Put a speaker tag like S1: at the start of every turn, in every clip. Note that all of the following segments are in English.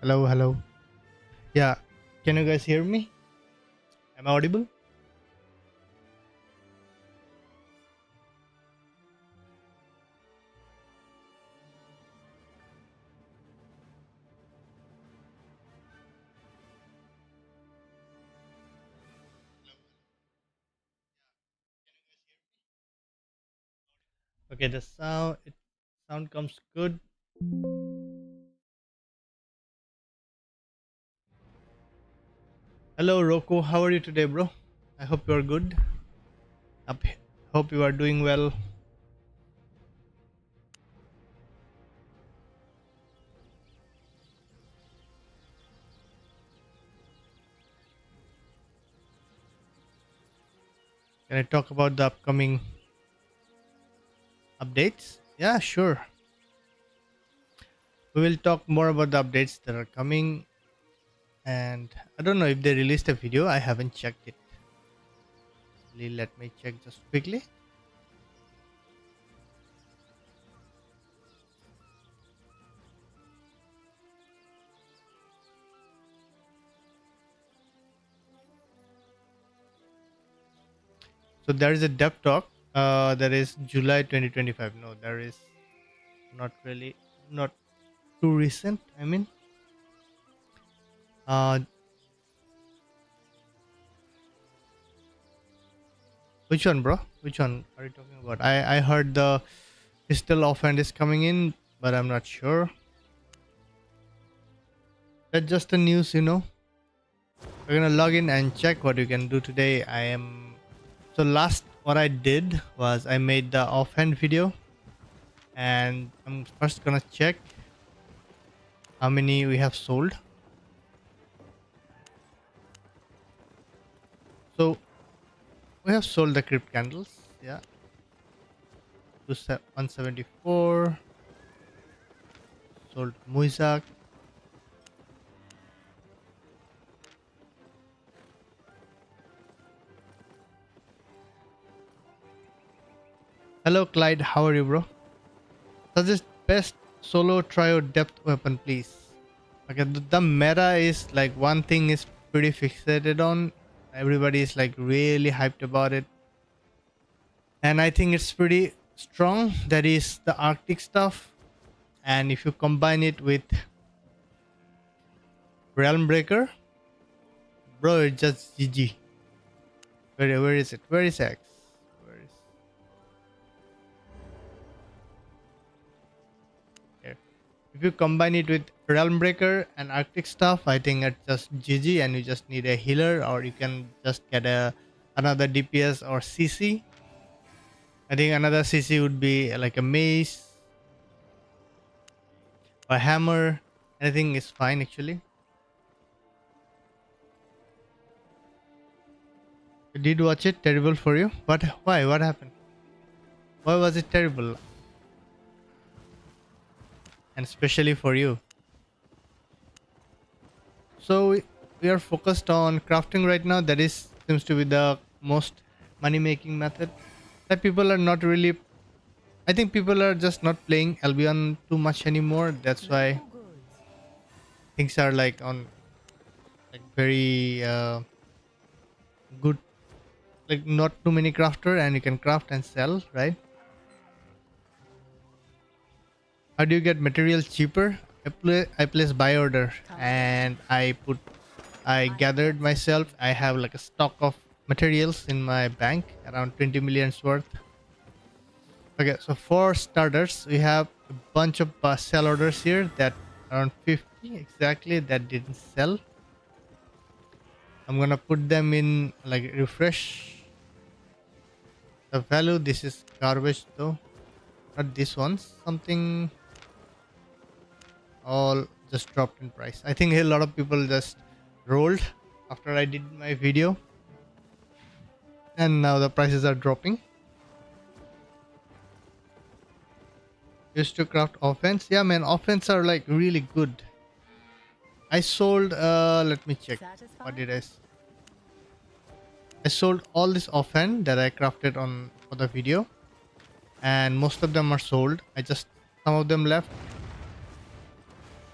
S1: Hello, hello. Yeah, can you guys hear me? Am I audible? Okay, the sound comes good. Hello, Rocco. How are you today, bro? I hope you are good. Up, hope you are doing well. Can I talk about the upcoming updates? Yeah, sure. We will talk more about the updates that are coming. And I don't know if they released a video. I haven't checked it. Let me check just quickly. So there is a dev talk. That is July 2025. No, there is not really, not too recent. I mean, uh, which one, bro? Which one are you talking about? I heard the pistol offhand is coming in, but I'm not sure. That's just the news, you know. We're gonna log in and check what you can do today. I am so last what I did was I made the offhand video, and I'm first gonna check how many we have sold. So we have sold the crypt candles, yeah, to 174. Sold Muizak. Hello, Clyde. How are you, bro? Suggest best solo trio depth weapon, please. Okay, the meta is like one thing is pretty fixated on. Everybody is like really hyped about it, and I think it's pretty strong. That is the Arctic stuff, and if you combine it with Realm Breaker, bro, it's just GG. Where is it? Where is X? Where is here? If you combine it with Realm Breaker and Arctic stuff, I think it's just GG, and you just need a healer, or you can just get a another DPS or CC. I think another CC would be like a mace, a hammer. Anything is fine actually. You did watch it? Terrible for you? What? Why? What happened? Why was it terrible? And especially for you. So we are focused on crafting right now. That is seems to be the most money making method. That people are not really. I think people are just not playing Albion too much anymore. That's why things are like on like very good, like not too many crafter, and you can craft and sell, right? How do you get materials cheaper? I place buy order, and I gathered myself. I have like a stock of materials in my bank, around 20 millions worth. Okay, so for starters, we have a bunch of sell orders here that around 50 exactly that didn't sell. I'm gonna put them in like refresh the value. This is garbage though, not this one. Something all just dropped in price. I think a lot of people just rolled after I did my video, and now the prices are dropping. Used to craft offense. Yeah, man, offense are like really good. I sold. Let me check. What did I sold all this offhand that I crafted on for the video, and most of them are sold. I just some of them left,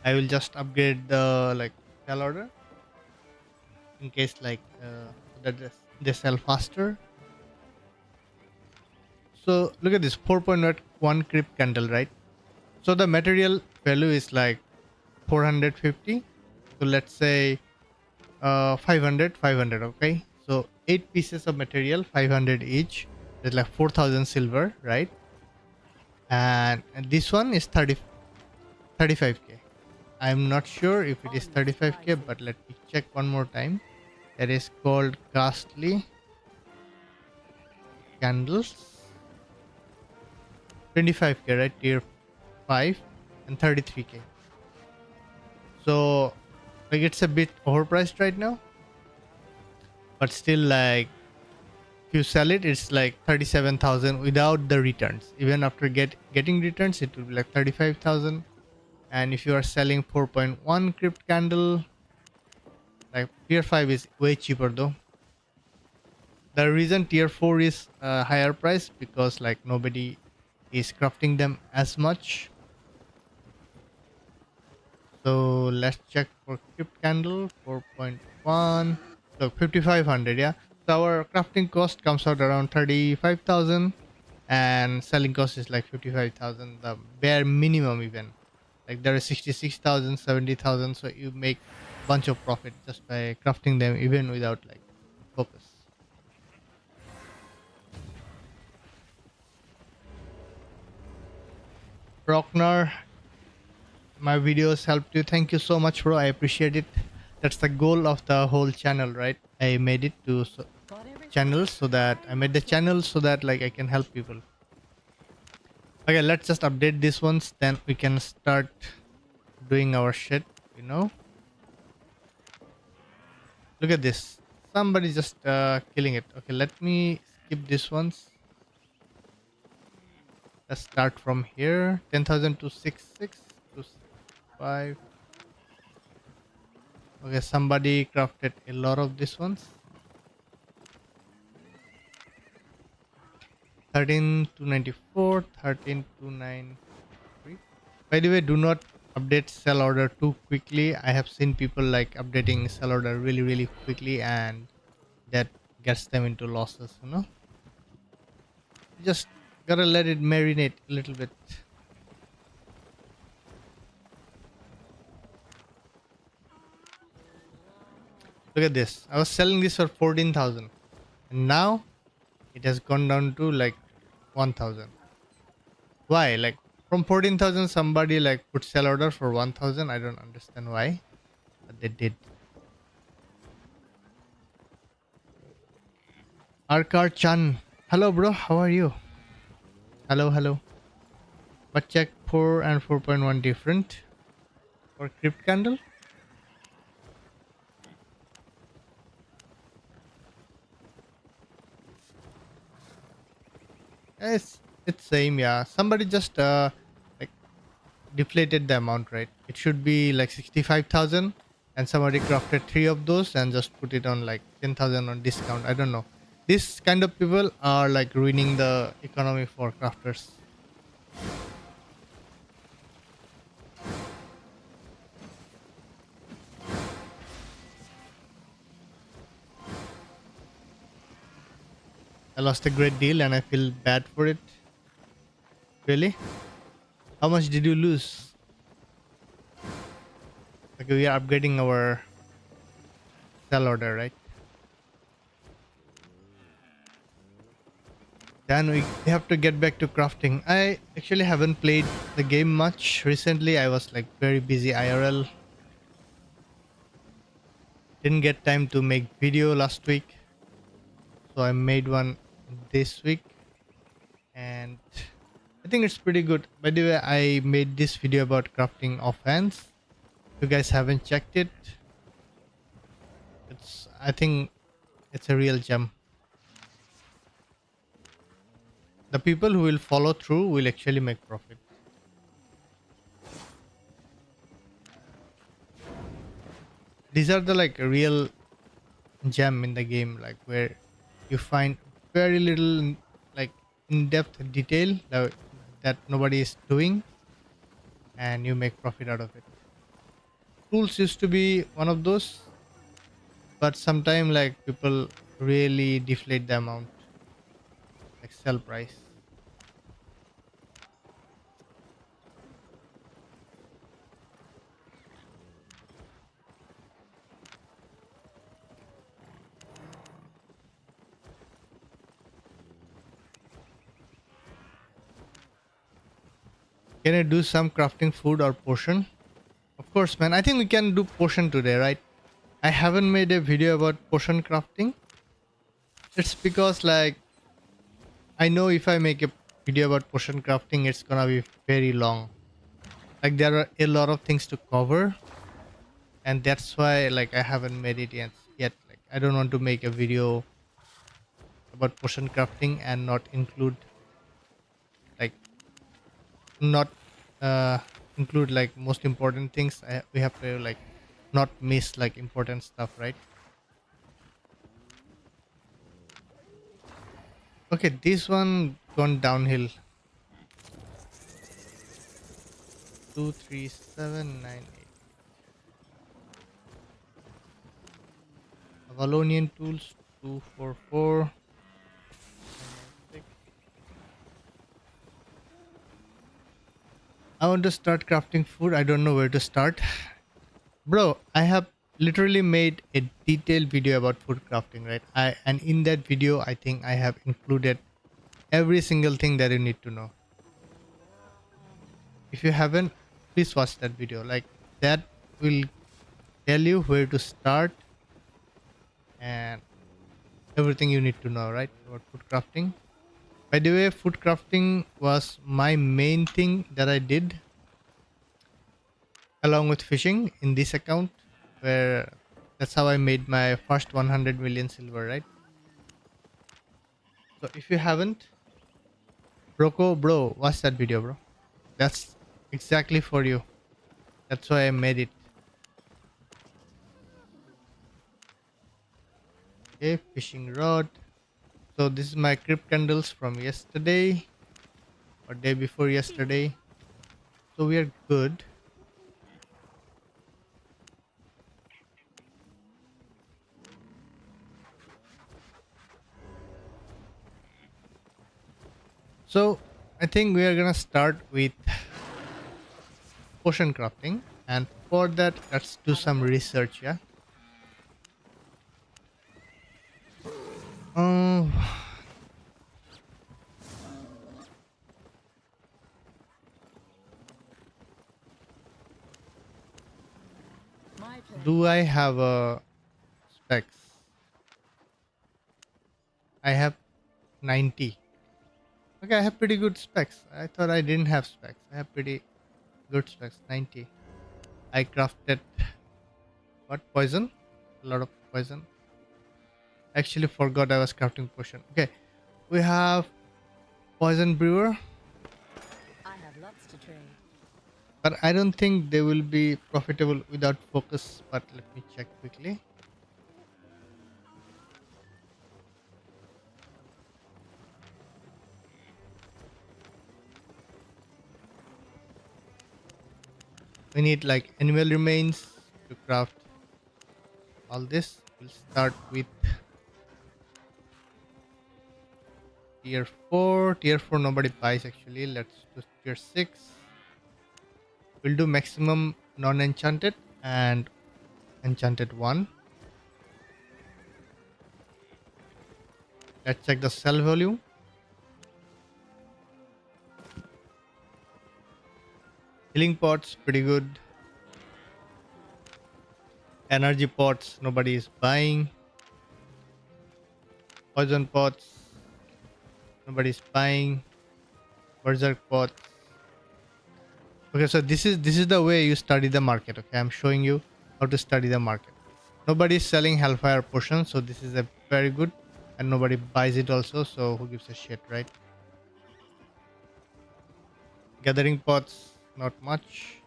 S1: I will just upgrade the like sell order in case so that they sell faster. So look at this 4.1 crypt candle, right? So the material value is like 450. So let's say 500, 500. Okay. So 8 pieces of material, 500 each. That's like 4,000 silver, right? And this one is 35k. I'm not sure if it is 35k, but let me check one more time. That is called costly candles. 25k, right? Tier 5 and 33k. So like it's a bit overpriced right now, but still like if you sell it, it's like 37,000 without the returns. Even after getting returns, it will be like 35,000. And if you are selling 4.1 crypt candle, like tier 5 is way cheaper though. The reason tier 4 is higher price because like nobody is crafting them as much. So let's check for crypt candle 4.1. Look, 5500, yeah. So our crafting cost comes out around 35,000 and selling cost is like 55,000, the bare minimum even. Like there is 66,000, 70,000, so you make bunch of profit just by crafting them even without like focus. Rocknar, my videos helped you. Thank you so much, bro. I appreciate it. That's the goal of the whole channel, right? I made it to channels so that I made the channel so that like I can help people. Okay, let's just update these ones, then we can start doing our shit, you know. Look at this. Somebody just killing it. Okay, let me skip these ones. Let's start from here. 10,000 to 6,6 to 5. Okay, somebody crafted a lot of these ones. 13 to 94, 13 to 93. By the way, do not update sell order too quickly. I have seen people like updating sell order really, really quickly, and that gets them into losses, you know. Just gotta let it marinate a little bit. Look at this. I was selling this for 14,000 and now it has gone down to like 1,000. Why? Like from 14,000 somebody like put sell order for 1,000. I don't understand why, but they did. Arkar Chan. Hello bro, how are you? Hello, hello. But check 4 and 4.1 different for crypt candle. It's same, yeah. Somebody just like deflated the amount, right? It should be like 65,000 and somebody crafted 3 of those and just put it on like 10,000 on discount. I don't know. This kind of people are like ruining the economy for crafters. I lost a great deal and I feel bad for it. Really? How much did you lose? Like we are upgrading our sell order, right? Then we have to get back to crafting. I actually haven't played the game much recently. I was like very busy IRL. Didn't get time to make video last week. So I made one this week and I think it's pretty good. By the way, I made this video about crafting offense. If you guys haven't checked it, I think it's a real gem. The people who will follow through will actually make profit. These are the like real gem in the game, like where you find very little like in-depth detail that nobody is doing and you make profit out of it. tools used to be one of those, but sometimes like people really deflate the amount, like sell price. Can I do some crafting food or potion? Of course, man. I think we can do potion today, right? I haven't made a video about potion crafting. It's because like I know if I make a video about potion crafting, it's gonna be very long. Like there are a lot of things to cover, and that's why like I haven't made it yet. Like I don't want to make a video about potion crafting and not include like not uh include like most important things. We have to like not miss like important stuff, right? Okay, this one gone downhill. 23798. Avalonian tools 244996. I want to start crafting food. I don't know where to start. Bro, I have literally made a detailed video about food crafting, right? And in that video I think I have included every single thing that you need to know. If you haven't, please watch that video. Like that will tell you where to start and everything you need to know, right? About food crafting. By the way, food crafting was my main thing that I did along with fishing in this account, where that's how I made my first 100 million silver, right? So if you haven't, bro, watch that video, bro. That's exactly for you. That's why I made it. Okay, fishing rod. So this is my crypt candles from yesterday or day before yesterday. So we are good. So I think we are gonna start with potion crafting, and for that let's do some research. Yeah. Um, do I have a specs? I have 90. Okay, I have pretty good specs. I thought I didn't have specs. I have pretty good specs. 90. I crafted what poison? A lot of poison. Actually forgot I was crafting potion. Okay, we have poison brewer,
S2: I have lots to trade.
S1: but I don't think they will be profitable without focus. But let me check quickly. We need like animal remains to craft all this. We'll start with tier 4. Tier 4 nobody buys actually. Let's do tier 6. We'll do maximum non-enchanted and enchanted 1. Let's check the cell volume. Healing pots pretty good. Energy pots nobody is buying. Poison pots nobody is buying. Berserk pots. Okay, so this is the way you study the market. Okay, I'm showing you how to study the market. Nobody is selling hellfire potions, so this is a very good, and nobody buys it also, so who gives a shit, right? Gathering pots not much.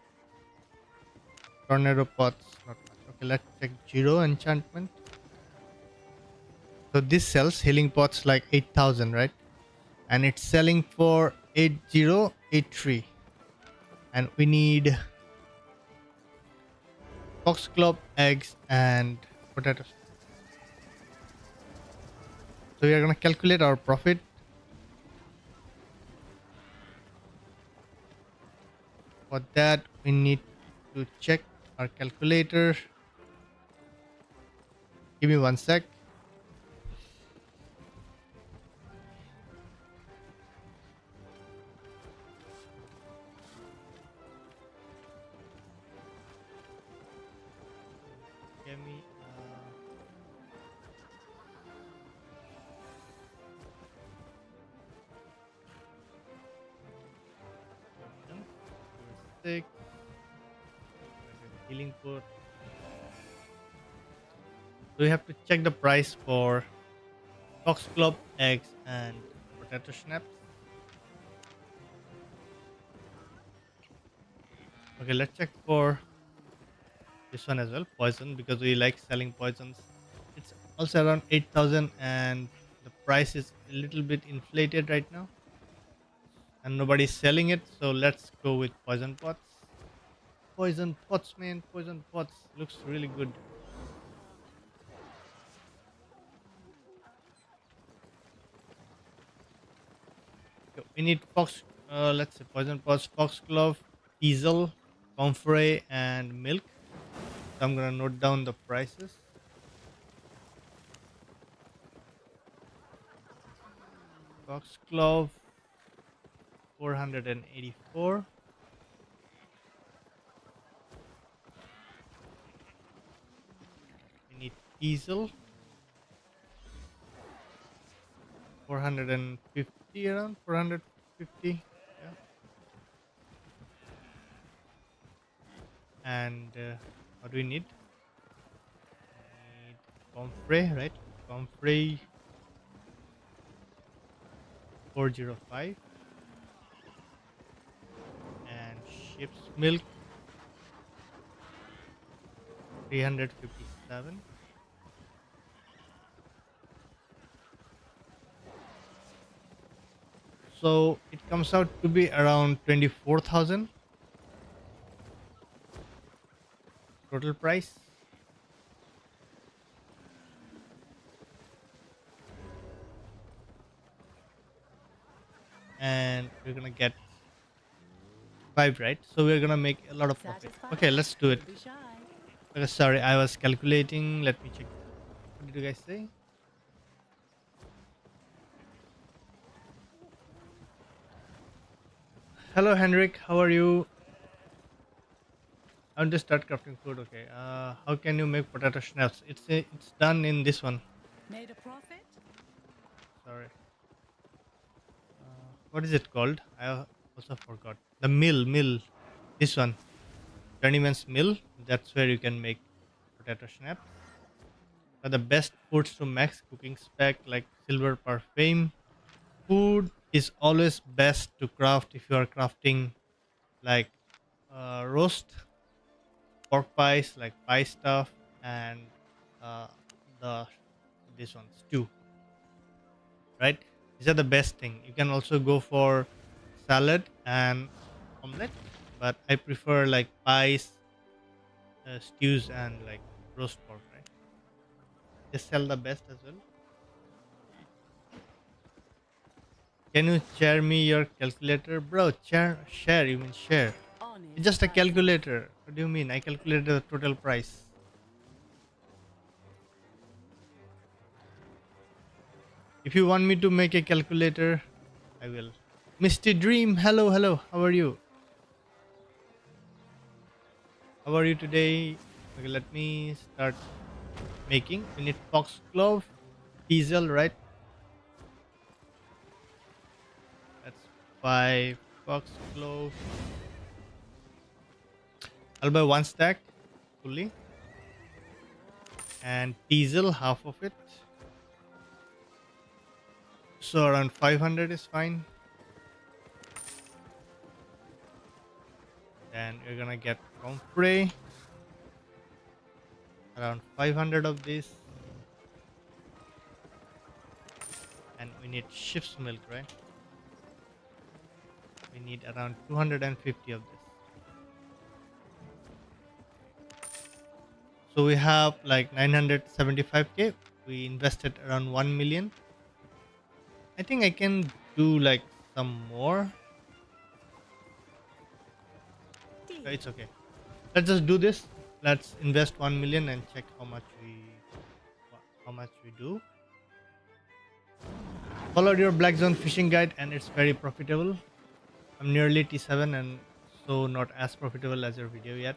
S1: Tornado pots not much. Okay, let's check zero enchantment. So this sells healing pots like 8,000, right? And it's selling for 8083, and we need foxglove, eggs, and potatoes. So we are gonna calculate our profit. For that, we need to check our calculator. Give me one sec. Give me 6. Healing pot. So we have to check the price for foxglove, eggs, and potato snaps. Okay, let's check for this one as well, poison, because we like selling poisons. It's also around 8,000, and the price is a little bit inflated right now, and nobody's selling it. So let's go with poison pots. Poison pots, man, poison pots looks really good. So we need let's say poison pots, foxglove, diesel, comfrey, and milk. So I'm gonna note down the prices. Foxglove 484. We need diesel 450, around 450. Yeah. And what do we need? We need comfrey, right? Comfrey 405, and ship's milk 357. So it comes out to be around 24,000 total price. And we're gonna get 5, right? So we're gonna make a lot of profit.
S2: Satisfied?
S1: Okay, let's do it.
S2: Don't be shy.
S1: Okay, sorry, I was calculating. Let me check. What did you guys say? Hello, Henrik. How are you? I want to start crafting food. Okay. How can you make potato schnapps? It's done in this one.
S2: Made a profit?
S1: Sorry. What is it called? I also forgot. The mill. This one. Journeyman's mill. That's where you can make potato schnapps. Are the best foods to max cooking spec like silver per fame. Food is always best to craft if you are crafting like roast pork pies, like pie stuff, and uh, the this one stew, right? These are the best thing. You can also go for salad and omelette, but I prefer like pies, stews, and like roast pork, right? They sell the best as well. Can you share me your calculator, bro? Share. You mean share? It's
S2: Honest
S1: just a
S2: person.
S1: calculator. What do you mean? I calculated the total price. If you want me to make a calculator, I will. Misty Dream, hello. How are you? How are you today? Okay, let me start making. We need foxglove, diesel, right? That's 5 foxglove. I'll buy one stack fully, and diesel half of it. So around 500 is fine. Then you're gonna get comfrey, around 500 of this, and we need ship's milk, right? We need around 250 of this. So we have like 975k. We invested around 1 million. I think I can do like some more.
S2: D.
S1: It's okay. Let's just do this. Let's invest 1 million and check how much we do. Followed your black zone fishing guide and it's very profitable. I'm nearly T7 and so not as profitable as your video yet.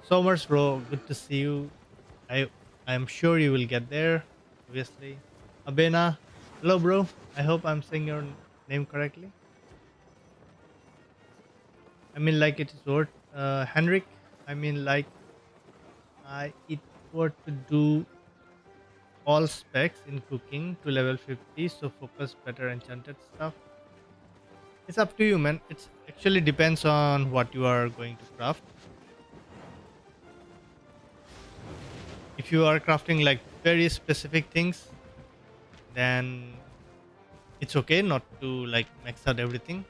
S1: So much, bro. Good to see you. I I am sure you will get there. Obviously, Abena. Hello, bro. I hope I'm saying your name correctly. I mean, like it is worth. Henrik. I mean, like it were to do all specs in cooking to level 50. So focus better enchanted stuff. It's up to you, man. It's actually depends on what you are going to craft. If you are crafting like very specific things, then it's okay not to like max out everything.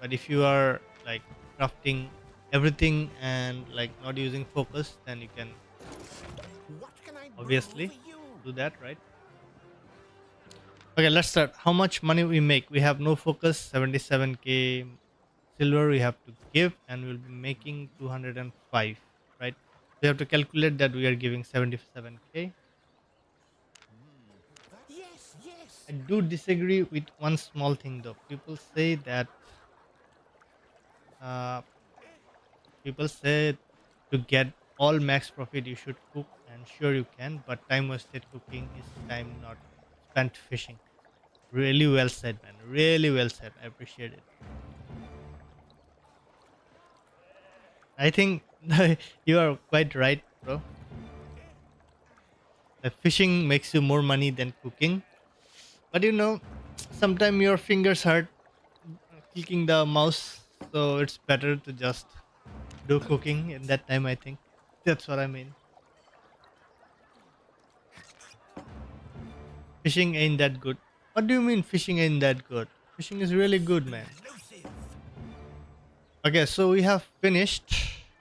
S1: But if you are like crafting everything and like not using focus, then you can
S3: What can I brew
S1: obviously
S3: for you?
S1: do that, right? Okay, let's start. How much money we make? We have no focus, 77k silver we have to give, and we'll be making 205, right? We have to calculate that we are giving 77k.
S3: Yes, yes.
S1: I do disagree with one small thing though. Uh, people say to get all max profit, you should cook, and sure you can, but time wasted cooking is time not spent fishing. Really well said, man. Really well said. I appreciate it. I think you are quite right, bro. Fishing makes you more money than cooking, but sometimes your fingers hurt clicking the mouse, so it's better to just do cooking in that time. I think that's what I mean. Fishing ain't that good. What do you mean fishing ain't that good? Fishing is really good, man.
S3: Conclusive.
S1: Okay, so we have finished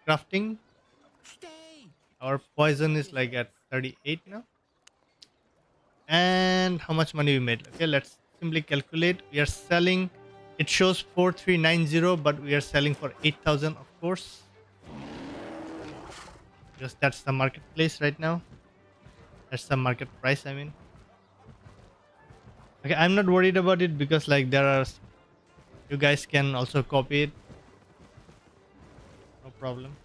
S1: crafting.
S3: Stay.
S1: Our poison is like at 38 now. And how much money we made? Okay, let's simply calculate. We are selling, it shows 4390, but we are selling for 8,000, of course, because that's the marketplace right now. That's the market price, I mean. Okay, I'm not worried about it because like you guys can also copy it, no problem.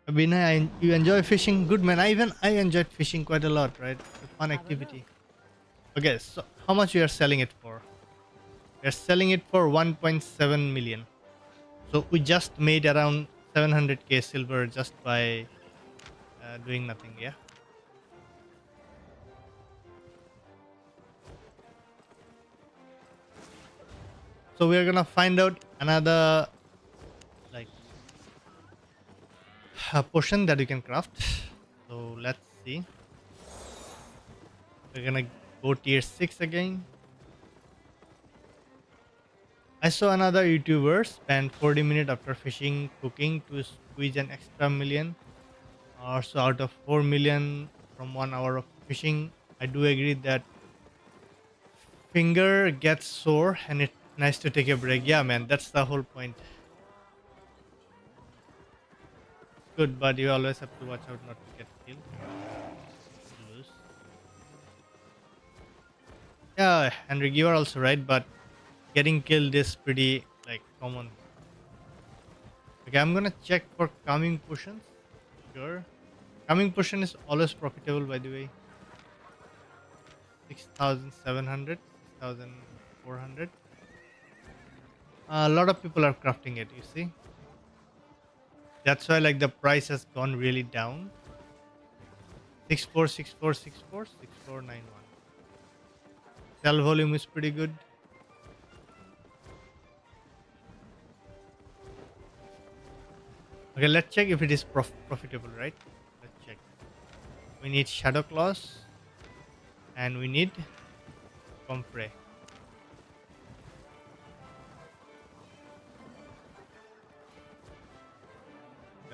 S1: Abhinay, you enjoy fishing? Good, man. I enjoyed fishing quite a lot, right? It's a fun
S2: Have a look.
S1: activity. Okay, so how much we are selling it for? We are selling it for 1.7 million. So we just made around 700k silver just by doing nothing. Yeah. So we are gonna find out another like potion that you can craft. So let's see. We're gonna go tier 6 again. I saw another YouTuber spend 40 minutes after fishing cooking to squeeze an extra million or so out of 4 million from 1 hour of fishing. I do agree that finger gets sore and it's nice to take a break. Yeah, man, that's the whole point. It's good, but you always have to watch out not to get killed. Lose. Yeah, Henrik, you are also right, but getting killed is pretty like common. Okay, I'm gonna check for calming potions. Sure. Calming potion is always profitable, by the way. 6,700, 6,400. A lot of people are crafting it, you see. That's why like the price has gone really down. 6464646491. Sell volume is pretty good. Okay, let's check if it is profitable, right? Let's check. We need Shadow Claws and we need Comfrey.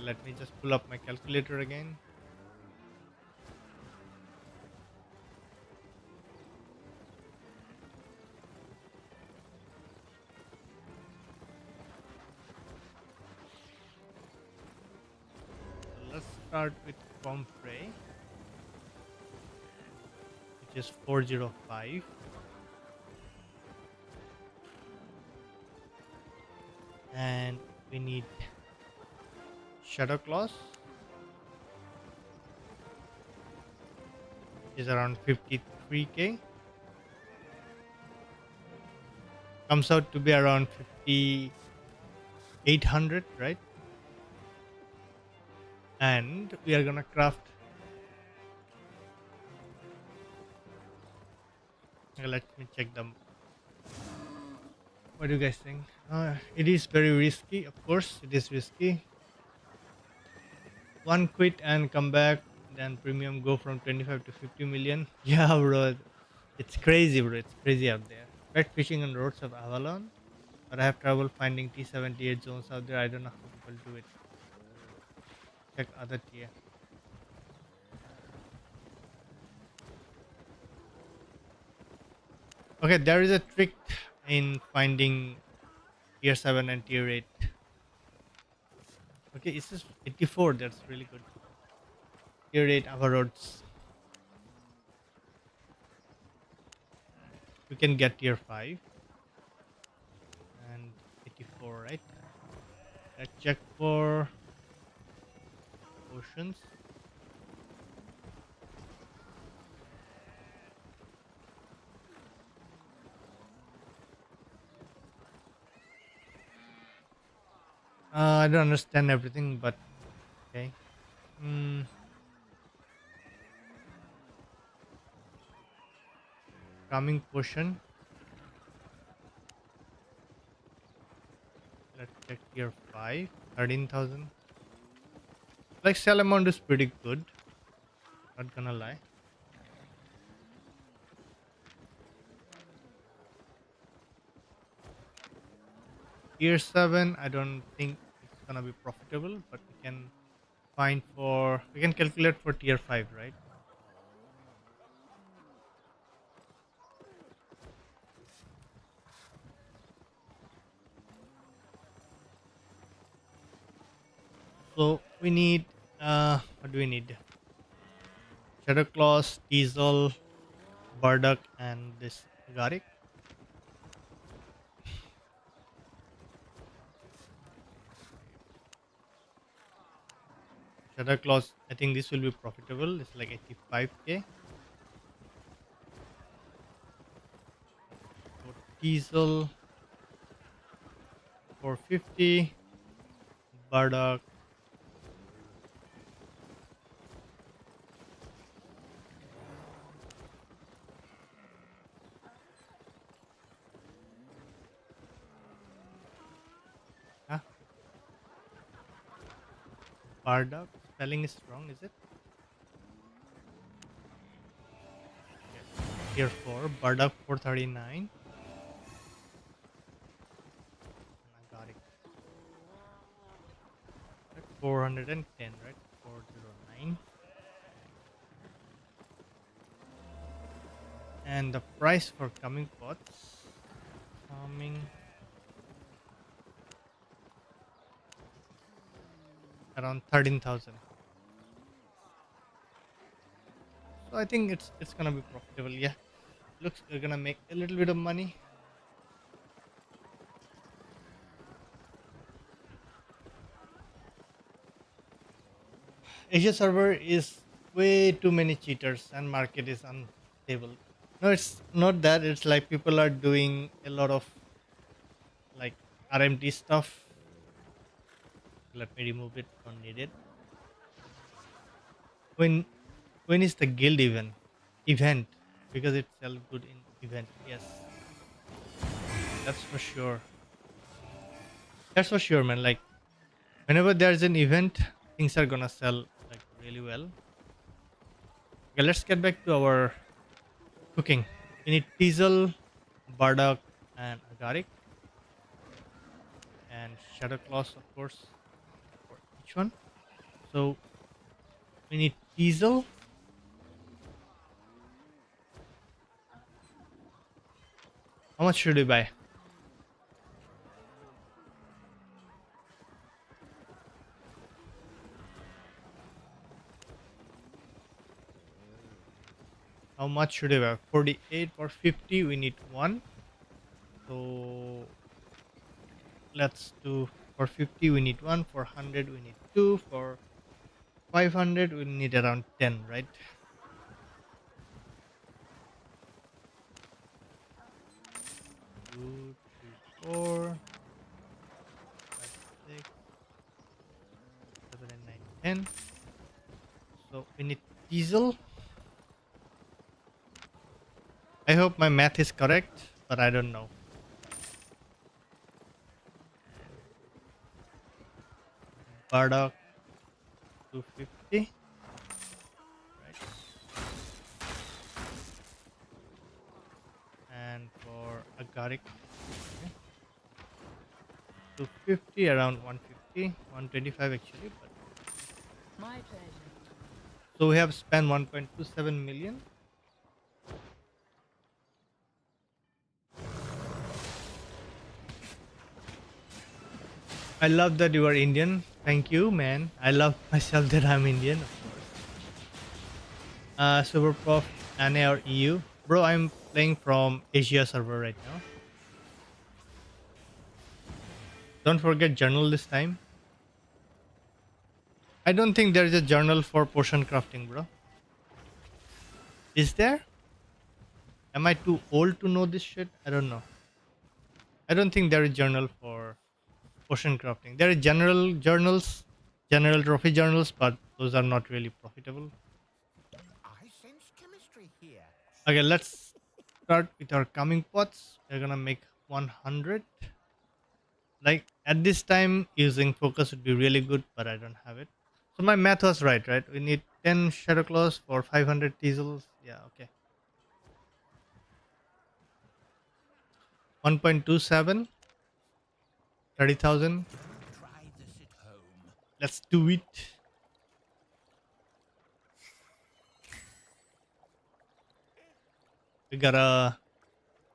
S1: Let me just pull up my calculator again. So let's start with Compre, which is 405. And we need Shadow Claws, which is around 53k. Comes out to be around 5800, right? And we are gonna craft. Let me check them. What do you guys think? It is very risky, of course. It is risky. One quit and come back, then premium go from 25 to 50 million. Yeah, bro. It's crazy, bro. It's crazy out there. Tried fishing on roads of Avalon, but I have trouble finding T78 zones out there. I don't know how people do it. Check other tier. Okay, there is a trick in finding tier 7 and tier 8. Okay, it's just 84. That's really good. Tier 8 Ava roads. We can get tier 5 and 84, right? Let's check for oceans. I don't understand everything, but okay. Mm, Calming potion. Let's check tier 5. 13,000. Like sell amount is pretty good. Not gonna lie. Tier 7, I don't think it's gonna be profitable, but we can we can calculate for tier 5, right? So we need, what do we need? Shadow Claws, Diesel, Bardock, and this Agaric. Shadow Claws, I think this will be profitable. It's like 85k. So Diesel 450, Bardock. Huh? Bardock spelling is wrong, is it? Okay. Tier 4, Bardock 439. Agaric. Right? 410, right? 409. And the price for coming pots, coming around 13,000. So I think it's gonna be profitable. Yeah, looks we're gonna make a little bit of money. Asia server is way too many cheaters and market is unstable. No, it's not that. It's like people are doing a lot of like RMT stuff. Let me remove it. Don't need it. When when is the guild event? Event because it's sell good in event. Yes, that's for sure. That's for sure, man. Like whenever there's an event, things are gonna sell like really well. Okay, let's get back to our cooking. We need Teasel, Bardock, and Agaric, and Shadow Claws, of course, for each one. So we need diesel. How much should we buy? How much should we buy? 48 for 50. We need one. So let's do for 50. We need one. For 100, we need two. For 500, we need around 10, right? 2, 3, 4, 5, 6, 7, and 9, 10. So we need diesel. I hope my math is correct, but I don't know. Bardock 250, right? And for agaric, okay, 250, around 150, 125 actually. But
S2: My pleasure.
S1: so we have spent 1.27 million. I love that you are Indian. Thank you, man. I love myself that I'm Indian, of course. SuperPuff, NA or EU? Bro, I'm playing from Asia server right now. Don't forget journal this time. I don't think there is a journal for potion crafting, bro. Is there? Am I too old to know this shit? I don't know. I don't think there is journal for potion crafting. There are general journals, general trophy journals, but those are not really profitable.
S3: I sense chemistry here.
S1: Okay, let's start with our coming pots. We're gonna make 100. Like at this time, using focus would be really good, but I don't have it. So my math was right, right? We need 10 shadow claws for 500 teasels. Yeah, okay. 1.27, 30,000.
S3: Try this at home.
S1: Let's do it. We got a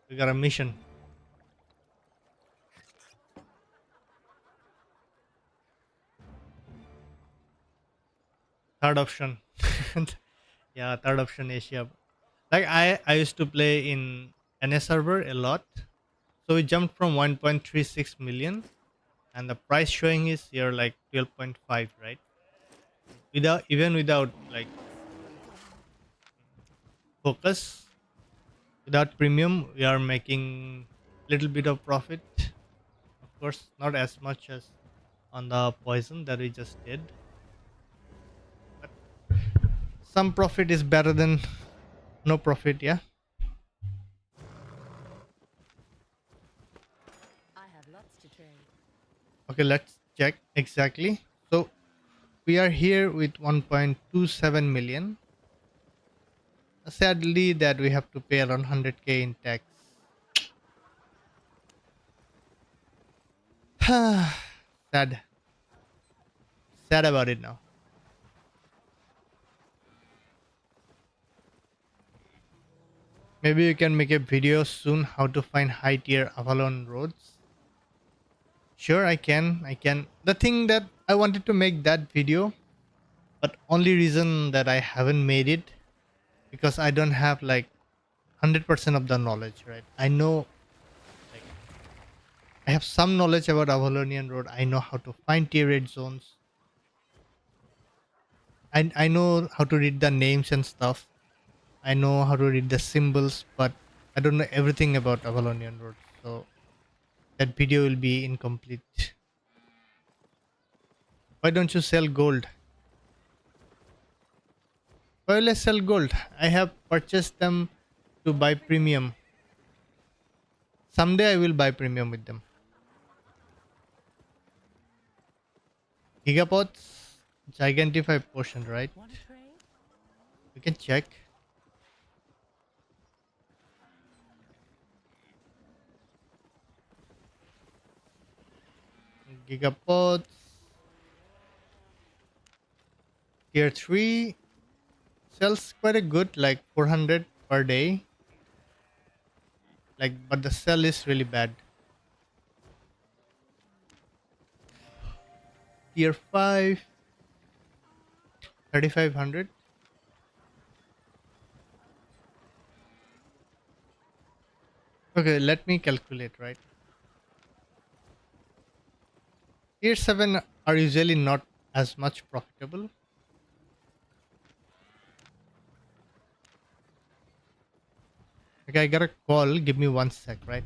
S1: we got a mission. Third option. Yeah, third option Asia. Like I used to play in NS server a lot. So we jumped from 1.36 million and the price showing is here like 12.5, right? Without like focus, without premium, we are making little bit of profit. Of course, not as much as on the poison that we just did, but some profit is better than no profit. Yeah.
S2: I have lots to trade.
S1: Okay, let's check exactly. So we are here with 1.27 million. Sadly, that we have to pay around 100k in tax. Sad, sad about it now. Maybe you can make a video soon how to find high tier Avalon roads. Sure, I can. I can. The thing that I wanted to make that video, but only reason that I haven't made it because I don't have like 100% of the knowledge, right? I know, like, I have some knowledge about Avalonian Road. I know how to find tier 8 zones. I know how to read the names and stuff. I know how to read the symbols, but I don't know everything about Avalonian Road. So that video will be incomplete. Why don't you sell gold? Why will I sell gold? I have purchased them to buy premium. Someday I will buy premium with them. Gigapods, Gigantify potion, right?
S2: Want to trade?
S1: We can check. Gigapods. Tier 3 sells quite a good, like 400 per day. Like, but the sell is really bad. Tier 5, 3,500. Okay, let me calculate, right? Tier 7 are usually not as much profitable. Okay, I got a call. Give me one sec, right?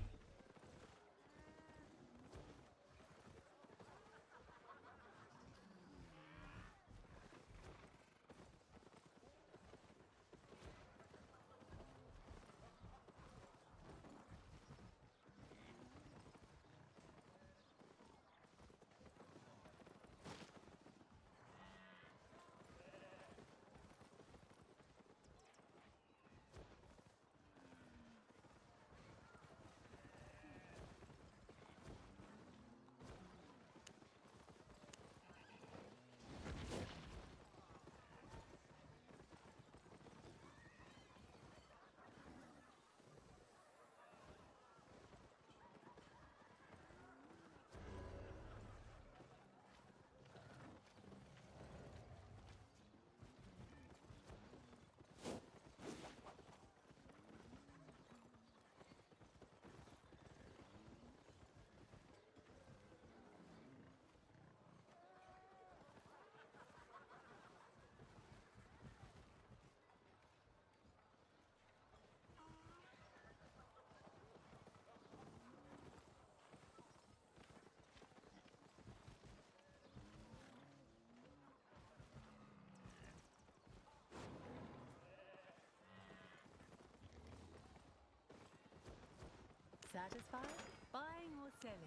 S2: Satisfied? Buying or selling?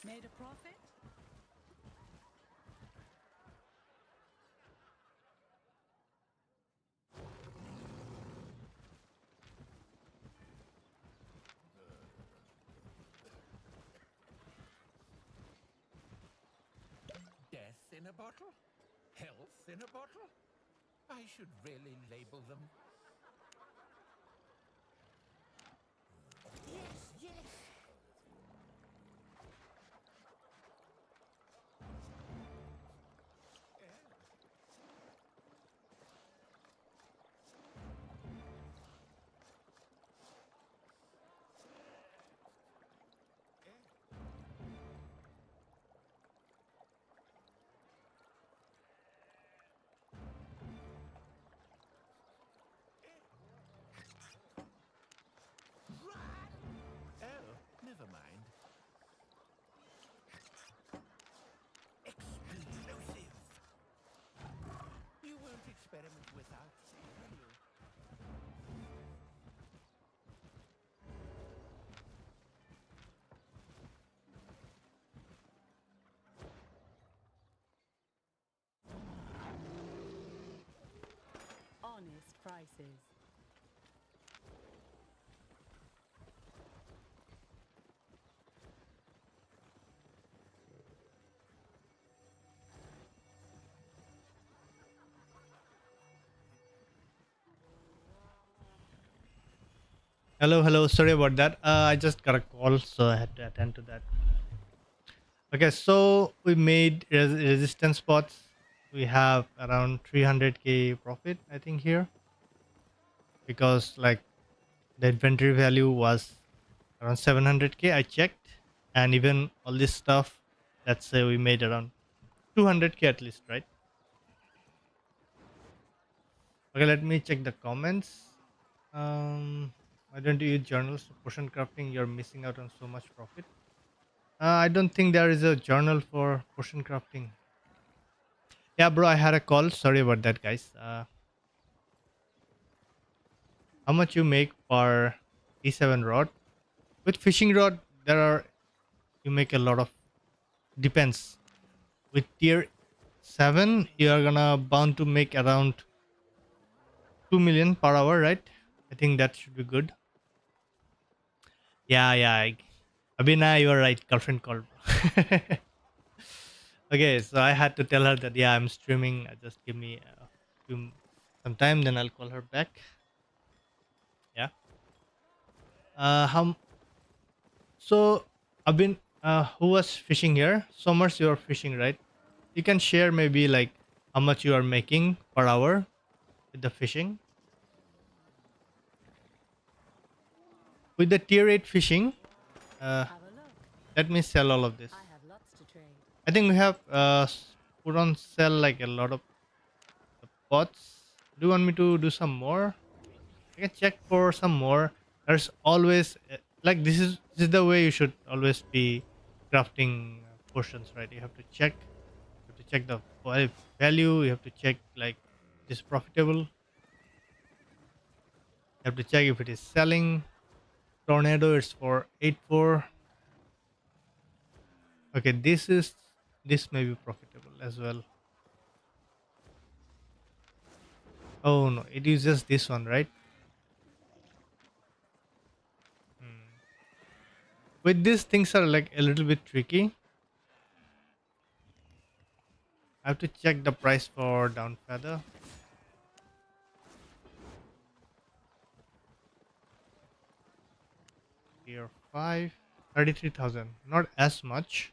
S2: Made a profit?
S3: Death in a bottle? Health in a bottle? I should really label them. Yes, yes. experiment without saving you.
S2: Honest prices.
S1: Hello, hello. Sorry about that. I just got a call, so I had to attend to that. Okay, so we made resistance spots. We have around 300k profit, I think, here because like the inventory value was around 700k. I checked, and even all this stuff. Let's say we made around 200k at least, right? Okay, let me check the comments. Why don't you use journals for potion crafting? You're missing out on so much profit. I don't think there is a journal for potion crafting. Yeah, bro, I had a call. Sorry about that, guys. How much you make per E7 rod? With fishing rod, there are you make a lot of depends. With tier 7, you are gonna bound to make around 2 million per hour, right? I think that should be good. Yeah, yeah. Abina, you are right. Girlfriend called. Okay, so I had to tell her that yeah, I'm streaming. Just give me few, some time, then I'll call her back. Yeah. How so? I've been. Who was fishing here? Summers, you're fishing, right? You can share maybe like how much you are making per hour with the fishing. With the tier 8 fishing, uh,
S2: Have a look.
S1: let me sell all of this.
S2: I have lots to trade.
S1: I think we have put on sell like a lot of the pots. Do you want me to do some more? I can check for some more. There's always like this is the way you should always be crafting potions, right? You have to check. You have to check the value. You have to check like it is profitable. You have to check if it is selling. Tornado is for 8-4. Okay, this may be profitable as well. Oh no, it is just this one, right? Hmm. With these things are like a little bit tricky. I have to check the price for down feather. Tier 5, 33,000. Not as much.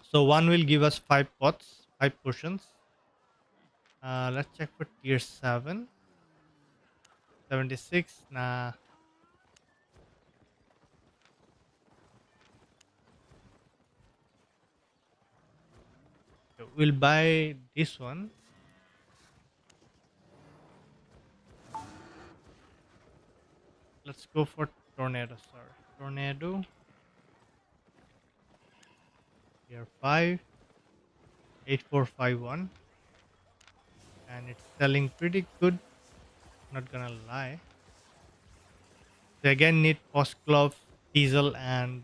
S1: So one will give us 5 pots, 5 potions. Let's check for tier 7. 76. Nah, we'll buy this one. Let's go for tornado, sorry. Tornado, tier 5, 8451. And it's selling pretty good, not gonna lie. So again, need Postclove, Diesel, and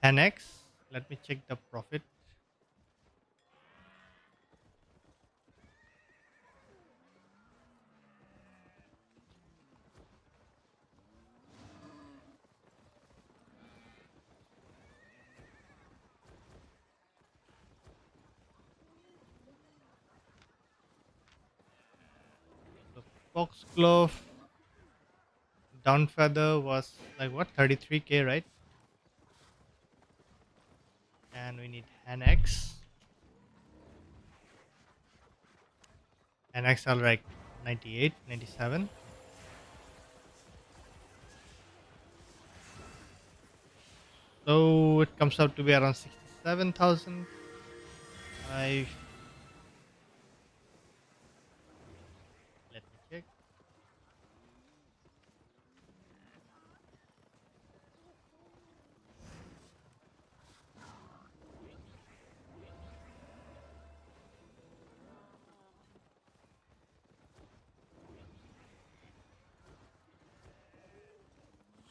S1: 10x. Let me check the profit. So Foxglove down feather was like what 33k, right? And we need NX. NX are like 98, 97. So it comes out to be around 67,000. I let me check.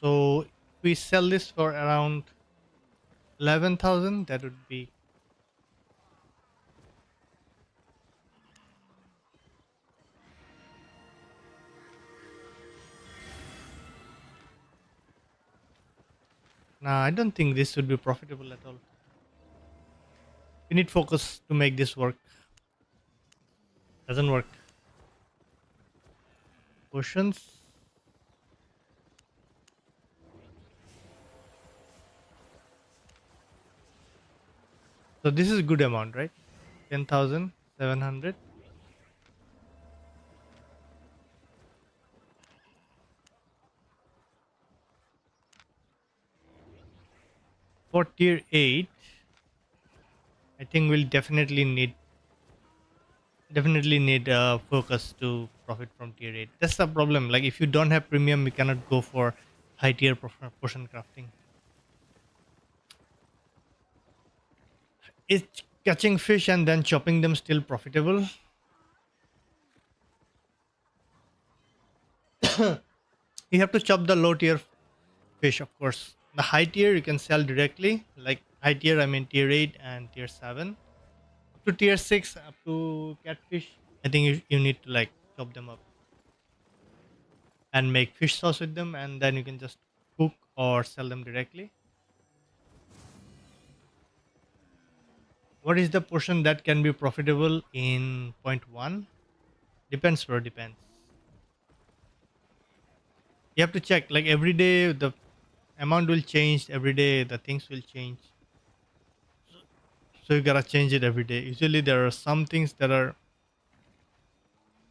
S1: So if we sell this for around 11,000, that would be. Nah, I don't think this would be profitable at all. We need focus to make this work. Doesn't work. Potions. So this is a good amount, right? 10,700 for tier 8. I think we'll definitely need focus to profit from tier 8. That's the problem. Like if you don't have premium, we cannot go for high tier potion crafting. Is catching fish and then chopping them still profitable? You have to chop the low tier fish, of course. The high tier you can sell directly. Like high tier, I mean tier 8 and tier 7. Up to tier 6, up to catfish, I think you need to like chop them up and make fish sauce with them, and then you can just cook or sell them directly. What is the portion that can be profitable in point one? Depends, bro. Depends. You have to check. Like every day, the amount will change. Every day, the things will change. So you gotta change it every day. Usually, there are some things that are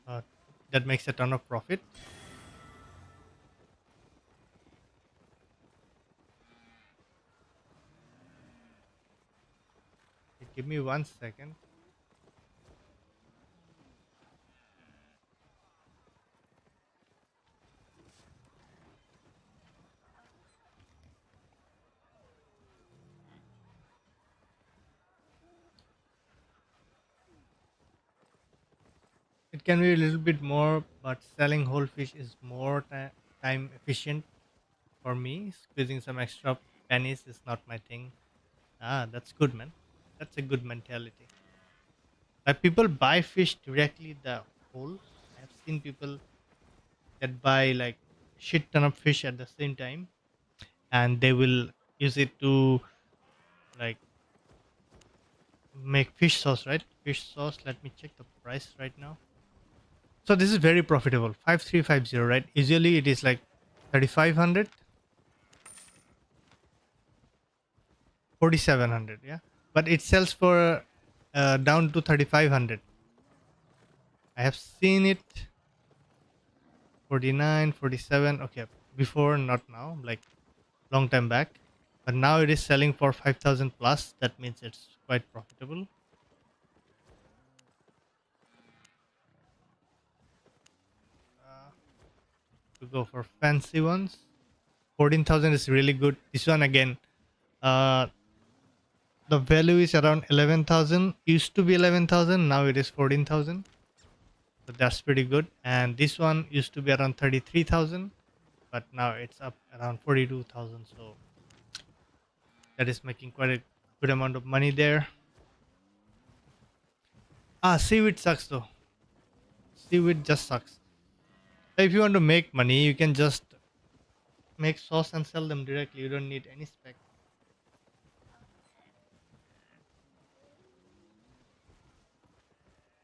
S1: uh, that makes a ton of profit. Give me 1 second. It can be a little bit more, but selling whole fish is more time efficient for me. Squeezing some extra pennies is not my thing. Ah, that's good, man. That's a good mentality. Like people buy fish directly the whole. I have seen people that buy like shit ton of fish at the same time, and they will use it to like make fish sauce, right? Fish sauce. Let me check the price right now. So this is very profitable. 5350, right? Usually it is like 3500, 4700, yeah. But it sells for down to 3500. I have seen it 49, 47. Okay, before, not now, like long time back. But now it is selling for 5000 plus. That means it's quite profitable. Uh, to go for fancy ones, 14,000 is really good. This one again, uh, the value is around 11,000. Used to be 11,000. Now it is 14,000. So that's pretty good. And this one used to be around 33,000, but now it's up around 42,000. So that is making quite a good amount of money there. Ah, seaweed sucks though. Seaweed just sucks. If you want to make money, you can just make sauce and sell them directly. You don't need any spec.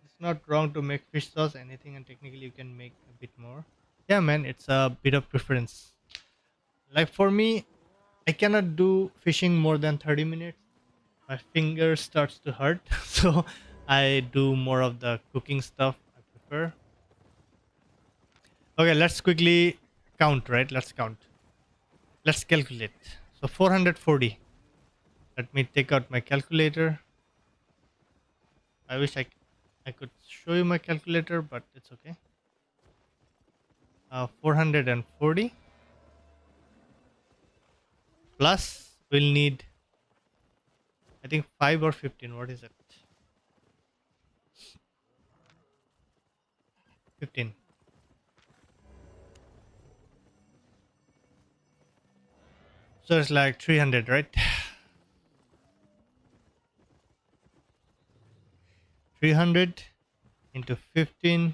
S1: It's not wrong to make fish sauce, anything, and technically you can make a bit more. Yeah, man, it's a bit of preference. Like for me, I cannot do fishing more than 30 minutes. My finger starts to hurt, so I do more of the cooking stuff. I prefer. Okay, let's quickly count. Right, let's count. Let's calculate. So 440. Let me take out my calculator. I wish I could show you my calculator, but it's okay. 440 plus we'll need, I think, 5 or 15. What is it? 15. So it's like 300, right? 300 into 15.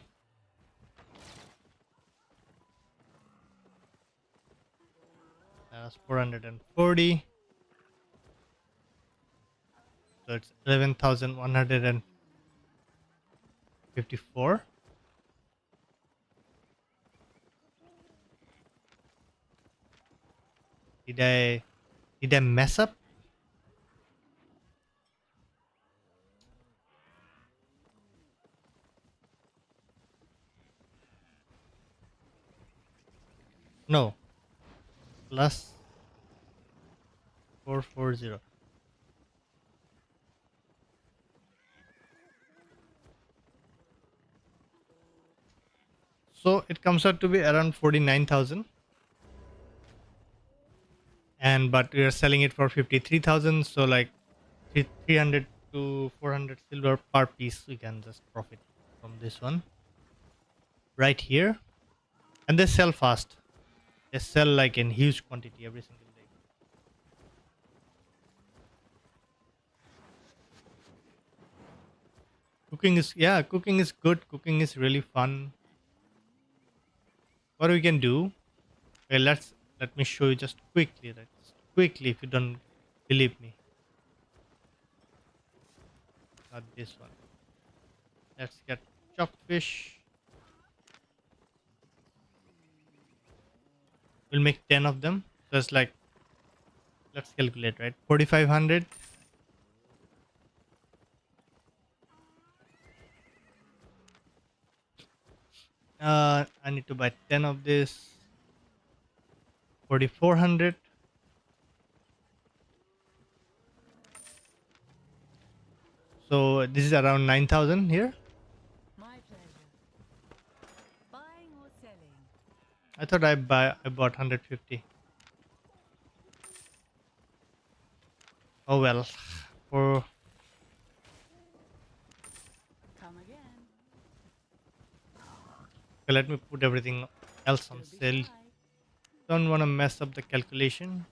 S1: That's 440. So it's 11,154. Did I did I mess up? No. Plus 440. So it comes out to be around 49,000. And but we are selling it for 53,000. So like 300 to 400 silver per piece. We can just profit from this one right here. And they sell fast. They sell like in huge quantity every single day. Cooking is good. Cooking is really fun. What we can do? Well, let me show you just quickly. Right, just quickly, if you don't believe me. Not this one. Let's get chopped fish. We'll make 10 of them. So it's like, let's calculate, right? 4,500. I need to buy 10 of this. 4,400. So this is around 9,000 here.
S2: My pleasure. Buying or selling?
S1: I thought I bought 150. Oh well. For
S2: Come again.
S1: okay, let me put everything else on
S2: Don't be
S1: sale.
S2: shy.
S1: Don't want to mess up the calculation.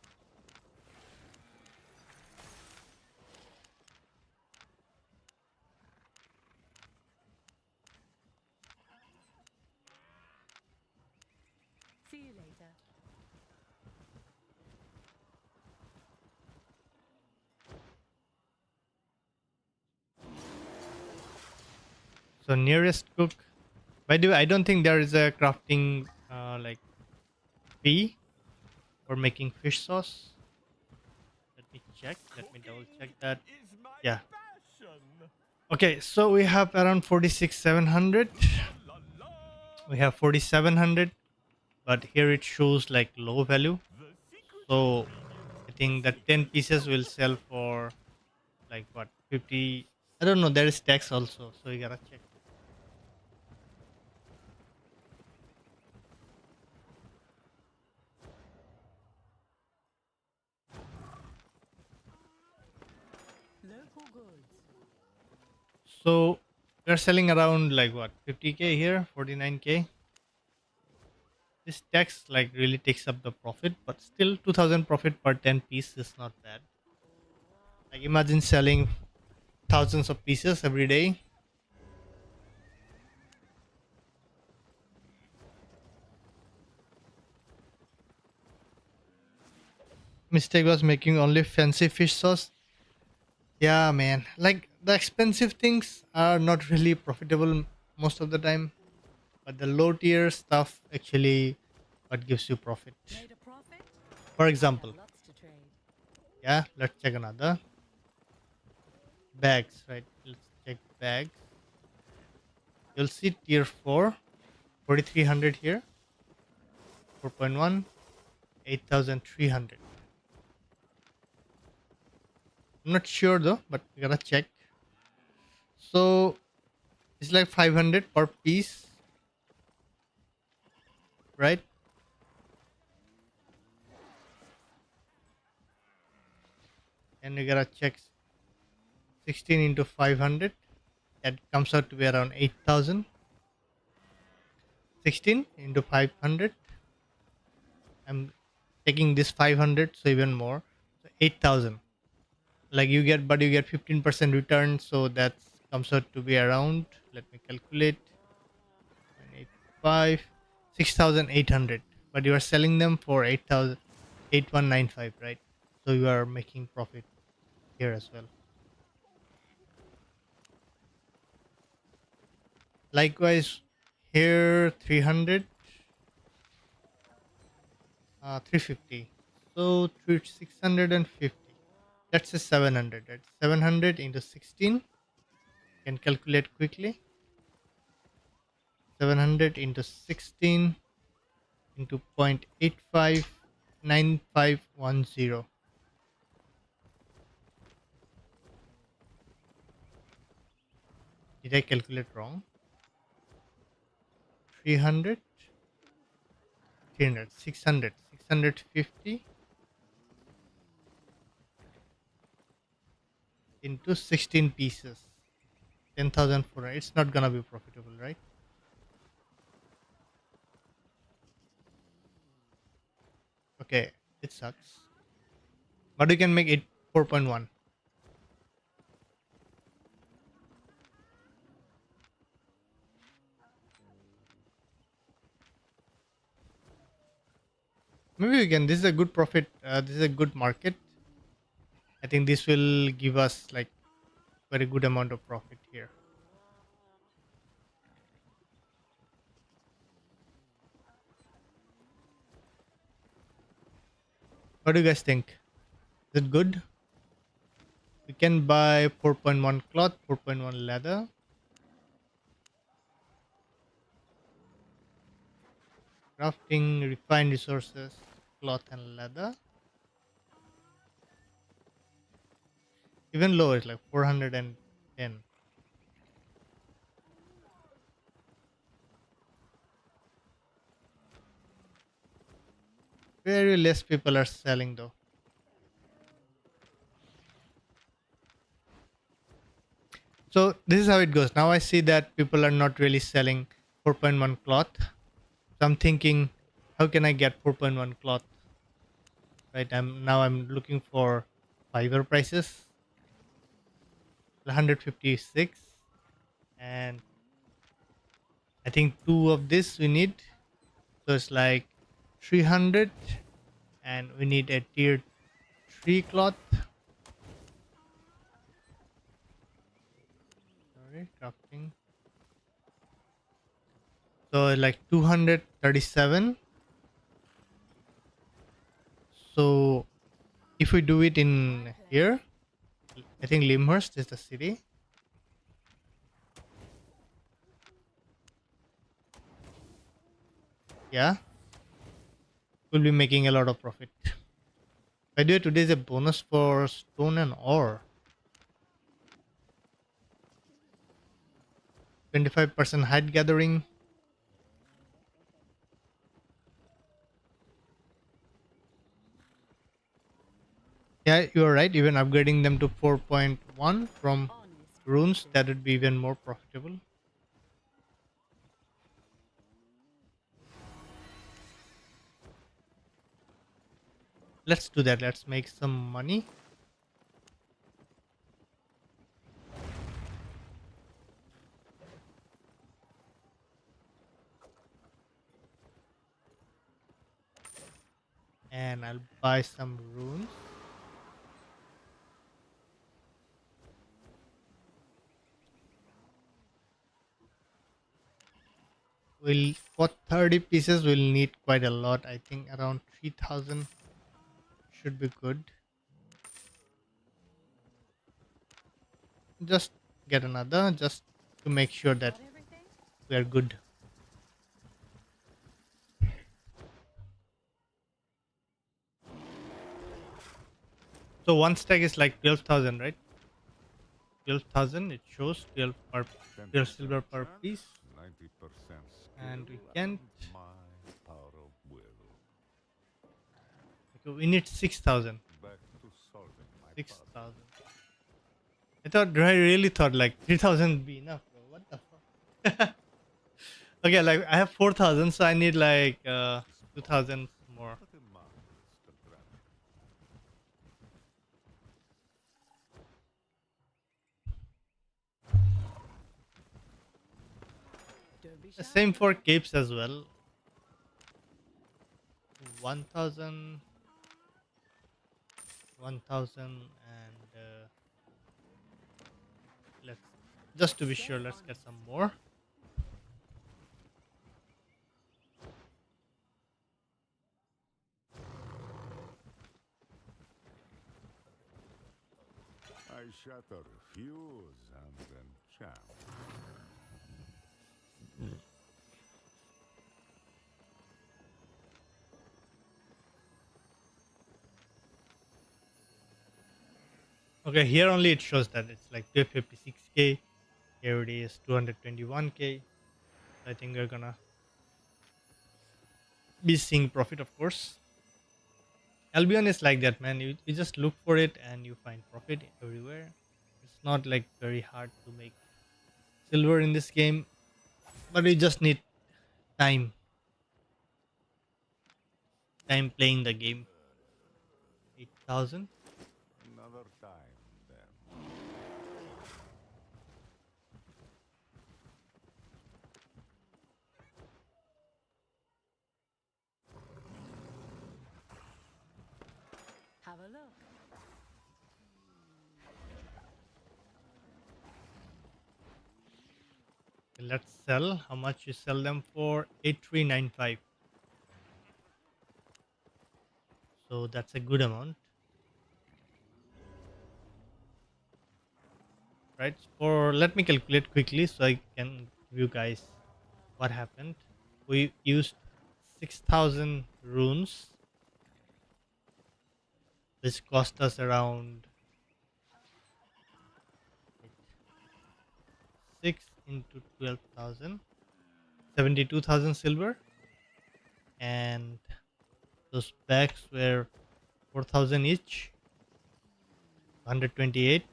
S2: See you later.
S1: So nearest cook. By the way, I don't think there is a crafting like fee for making fish sauce. Let me check. Let me double check that.
S3: Is my
S1: Yeah.
S3: passion.
S1: Okay, so we have around 46,700.
S3: La la.
S1: We have 4,700, but here it shows like low value.
S3: The secret
S1: So I
S3: ingredient.
S1: think
S3: The
S1: that 10
S3: secret
S1: pieces will sell for like what 50. I don't know. There is tax also, so you gotta check.
S2: Local goods.
S1: So we're selling around like what 50k here, 49k. This tax like really takes up the profit, but still 2,000 profit per 10 piece is not bad. Like imagine selling thousands of pieces every day. Mistake was making only fancy fish sauce. Yeah, man. Like the expensive things are not really profitable most of the time, but the low tier stuff actually what gives you profit.
S2: Made a profit?
S1: For
S2: I have
S1: example,
S2: lots to trade.
S1: yeah, let's check another bags, right? Let's check bags. You'll see tier 4, 4,300 here, 4.1, 8,300. I'm not sure though, but we gotta check. So it's like 500 per piece, right? And we gotta check 16 into 500. That comes out to be around 8,000. 16 into 500. I'm taking this 500, so even more, so 8,000. Like you get, but you get 15% return, so that comes out to be around, let me calculate, 0.85, 6,800. But you are selling them for 8,000, 8,195, right? So you are making profit here as well. Likewise, here 300, 350. So 650. That's a 700. That's 700 into 16. Can calculate quickly. 700 into 16 into 0.859510. Did I calculate wrong? 300, 300, 600, 650 into 16 pieces. 10,000 for it's not gonna be profitable, right? Okay, it sucks. But you can make it 4.1. Maybe we can. This is a good profit. This is a good market. I think this will give us like very good amount of profit here. What do you guys think? Is it good? We can buy 4.1 cloth, 4.1 leather. Crafting, refined resources, cloth and leather. Even lower is like 410. Very less people are selling though. So this is how it goes. Now I see that people are not really selling 4.1 cloth. So I'm thinking, how can I get 4.1 cloth? Right. I'm looking for fiber prices. 156, and I think two of this we need. So it's like 300, and we need a tier 3 cloth. Sorry, crafting. So like 237. So if we do it in here, I think Limhurst is the city. Yeah, we'll be making a lot of profit. By the way, today is a bonus for stone and ore. 25% hide gathering. Yeah, you're right. Even upgrading them to 4.1 from
S2: Honest
S1: runes,
S2: people.
S1: that would be even more profitable. Let's do that. Let's make some money. And I'll buy some runes. We'll for 30 pieces we'll need quite a lot. I think around 3,000 should be good. Just get another just to make sure that
S2: Got everything?
S1: we are good. So one stack is like 12,000, right? 12,000. It shows 12 silver per
S4: 10%
S1: piece,
S4: chance, 90%
S1: and we
S4: skill,
S1: can't.
S4: and my power of will.
S1: Okay, we need 6,000.
S4: Back to solving my puzzle.
S1: 6,000. I really thought like 3,000 would be enough, bro. What the fuck? Okay, like I have 4,000, so I need like 2,000 more.
S4: But a man
S1: Same for capes as well. 1000, 1000, and let's just to be
S2: Stay
S1: sure, let's get
S2: honest.
S1: some more.
S4: I shatter fuse and then champ.
S1: Okay, here only it shows that it's like 256k. Here it is 221k. I think we're gonna be seeing profit, of course. Albion is like that, man. You just look for it and you find profit everywhere. It's not like very hard to make silver in this game, but you just need time, time playing the game. 8,000.
S4: Another time then.
S2: Have a look.
S1: Let's sell. How much you sell them for? 8395. So that's a good amount, right? Or let me calculate quickly so I can give you guys what happened. We used 6,000 runes, which cost us around 6 into 12,000, 72,000 silver, and those packs were 4,000 each, 128.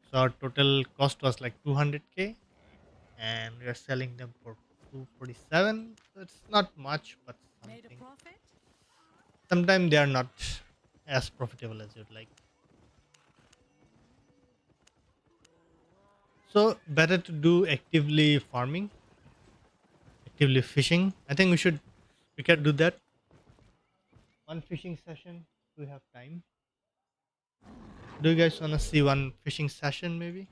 S1: So our total cost was like 200k, and we are selling them for 247. So it's not much, but
S2: Made a
S1: something.
S2: profit?
S1: Sometimes they are not as profitable as you'd like. So better to do actively farming, actively fishing. I think we can do that. One fishing session. We have time. Do you guys wanna see one fishing session maybe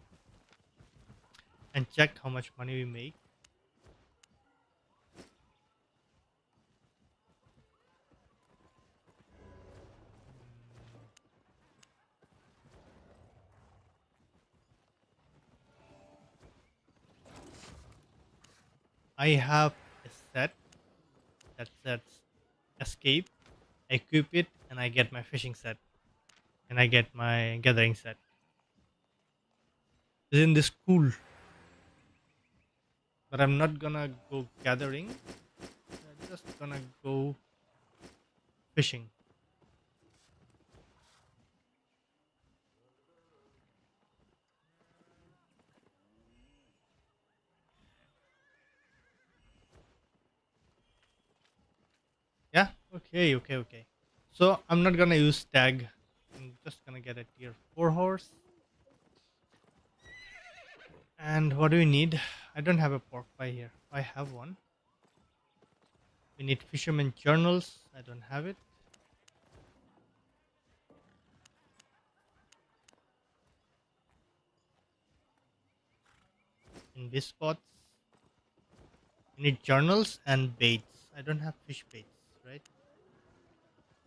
S1: and check how much money we make? I have a set that says escape. I equip it and I get my fishing set and I get my gathering set. Isn't this cool? But I'm not gonna go gathering. I'm just gonna go fishing. Yeah. Okay. Okay. Okay. So I'm not gonna use tag. I'm just gonna get a tier 4 horse. And what do we need? I don't have a pork pie here. I have one. We need fisherman journals. I don't have it. In this spots, we need journals and baits. I don't have fish baits, right?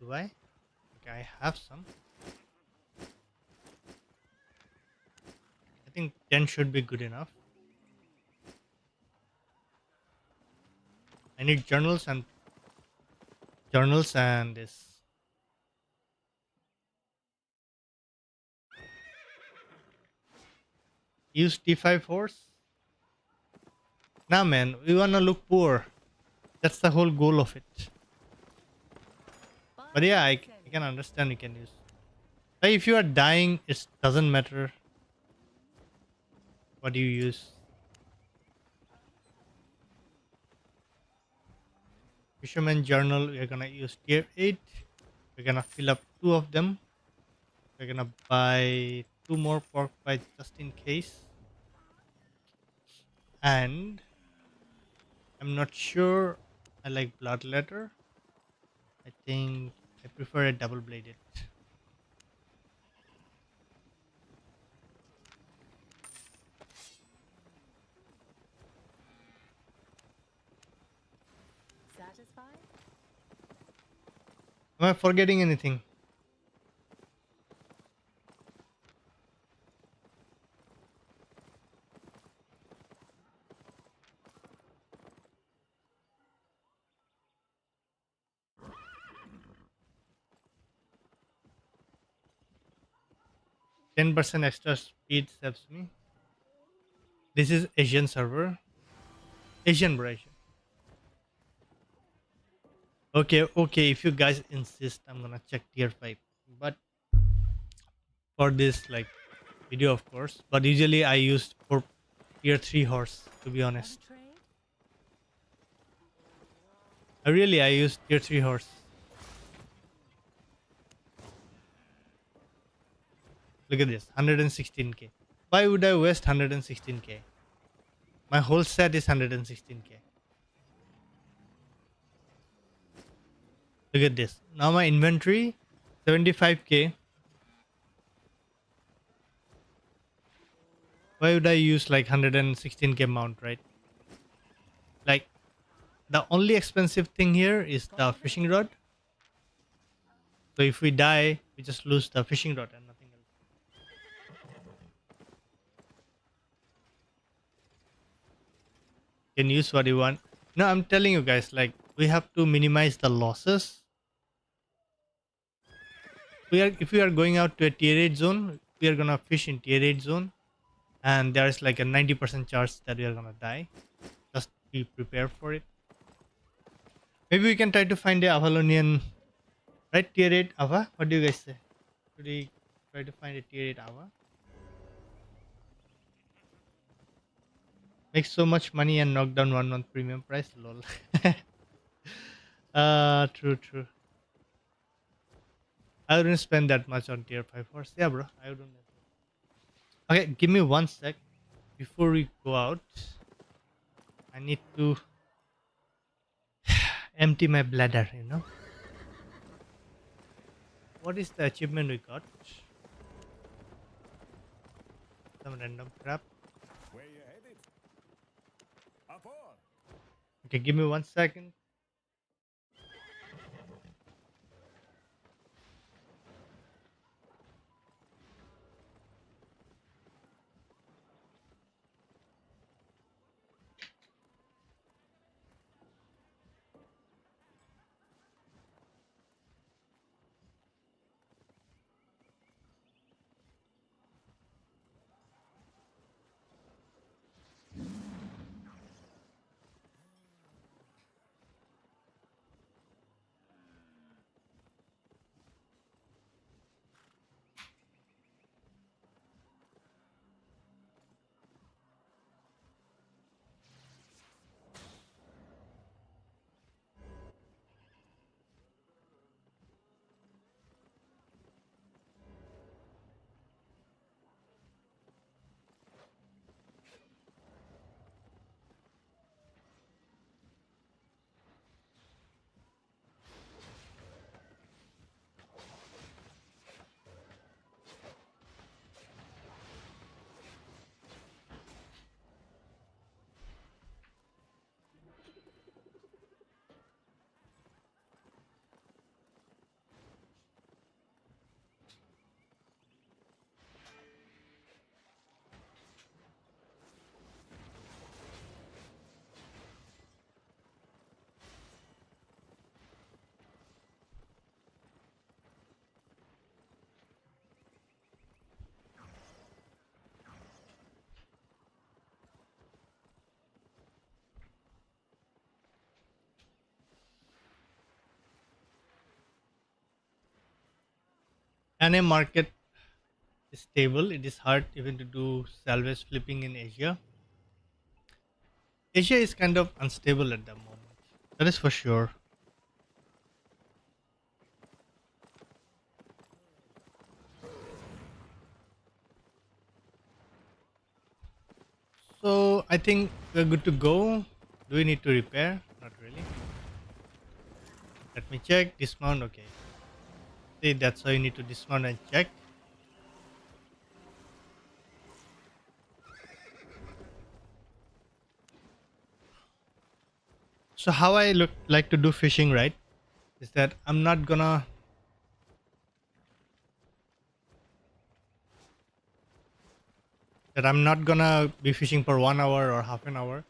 S1: Do I? Okay, I have some. I think 10 should be good enough. I need journals and this. Use T5 horse. Nah, man, we wanna look poor. That's the whole goal of it. But
S2: Buying
S1: yeah,
S2: and
S1: I can
S2: selling.
S1: understand you can use. Like if you are dying, it doesn't matter what you use. Fisherman journal, we're gonna use tier 8. We're gonna fill up 2 of them. We're gonna buy 2 more pork pies just in case. And I'm not sure I like bloodletter. I think I prefer a double bladed.
S2: Satisfied?
S1: Am I forgetting anything? 10% extra speed saves me. This is Asian server. Asian bro. Asian. Okay, okay. If you guys insist, I'm gonna check tier 5. But for this like video of course. But usually I use for tier 3 horse to be
S2: Want
S1: honest.
S2: to trade?
S1: I use tier 3 horse. Look at this, 116k. Why would I waste 116k? My whole set is 116k. Look at this. Now my inventory 75k. Why would I use like 116k mount, right? Like the only expensive thing here is the fishing rod. So if we die, we just lose the fishing rod and nothing else. You can use what you want. No, I'm telling you guys, like we have to minimize the losses. If we are going out to a tier 8 zone, we are gonna fish in tier 8 zone, and there is like a 90% chance that we are gonna die. Just be prepared for it. Maybe we can try to find a Avalonian, right? Tier 8 Ava. What do you guys say? Should we try to find a tier 8 Ava? Make so much money and knock down 1 month premium price. Lol. True, true. I wouldn't spend that much on tier 5 horse. Yeah, bro. I wouldn't. Okay, give me 1 sec. Before we go out, I need to empty my bladder, you know. What is the achievement we got? Some random crap.
S4: Where you headed? Up on.
S1: Okay, give me 1 second. And a market is stable. It is hard even to do salvage flipping in Asia. Asia is kind of unstable at the moment. That is for sure. So I think we're good to go. Do we need to repair? Not really. Let me check. Dismount. Okay. See, that's why you need to dismount and check. So how I look like to do fishing, right? Is that I'm not gonna be fishing for 1 hour or half an hour.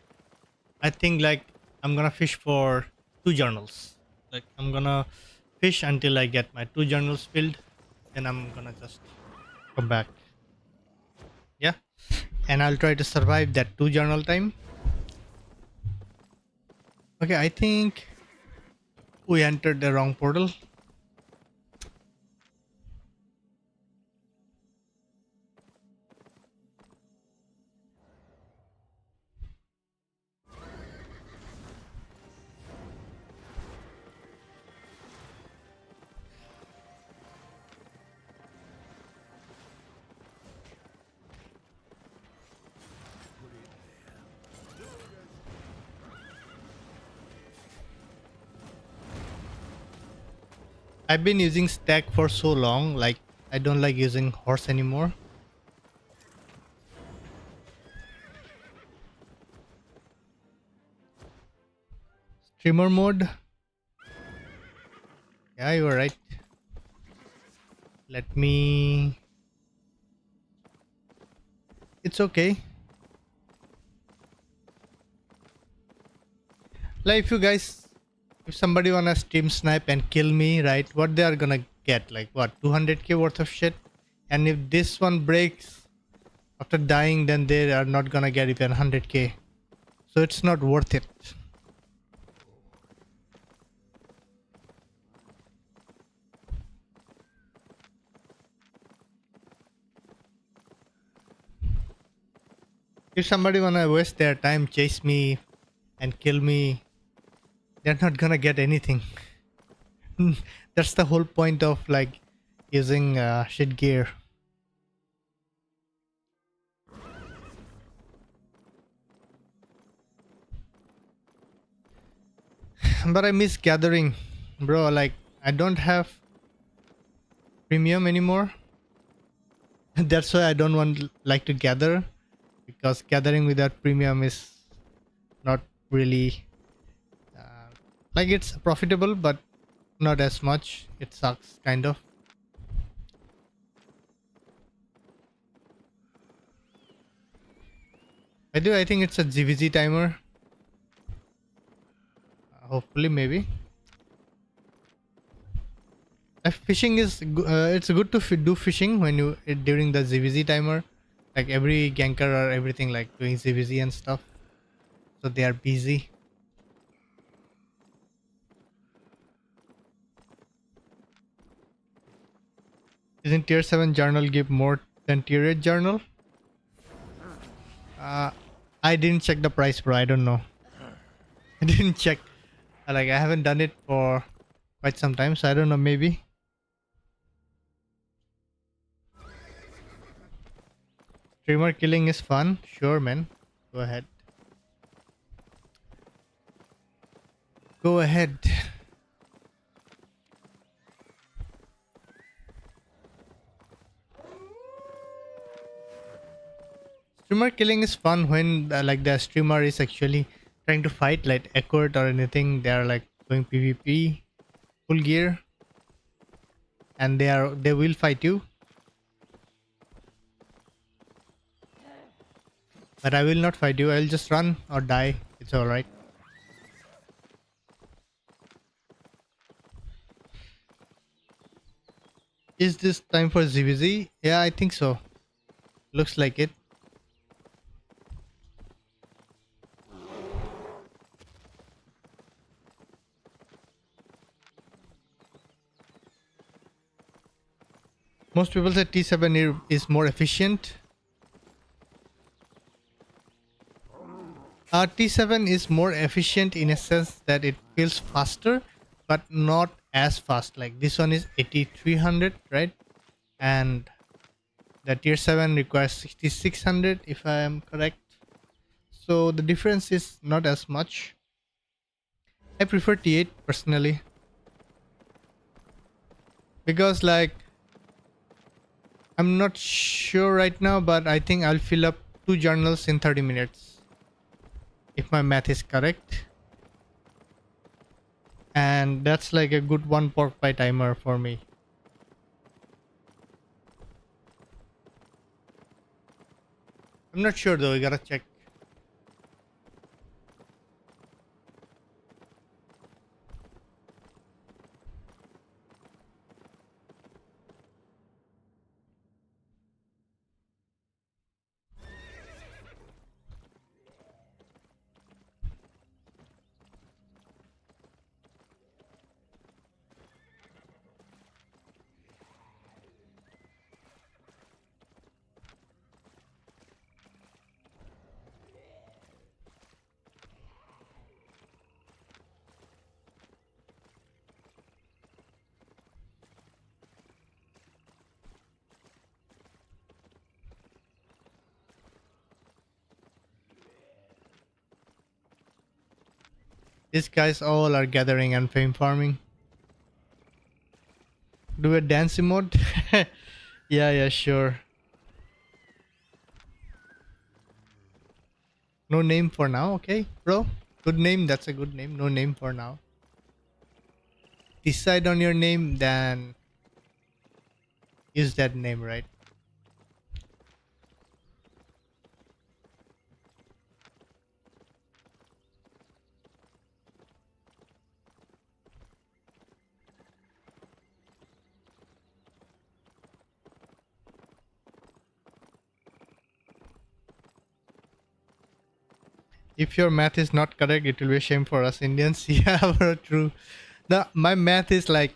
S1: I think like I'm gonna fish for 2 journals. Like I'm gonna fish until I get my 2 journals filled. Then I'm gonna just come back. Yeah. And I'll try to survive that 2 journal time. Okay, I think we entered the wrong portal. I've been using stack for so long, like I don't like using horse anymore. Streamer mode. Yeah, you were right. Let me. It's okay. Like if somebody wanna stream snipe and kill me, right? What they are gonna get? Like what? 200k worth of shit. And if this one breaks after dying, then they are not gonna get even 100k. So it's not worth it. If somebody wanna waste their time, chase me and kill me, they're not gonna get anything. That's the whole point of like using shit gear. But I miss gathering, bro. Like I don't have premium anymore. That's why I don't want like to gather, because gathering without premium is not really like it's profitable, but not as much. It sucks kind of. I think it's a GVG timer. Hopefully, maybe. Fishing is it's good to do fishing when you during the ZVZ timer, like every ganker or everything like doing ZVZ and stuff, so they are busy. Isn't tier 7 journal give more than tier 8 journal? uh I didn't check the price, bro. I don't know. I didn't check. Like I haven't done it for quite some time, so I don't know. Maybe. Streamer killing is fun. Sure, man. Go ahead. Go ahead. Streamer killing is fun when like the streamer is actually trying to fight like Eckert or anything. They are like doing PvP full gear, and they will fight you. But I will not fight you. I'll just run or die. It's all right. Is this time for ZVZ? Yeah, I think so. Looks like it. Most people say T7 is more efficient. T7 is more efficient in a sense that it feels faster, but not as fast. Like this one is 8300, right? And the tier 7 requires 6600 if I am correct. so the difference is not as much. I prefer T8 personally because like I'm not sure right now, but I think I'll fill up 2 journals in 30 minutes if my math is correct. And that's like a good 1 pork pie timer for me. I'm not sure though, we gotta check. These guys all are gathering and fame farming. Do a dance emote? Yeah, sure. No name for now, okay, bro? Good name, that's a good name. No name for now. Decide on your name, then use that name, right? If your math is not correct, it will be a shame for us Indians. Yeah, bro, true. My math is like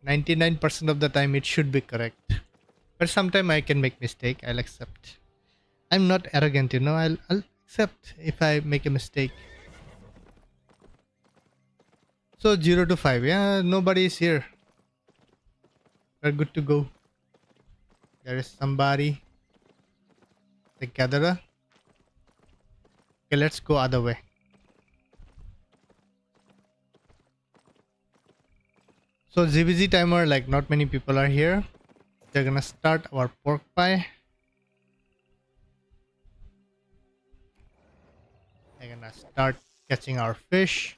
S1: 99% of the time it should be correct. But sometimes I can make mistake. I'll accept. I'm not arrogant, you know. I'll accept if I make a mistake. So 0 to 5. Yeah, nobody is here. We're good to go. There is somebody. The gatherer. Okay, let's go other way. So ZBZ timer, like not many people are here. They're gonna start our pork pie. They're gonna start catching our fish.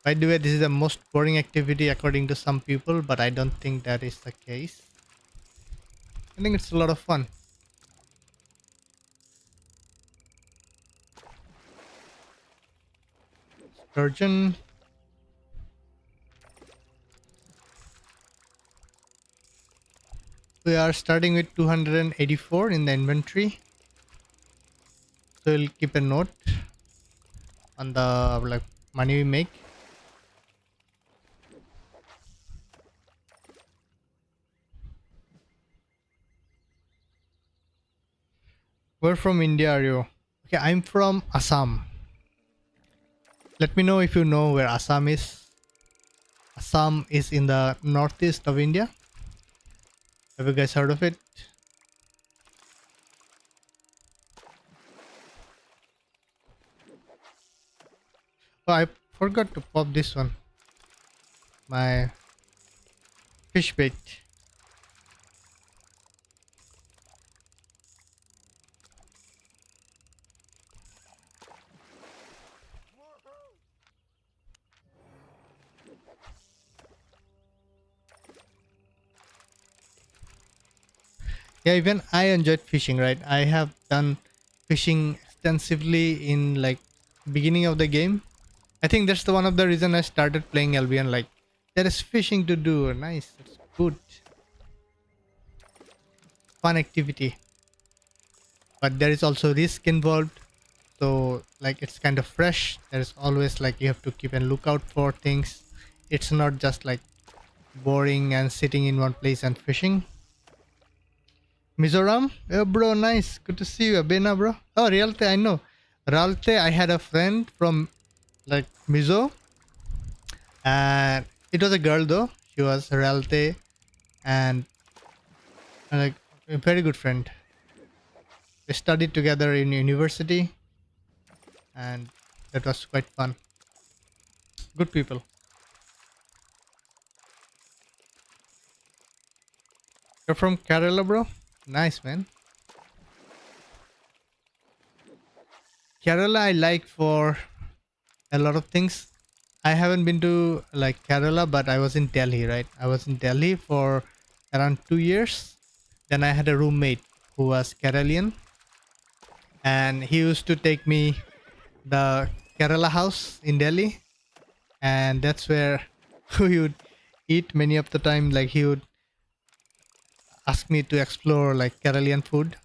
S1: By the way, this is the most boring activity according to some people, but I don't think that is the case. I think it's a lot of fun. Sturgeon. We are starting with 284 in the inventory. So we'll keep a note on the like money we make. Where from India are you? Okay, I'm from Assam. Let me know if you know where Assam is. Assam is in the northeast of India. Have you guys heard of it? Oh, I forgot to pop this one. My fish bait. Yeah, even I enjoyed fishing, right? I have done fishing extensively in like beginning of the game. I think that's the one of the reason I started playing Albion. Like there is fishing to do. Nice, that's good, fun activity. But there is also risk involved. So like it's kind of fresh. There's always like you have to keep an lookout for things. It's not just like boring and sitting in one place and fishing. Mizoram? Yeah, bro, nice. Good to see you. Abena, bro. Oh, Realte, I know. Realte, I had a friend from like Mizo. And it was a girl though. She was Realte and like a very good friend. We studied together in university. and that was quite fun. Good people. You're from Kerala, bro? Nice, man. Kerala I like for a lot of things. I haven't been to like Kerala, but I was in Delhi, right? I was in Delhi for around 2 years. Then I had a roommate who was Keralian, and he used to take me the Kerala house in Delhi, and that's where we would eat many of the time. Like he would ask me to explore like Keralian food.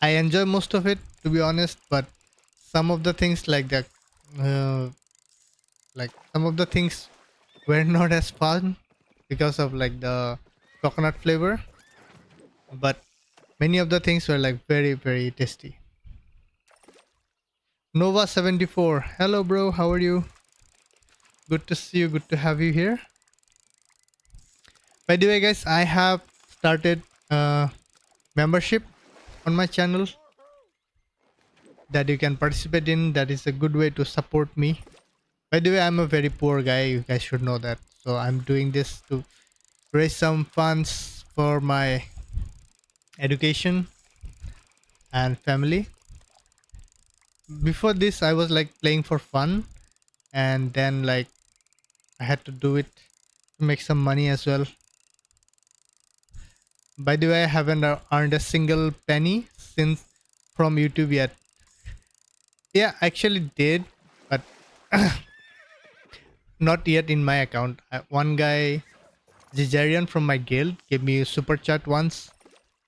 S1: I enjoy most of it, to be honest, but some of the things uh, like some of the things were not as fun because of like the coconut flavor, but many of the things were like very very tasty. Nova 74, hello bro, how are you? Good to see you, good to have you here. By the way guys, I have started membership on my channel that you can participate in. That is a good way to support me. By the way, I'm a very poor guy, you guys should know that, so I'm doing this to raise some funds for my education and family. Before this I was like playing for fun, and then like I had to do it to make some money as well. By the way, I haven't earned a single penny since from YouTube yet. Yeah, I actually did, but not yet in my account. One guy, Zizarian from my guild, gave me a super chat once,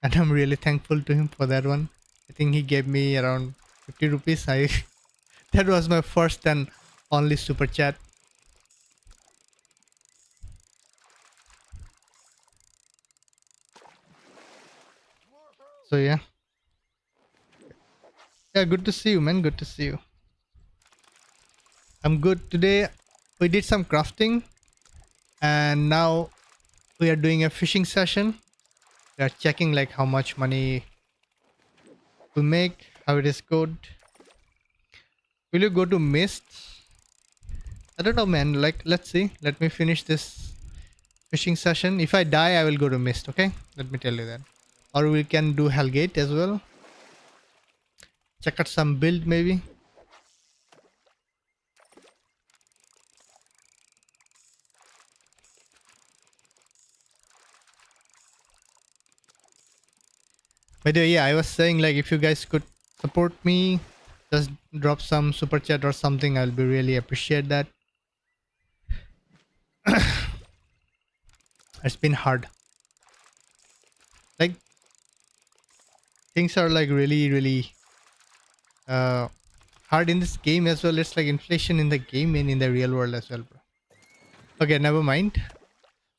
S1: and I'm really thankful to him for that one. I think he gave me around 50 rupees. I That was my first and only super chat. So yeah. Yeah, good to see you, man. Good to see you. I'm good. Today we did some crafting, and now we are doing a fishing session. We are checking like how much money we make, how it is good. Will you go to Mist? I don't know, man. Like, let's see. Let me finish this fishing session. If I die, I will go to Mist, okay? Let me tell you that. Or we can do Hellgate as well. Check out some build maybe. By the way, yeah, I was saying like if you guys could support me, just drop some super chat or something. I'll be really appreciate that. It's been hard. Like things are like really uh hard in this game as well. It's like inflation in the game and in the real world as well, bro. Okay, never mind.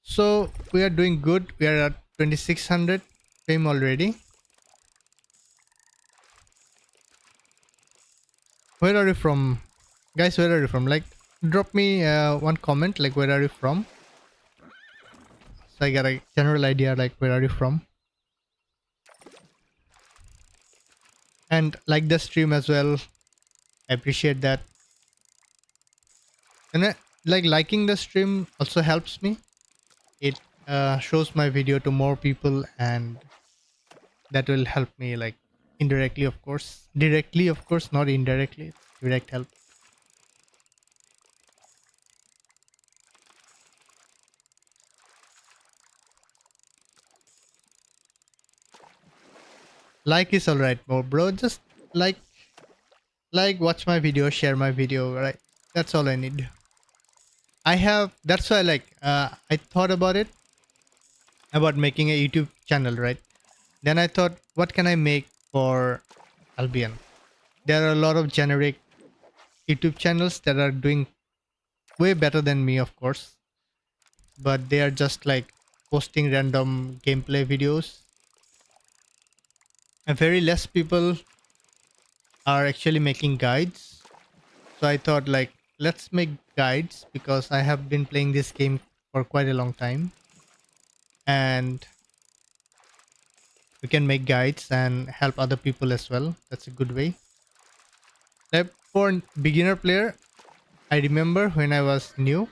S1: So we are doing good. We are at 2600 fame already. Where are you from, guys? Where are you from? Like, drop me one comment. Like, where are you from? So I got a general idea. Like, where are you from? And like the stream as well. I appreciate that. And like liking the stream also helps me. It shows my video to more people, and that will help me like indirectly, of course. Directly, of course, not indirectly. It's direct help. Like is alright, bro. Just like watch my video, share my video, right? That's all I need. I have that's why like I thought about it, about making a YouTube channel, right? Then I thought, what can I make for Albion? There are a lot of generic YouTube channels that are doing way better than me, of course, but they are just like posting random gameplay videos, and very less people are actually making guides. So I thought like, let's make guides, because I have been playing this game for quite a long time, and we can make guides and help other people as well. That's a good way. Like for beginner player, I remember when I was new,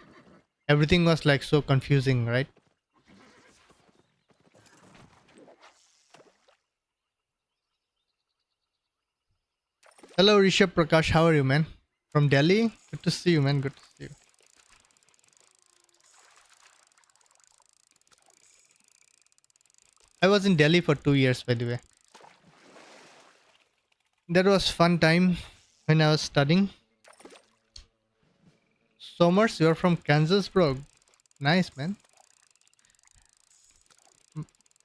S1: everything was like so confusing, right? Hello, Rishabh Prakash. How are you, man? From Delhi? Good to see you, man. Good to see you. I was in Delhi for 2 years, by the way. That was fun time when I was studying. Somers, you're from Kansas, bro. Nice, man.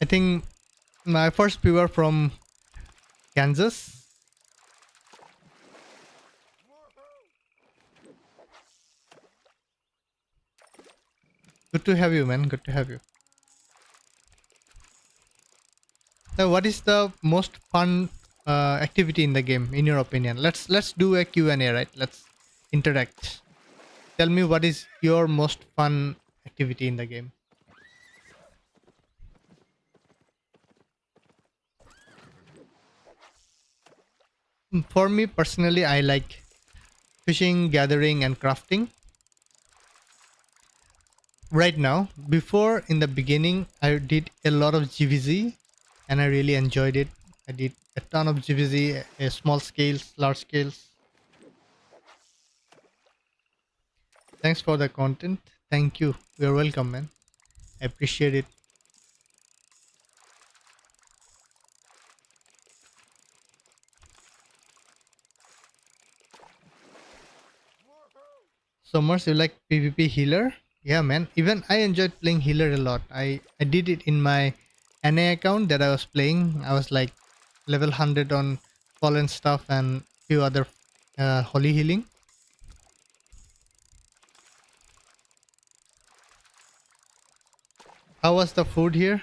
S1: I think my first viewer from Kansas. Good to have you, man. Good to have you. Now, what is the most fun activity in the game, in your opinion? Let's do a Q&A, right? Let's interact. Tell me what is your most fun activity in the game. For me personally, I like fishing, gathering, and crafting. Right now, before in the beginning, I did a lot of GVZ, and I really enjoyed it. I did a ton of GVZ, small scales, large scales. Thanks for the content. Thank you. You're welcome, man. I appreciate it. Summers, you like PvP healer? Yeah, man. Even I enjoyed playing healer a lot. I did it in my NA account that I was playing. I was like level 100 on fallen stuff and few other holy healing. How was the food here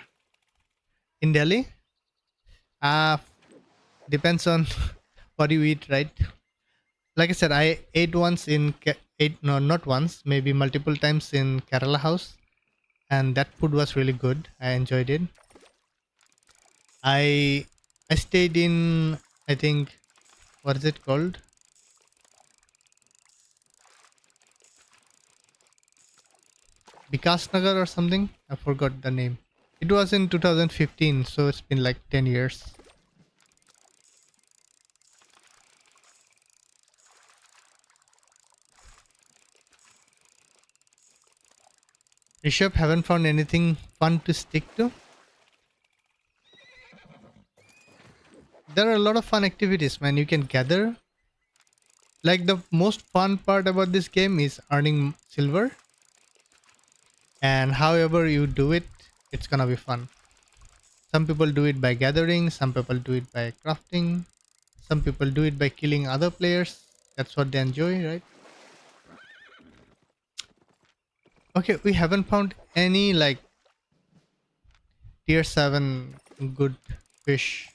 S1: in Delhi? Uh, Depends on what you eat, right? Like I said, I ate once in ate no, not once, maybe multiple times in Kerala house, and that food was really good. I enjoyed it. I I stayed in, I think, what is it called? Vikas Nagar or something. I forgot the name. It was in 2015, so it's been like 10 years. Rishabh, haven't found anything fun to stick to. There are a lot of fun activities, man. You can gather. Like the most fun part about this game is earning silver, and however you do it, it's gonna be fun. Some people do it by gathering, some people do it by crafting, some people do it by killing other players. That's what they enjoy, right? Okay, we haven't found any like tier 7 good fish.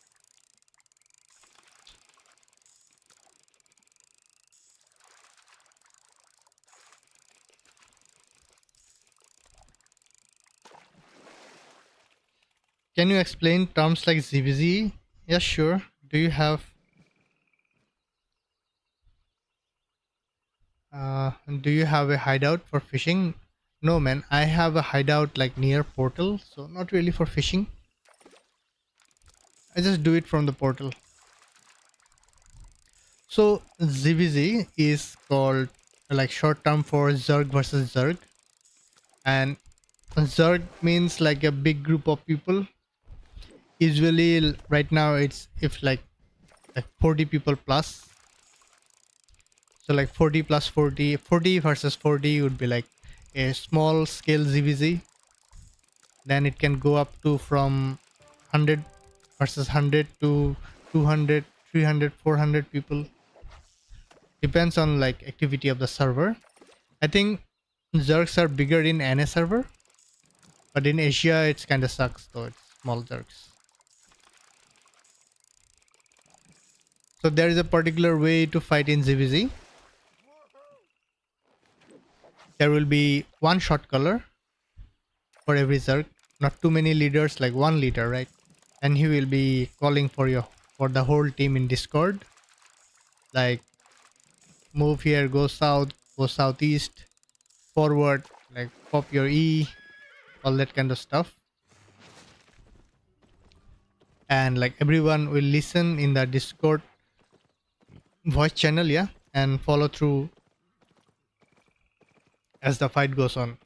S1: Can you explain terms like ZVZ? Yes, sure. Uh, do you have a hideout for fishing? No, man. I have a hideout like near portal, so not really for fishing. I just do it from the portal. So ZVZ is called like short term for Zerg versus Zerg, and Zerg means like a big group of people. Usually, right now it's if like 40 people plus. So like 40 plus 40, 40 versus 40 would be like a small scale ZVZ. Then it can go up to from 100 versus 100 to 200, 300, 400 people. Depends on like activity of the server. I think Zergs are bigger in NA server, but in Asia it's kind of sucks though. It's small Zergs. So there is a particular way to fight in ZVZ. There will be one shot caller for every Zerg. Not too many leaders, like one leader, right? And he will be calling for the whole team in Discord. Like move here, go south, go southeast, forward, like pop your E, all that kind of stuff. And like everyone will listen in the Discord voice channel, yeah, and follow through as the fight goes on.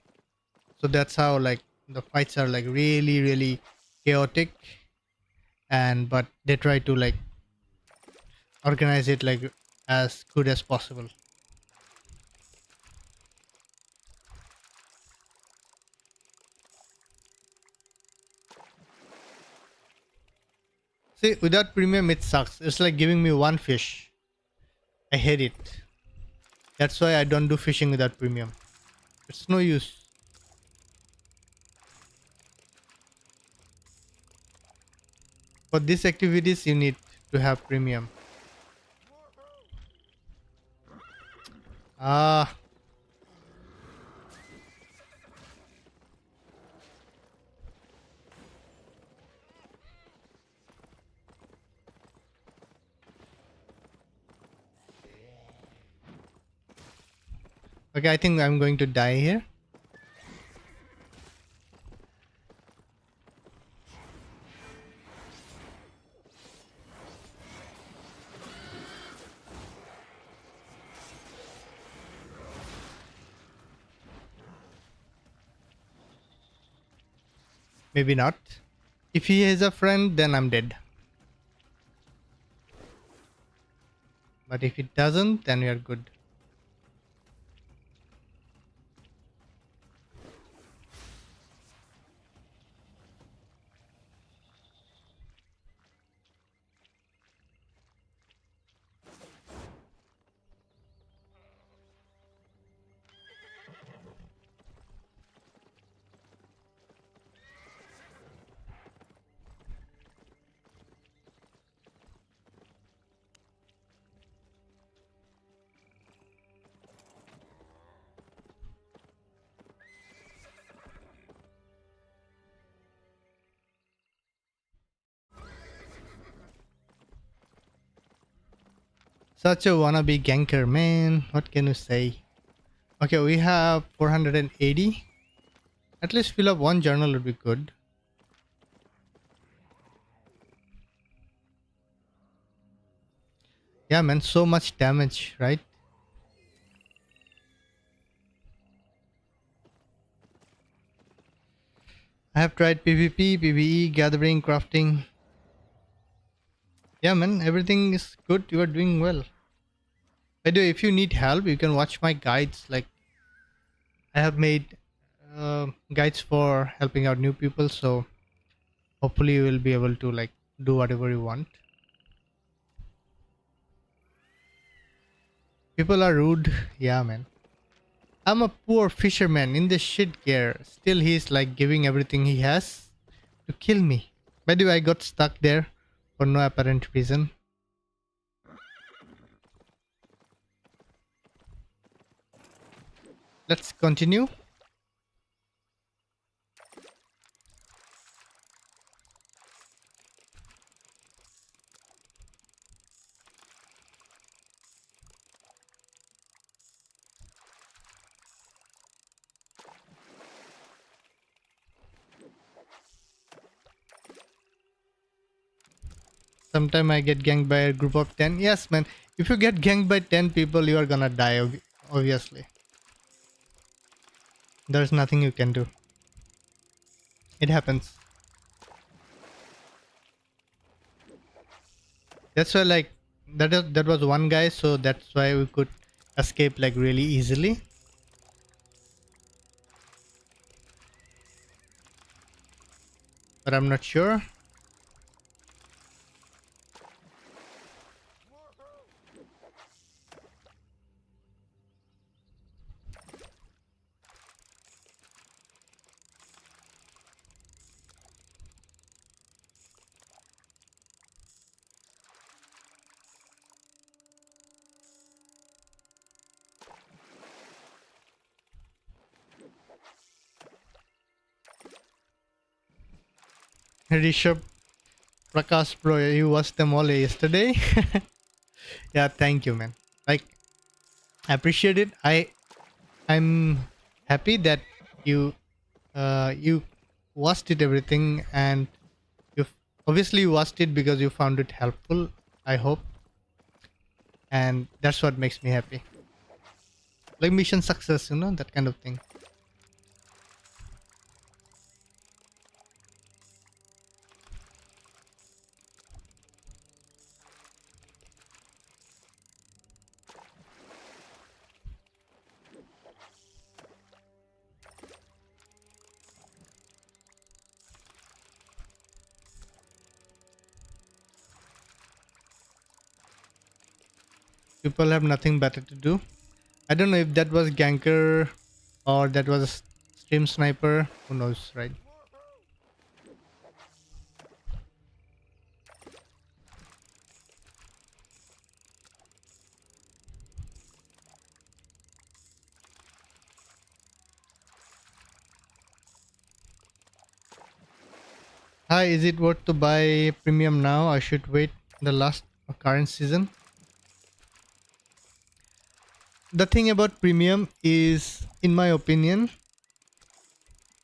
S1: So that's how like the fights are like really, really chaotic, and but they try to like organize it like as good as possible. See, without premium, it sucks. It's like giving me one fish. I hate it. That's why I don't do fishing without premium. It's no use. For these activities, you need to have premium. Ah, okay. I think I'm going to die here. Maybe not. If he has a friend, then I'm dead. But if it doesn't, then we are good. Such a wannabe ganker, man. What can you say? Okay, we have 480. At least fill up one journal would be good. Yeah, man, so much damage, right? I have tried PvP, PvE, gathering, crafting. Yeah, man, everything is good. You are doing well. By the way, if you need help, you can watch my guides. Like, I have made guides for helping out new people, so hopefully you will be able to like do whatever you want. People are rude. Yeah, man. I'm a poor fisherman in the shit gear. Still, he's like giving everything he has to kill me. By the way, I got stuck there for no apparent reason. Let's continue. Sometime I get ganked by a group of 10. Yes, man. If you get ganked by 10 people, you are gonna die, obviously. There's nothing you can do. It happens. That's why, like, that was one guy, so that's why we could escape like really easily. But I'm not sure. Rishabh, Prakash, bro, you watched them all yesterday. Yeah, thank you, man. Like, I appreciate it. I'm happy that you you watched it everything, and you obviously you watched it because you found it helpful, I hope, and that's what makes me happy. Like mission success, that kind of thing. People have nothing better to do. I don't know if that was ganker or that was a stream sniper. Who knows, right? Hi, is it worth to buy premium now? I should wait the last current season. The thing about premium is, in my opinion,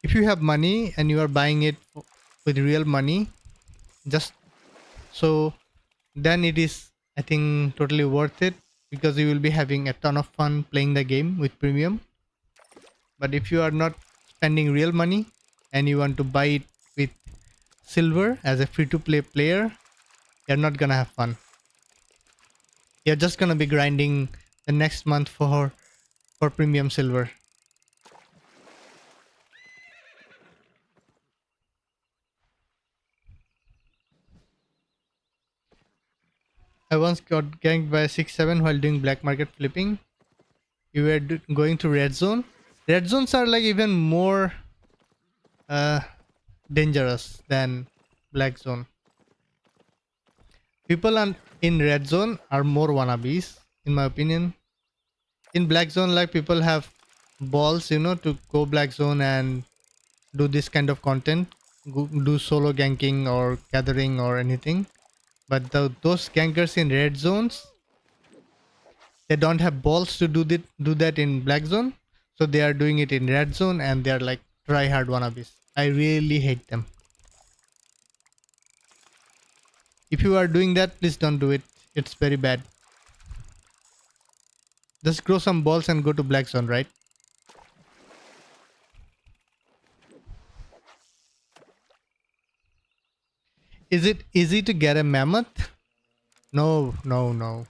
S1: if you have money and you are buying it with real money, just so then it is, I think, totally worth it because you will be having a ton of fun playing the game with premium. But if you are not spending real money and you want to buy it with silver as a free to play player, you're not gonna have fun. You're just gonna be grinding the next month for premium silver. I once got ganked by a 6-7 while doing black market flipping. You were going to red zone. Red zones are like even more uh, dangerous than black zone. People in red zone are more wannabes, in my opinion. In black zone, like people have balls, to go black zone and do this kind of content, do solo ganking or gathering or anything. But those gankers in red zones, they don't have balls to do that in black zone, so they are doing it in red zone and they are like try hard wannabes. I really hate them. If you are doing that, please don't do it. It's very bad. Just grow some balls and go to black zone, right? Is it easy to get a mammoth? No, no, no.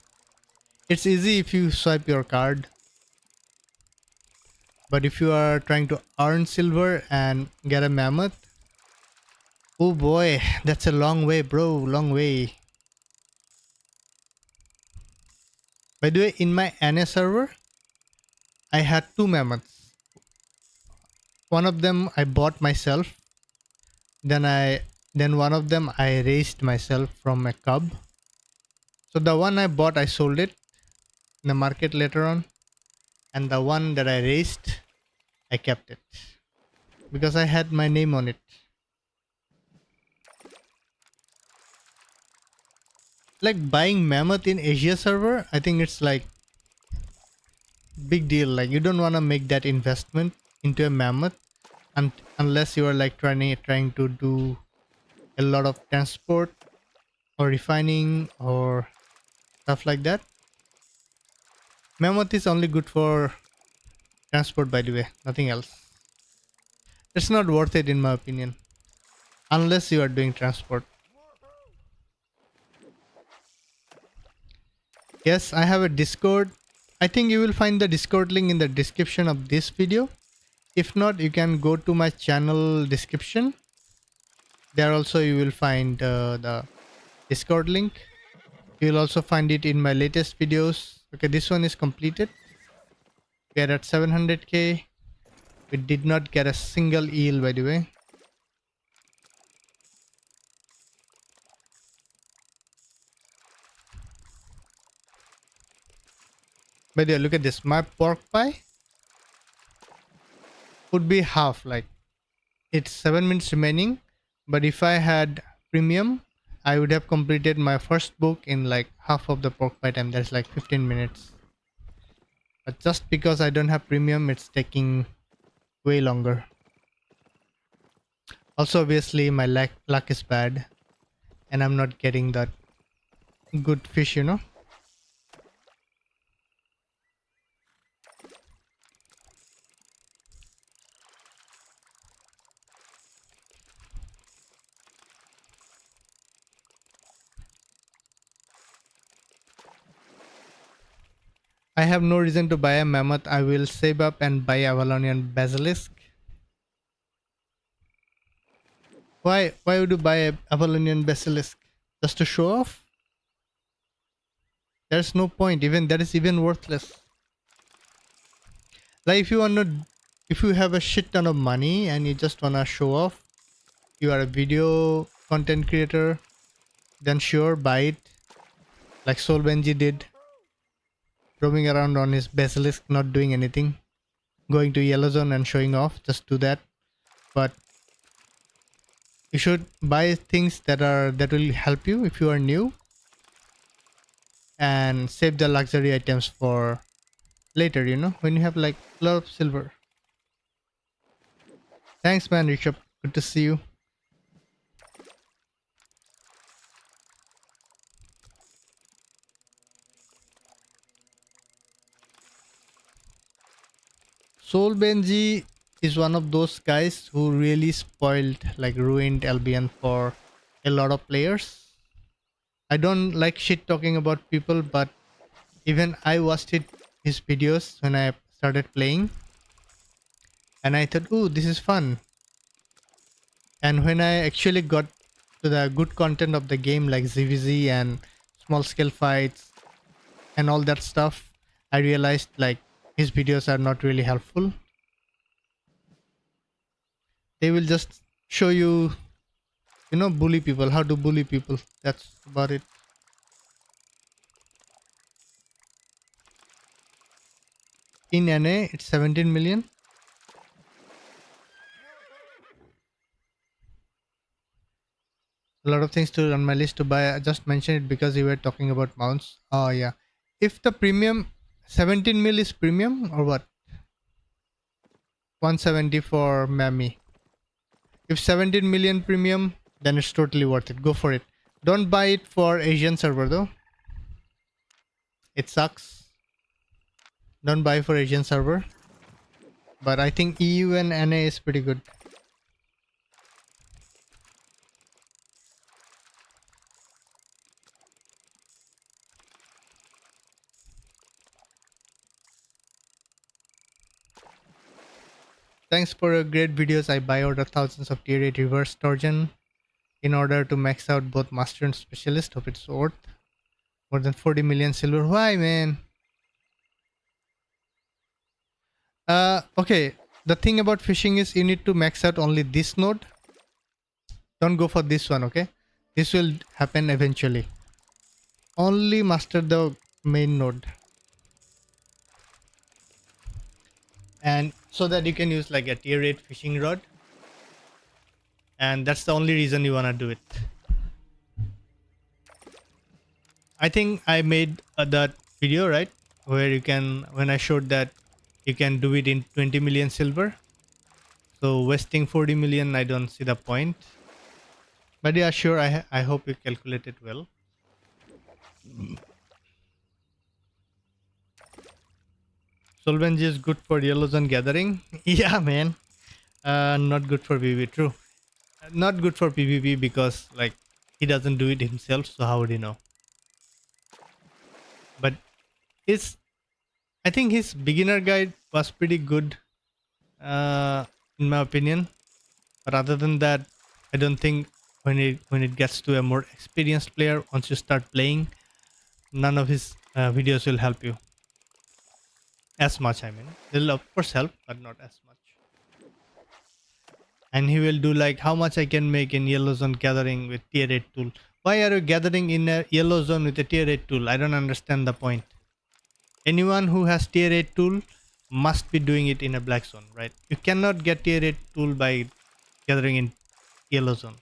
S1: It's easy if you swipe your card, but if you are trying to earn silver and get a mammoth, oh boy, that's a long way, bro. Long way. By the way, in my NA server, I had two mammoths. One of them I bought myself. Then one of them I raised myself from a cub. So the one I bought, I sold it in the market later on, and the one that I raised, I kept it because I had my name on it. Like buying mammoth in Asia server, I think it's like big deal. Like you don't want to make that investment into a mammoth unless you are like trying to do a lot of transport or refining or stuff like that. Mammoth is only good for transport, by the way, nothing else. It's not worth it in my opinion unless you are doing transport. Yes, I have a Discord. I think you will find the Discord link in the description of this video. If not, you can go to my channel description. There also you will find the Discord link. You will also find it in my latest videos. Okay, this one is completed. We are at 700k. We did not get a single eel, by the way. By the way, look at this. My pork pie would be half. Like it's 7 minutes remaining. But if I had premium, I would have completed my first book in like half of the pork pie time. That's like 15 minutes. But just because I don't have premium, it's taking way longer. Also, obviously, my luck is bad, and I'm not getting that good fish, you know. I have no reason to buy a mammoth. I will save up and buy Avalonian basilisk. Why? Why would you buy a Avalonian basilisk? Just to show off? There's no point. Even that is even worthless. Like if you have a shit ton of money and you just wanna show off, you are a video content creator, then sure, buy it. Like Soul Benji did, roaming around on his basilisk, not doing anything, going to Yellow Zone and showing off. Just do that. But you should buy things that will help you if you are new, and save the luxury items for later, you know, when you have like a lot of silver. Thanks, man, Rishabh. Good to see you. Soul Benji is one of those guys who really spoiled, like ruined Albion for a lot of players. I don't like shit talking about people, but even I watched his videos when I started playing, and I thought, "Oh, this is fun." And when I actually got to the good content of the game, like ZVZ and small scale fights and all that stuff, I realized like his videos are not really helpful. They will just show you, you know, bully people, how to bully people. That's about it. In NA, it's 17 million. A lot of things to on my list to buy. I just mentioned it because you were talking about mounts. Oh yeah. If the premium 17 mil is premium or what? 170 for Mammy. If 17 million premium, then it's totally worth it. Go for it. Don't buy it for Asian server though. It sucks. Don't buy for Asian server. But I think EU and NA is pretty good. Thanks for your great videos. I buy order thousands of tier 8 reverse Sturgeon in order to max out both master and specialist. Hope it's worth more than 40 million silver. Why, man? Okay. The thing about fishing is you need to max out only this node. Don't go for this one, okay? This will happen eventually. Only master the main node. And so that you can use like a tier 8 fishing rod. And that's the only reason you wanna do it. I think I made that video, right? Where you can, when I showed that you can do it in 20 million silver. So wasting 40 million, I don't see the point. But yeah, sure, I hope you calculate it well. Solvenji is good for yellow zone gathering. Yeah, man. Not good for PvP, true. Not good for PvP because like he doesn't do it himself, so how would he know? But his, I think his beginner guide was pretty good, in my opinion. But other than that, I don't think when it gets to a more experienced player, once you start playing, none of his videos will help you as much. I mean, they'll of course help, but not as much. And he will do like how much I can make in yellow zone gathering with tier 8 tool. Why are you gathering in a yellow zone with a tier 8 tool? I don't understand the point. Anyone who has tier 8 tool must be doing it in a black zone, right? You cannot get tier 8 tool by gathering in yellow zone.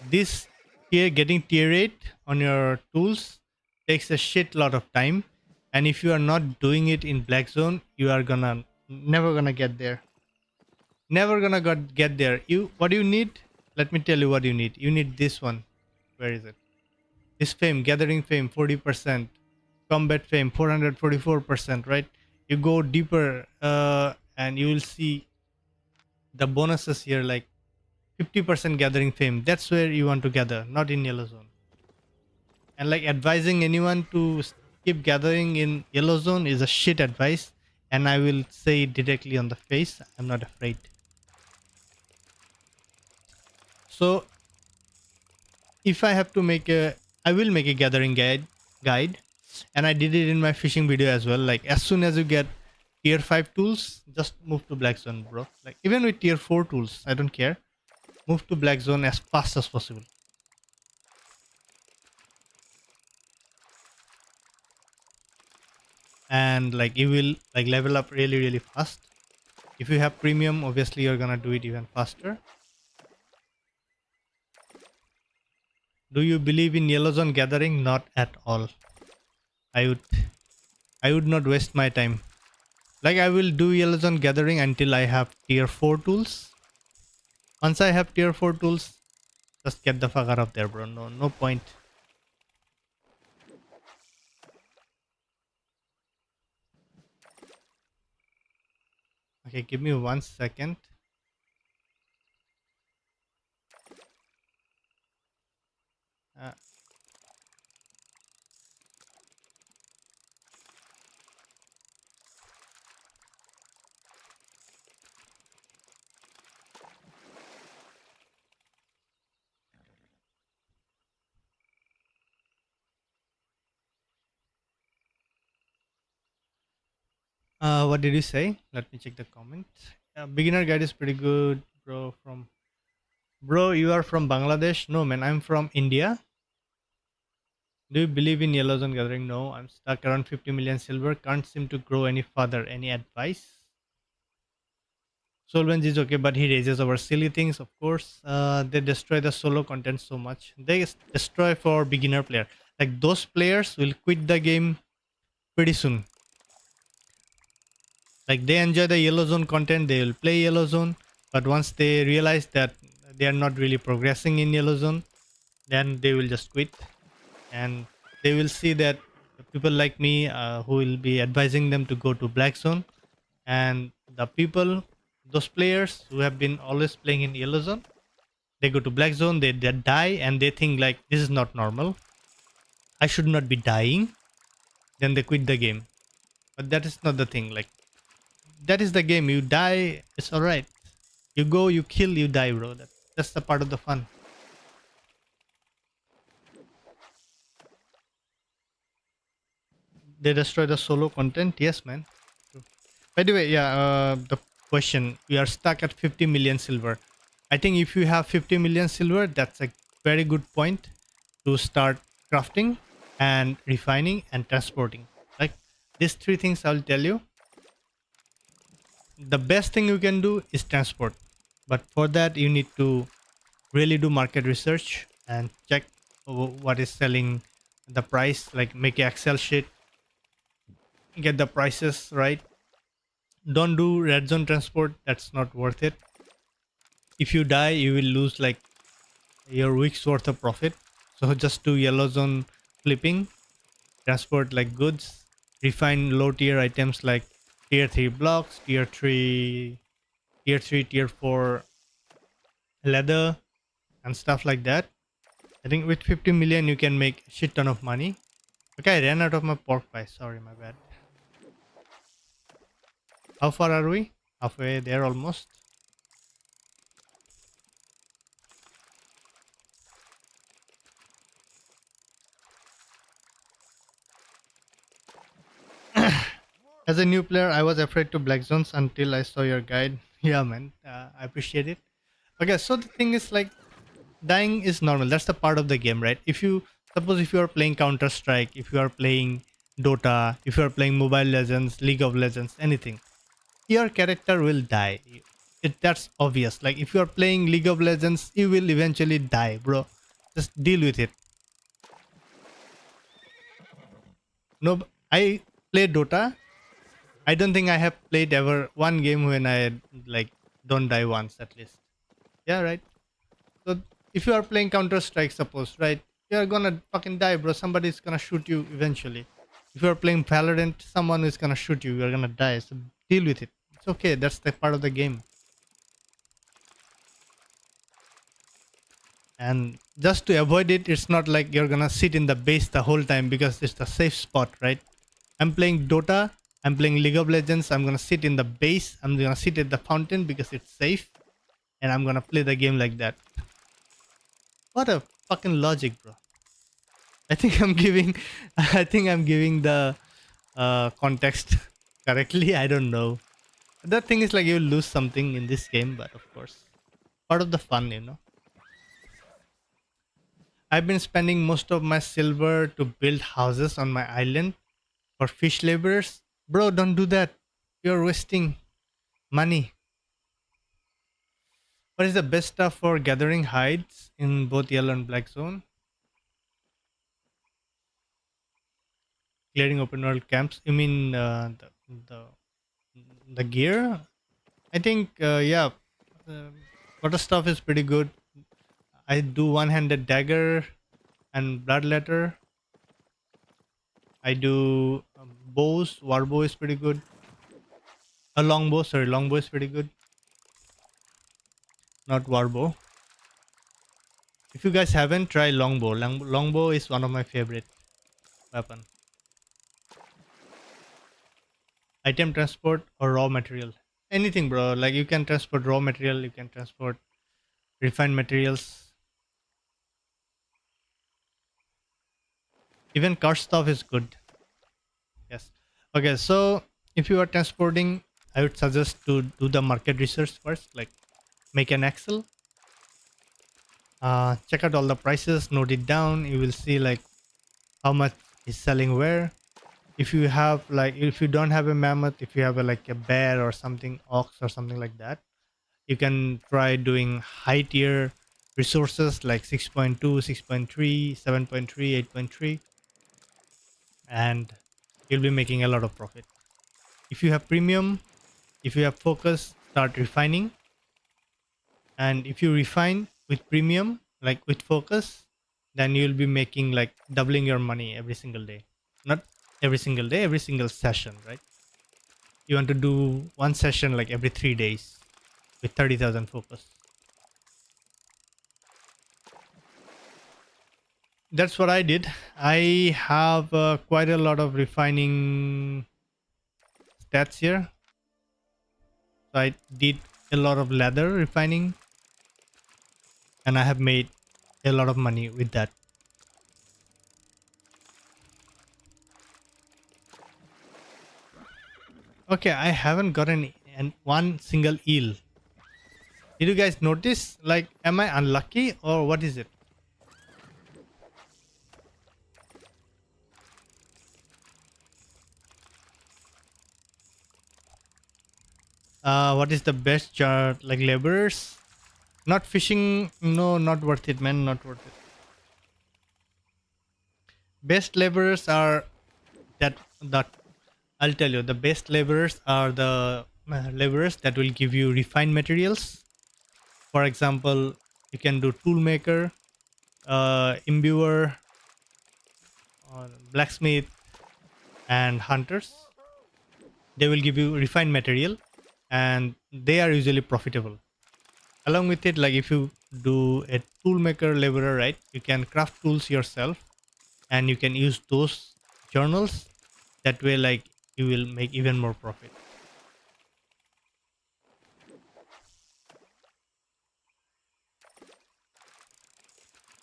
S1: This tier, getting tier 8 on your tools Takes a shit lot of time, and if you are not doing it in black zone, you are gonna never gonna get there. Never gonna get there. You what do you need? Let me tell you what you need. You need this one. Where is it? This fame, gathering fame, 40%. Combat fame, 444%. Right? You go deeper, and you will see the bonuses here, like 50% gathering fame. That's where you want to gather, not in yellow zone. And like advising anyone to keep gathering in yellow zone is a shit advice, and I will say it directly on the face. I'm not afraid. So if I have to make a, I will make a gathering guide, and I did it in my fishing video as well. Like as soon as you get tier 5 tools, just move to black zone, bro. Like even with tier 4 tools, I don't care. Move to black zone as fast as possible. And like you will like level up really fast. If you have premium, obviously you're gonna do it even faster. Do you believe in yellow zone gathering? Not at all. I would I would not waste my time. Like I will do yellow zone gathering until I have tier 4 tools. Once I have tier 4 tools, just get the fuck out of there, bro. No point. Okay, give me 1 second. Uh, what did you say? Let me check the comment. Beginner guide is pretty good, bro. Bro, you are from Bangladesh? No, man, I'm from India. Do you believe in yellow zone gathering? No, I'm stuck around 50 million silver. Can't seem to grow any further. Any advice? Solvency is okay, but he raises over silly things, of course. They destroy the solo content so much. They destroy for beginner player. Like those players will quit the game pretty soon. Like they enjoy the yellow zone content, they will play yellow zone. But once they realize that they are not really progressing in yellow zone, then they will just quit. And they will see that people like me, who will be advising them to go to black zone, and the people, those players who have been always playing in yellow zone, they go to black zone, they die, and they think like this is not normal, I should not be dying. Then they quit the game. But that is not the thing. Like that is the game. You die, it's all right. You go, you kill, you die, bro. That's the part of the fun. They destroy the solo content. Yes, man. By the way, yeah, the question, we are stuck at 50 million silver. I think if you have 50 million silver, that's a very good point to start crafting and refining and transporting. Like these three things I'll tell you. The best thing you can do is transport. But for that, you need to really do market research and check what is selling, the price, like make an Excel sheet, get the prices right. Don't do red zone transport, that's not worth it. If you die, you will lose like your week's worth of profit. So just do yellow zone flipping, transport like goods, refine low tier items like tier 3 blocks, tier 4 leather and stuff like that. I think with 50 million you can make a shit ton of money. Okay, I ran out of my pork pie. Sorry, my bad. How far are we? Halfway there almost. As a new player, I was afraid to black zones until I saw your guide. Yeah, man. I appreciate it. Okay, so the thing is like dying is normal. That's the part of the game, right? If you suppose if you are playing Counter Strike, if you are playing Dota, if you are playing Mobile Legends, League of Legends, anything, your character will die. That's obvious. Like if you are playing League of Legends, you will eventually die, bro. Just deal with it. No, I play Dota. I don't think I have played ever one game when I like don't die once at least. Yeah, right. So if you are playing Counter Strike, suppose, right, you're gonna fucking die, bro. Somebody's gonna shoot you eventually. If you are playing Valorant, someone is gonna shoot you. You're gonna die. So deal with it. It's okay. That's the part of the game. And just to avoid it, it's not like you're gonna sit in the base the whole time because it's the safe spot, right? I'm playing Dota. I'm playing League of Legends. I'm gonna sit in the base. I'm gonna sit at the fountain because it's safe, and I'm gonna play the game like that. What a fucking logic, bro. I think I'm giving, I think I'm giving the context correctly. I don't know. The thing is like you lose something in this game, but of course, part of the fun, you know. I've been spending most of my silver to build houses on my island for fish laborers. Bro, don't do that. You're wasting money. What is the best stuff for gathering hides in both yellow and black zone? Clearing open world camps. You mean the gear? I think yeah, water stuff is pretty good. I do one-handed dagger and blood letter. I do bows. Warbow is pretty good. A longbow, sorry, longbow is pretty good. Not warbow. If you guys haven't, try longbow. Longbow is one of my favorite weapon. Item transport or raw material. Anything, bro. Like you can transport raw material. You can transport refined materials. Even car stuff is good. Yes. Okay, so if you are transporting, I would suggest to do the market research first, like make an Excel, check out all the prices, note it down. You will see like how much is selling where. If you have like, if you don't have a mammoth, if you have a, like a bear or something, ox or something like that, you can try doing high tier resources like 6.2, 6.3, 7.3, 8.3, and you'll be making a lot of profit. If you have premium, if you have focus, start refining. And if you refine with premium, like with focus, then you'll be making like doubling your money every single day. Not every single day, every single session, right? You want to do one session like every 3 days with 30,000 focus. That's what I did. I have quite a lot of refining stats here. So I did a lot of leather refining and I have made a lot of money with that. Okay, I haven't gotten one single eel. Did you guys notice? Like, am I unlucky or what is it? What is the best chart? Like laborers? Not fishing? No, not worth it, man. Not worth it. Best laborers are that I'll tell you. The best laborers are the laborers that will give you refined materials. For example, you can do toolmaker, imbuer, blacksmith, and hunters. They will give you refined material and they are usually profitable. Along with it, like if you do a toolmaker laborer, right, you can craft tools yourself and you can use those journals. That way, like you will make even more profit.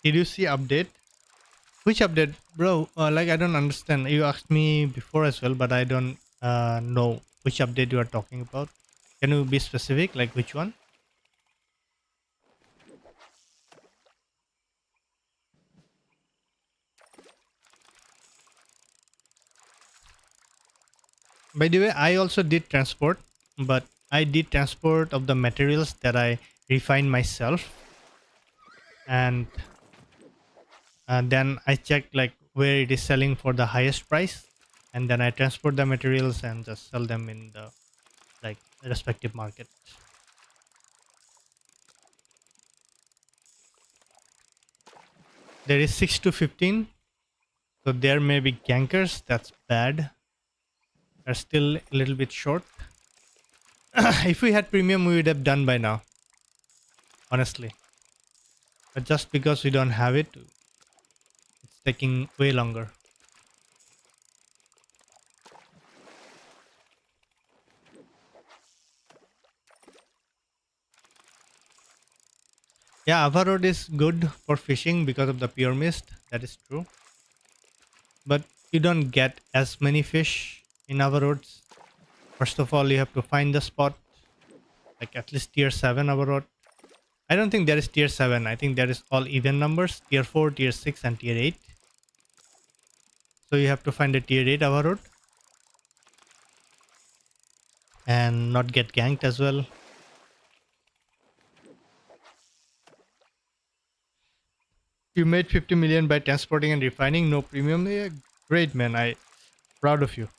S1: Did you see update? Which update, bro? Like I don't understand. You asked me before as well, but I don't know which update you are talking about. Can you be specific? Like which one? By the way, I also did transport, but I did transport of the materials that I refined myself, and then I checked like where it is selling for the highest price. and then I transport the materials and just sell them in the like respective market. There is 6 to 15, so there may be gankers. That's bad. Are still a little bit short. If we had premium, we would have done by now, honestly. But just because we don't have it, it's taking way longer. Yeah, Ava Road is good for fishing because of the pure mist. That is true. But you don't get as many fish in Ava Roads. First of all, you have to find the spot, like at least tier 7 Ava Road. I don't think there is tier 7. I think there is all even numbers, tier 4, tier 6, and tier 8. So you have to find a tier 8 Ava Road and not get ganked as well. You made 50 million by transporting and refining, no premium. Yeah, great, man. I proud of you.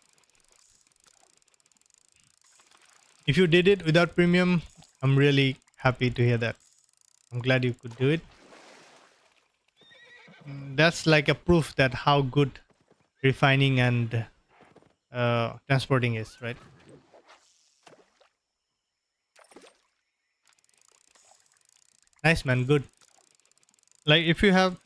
S1: If you did it without premium, I'm really happy to hear that. I'm glad you could do it. That's like a proof that how good refining and transporting is, right? Nice, man. Good. Like if you have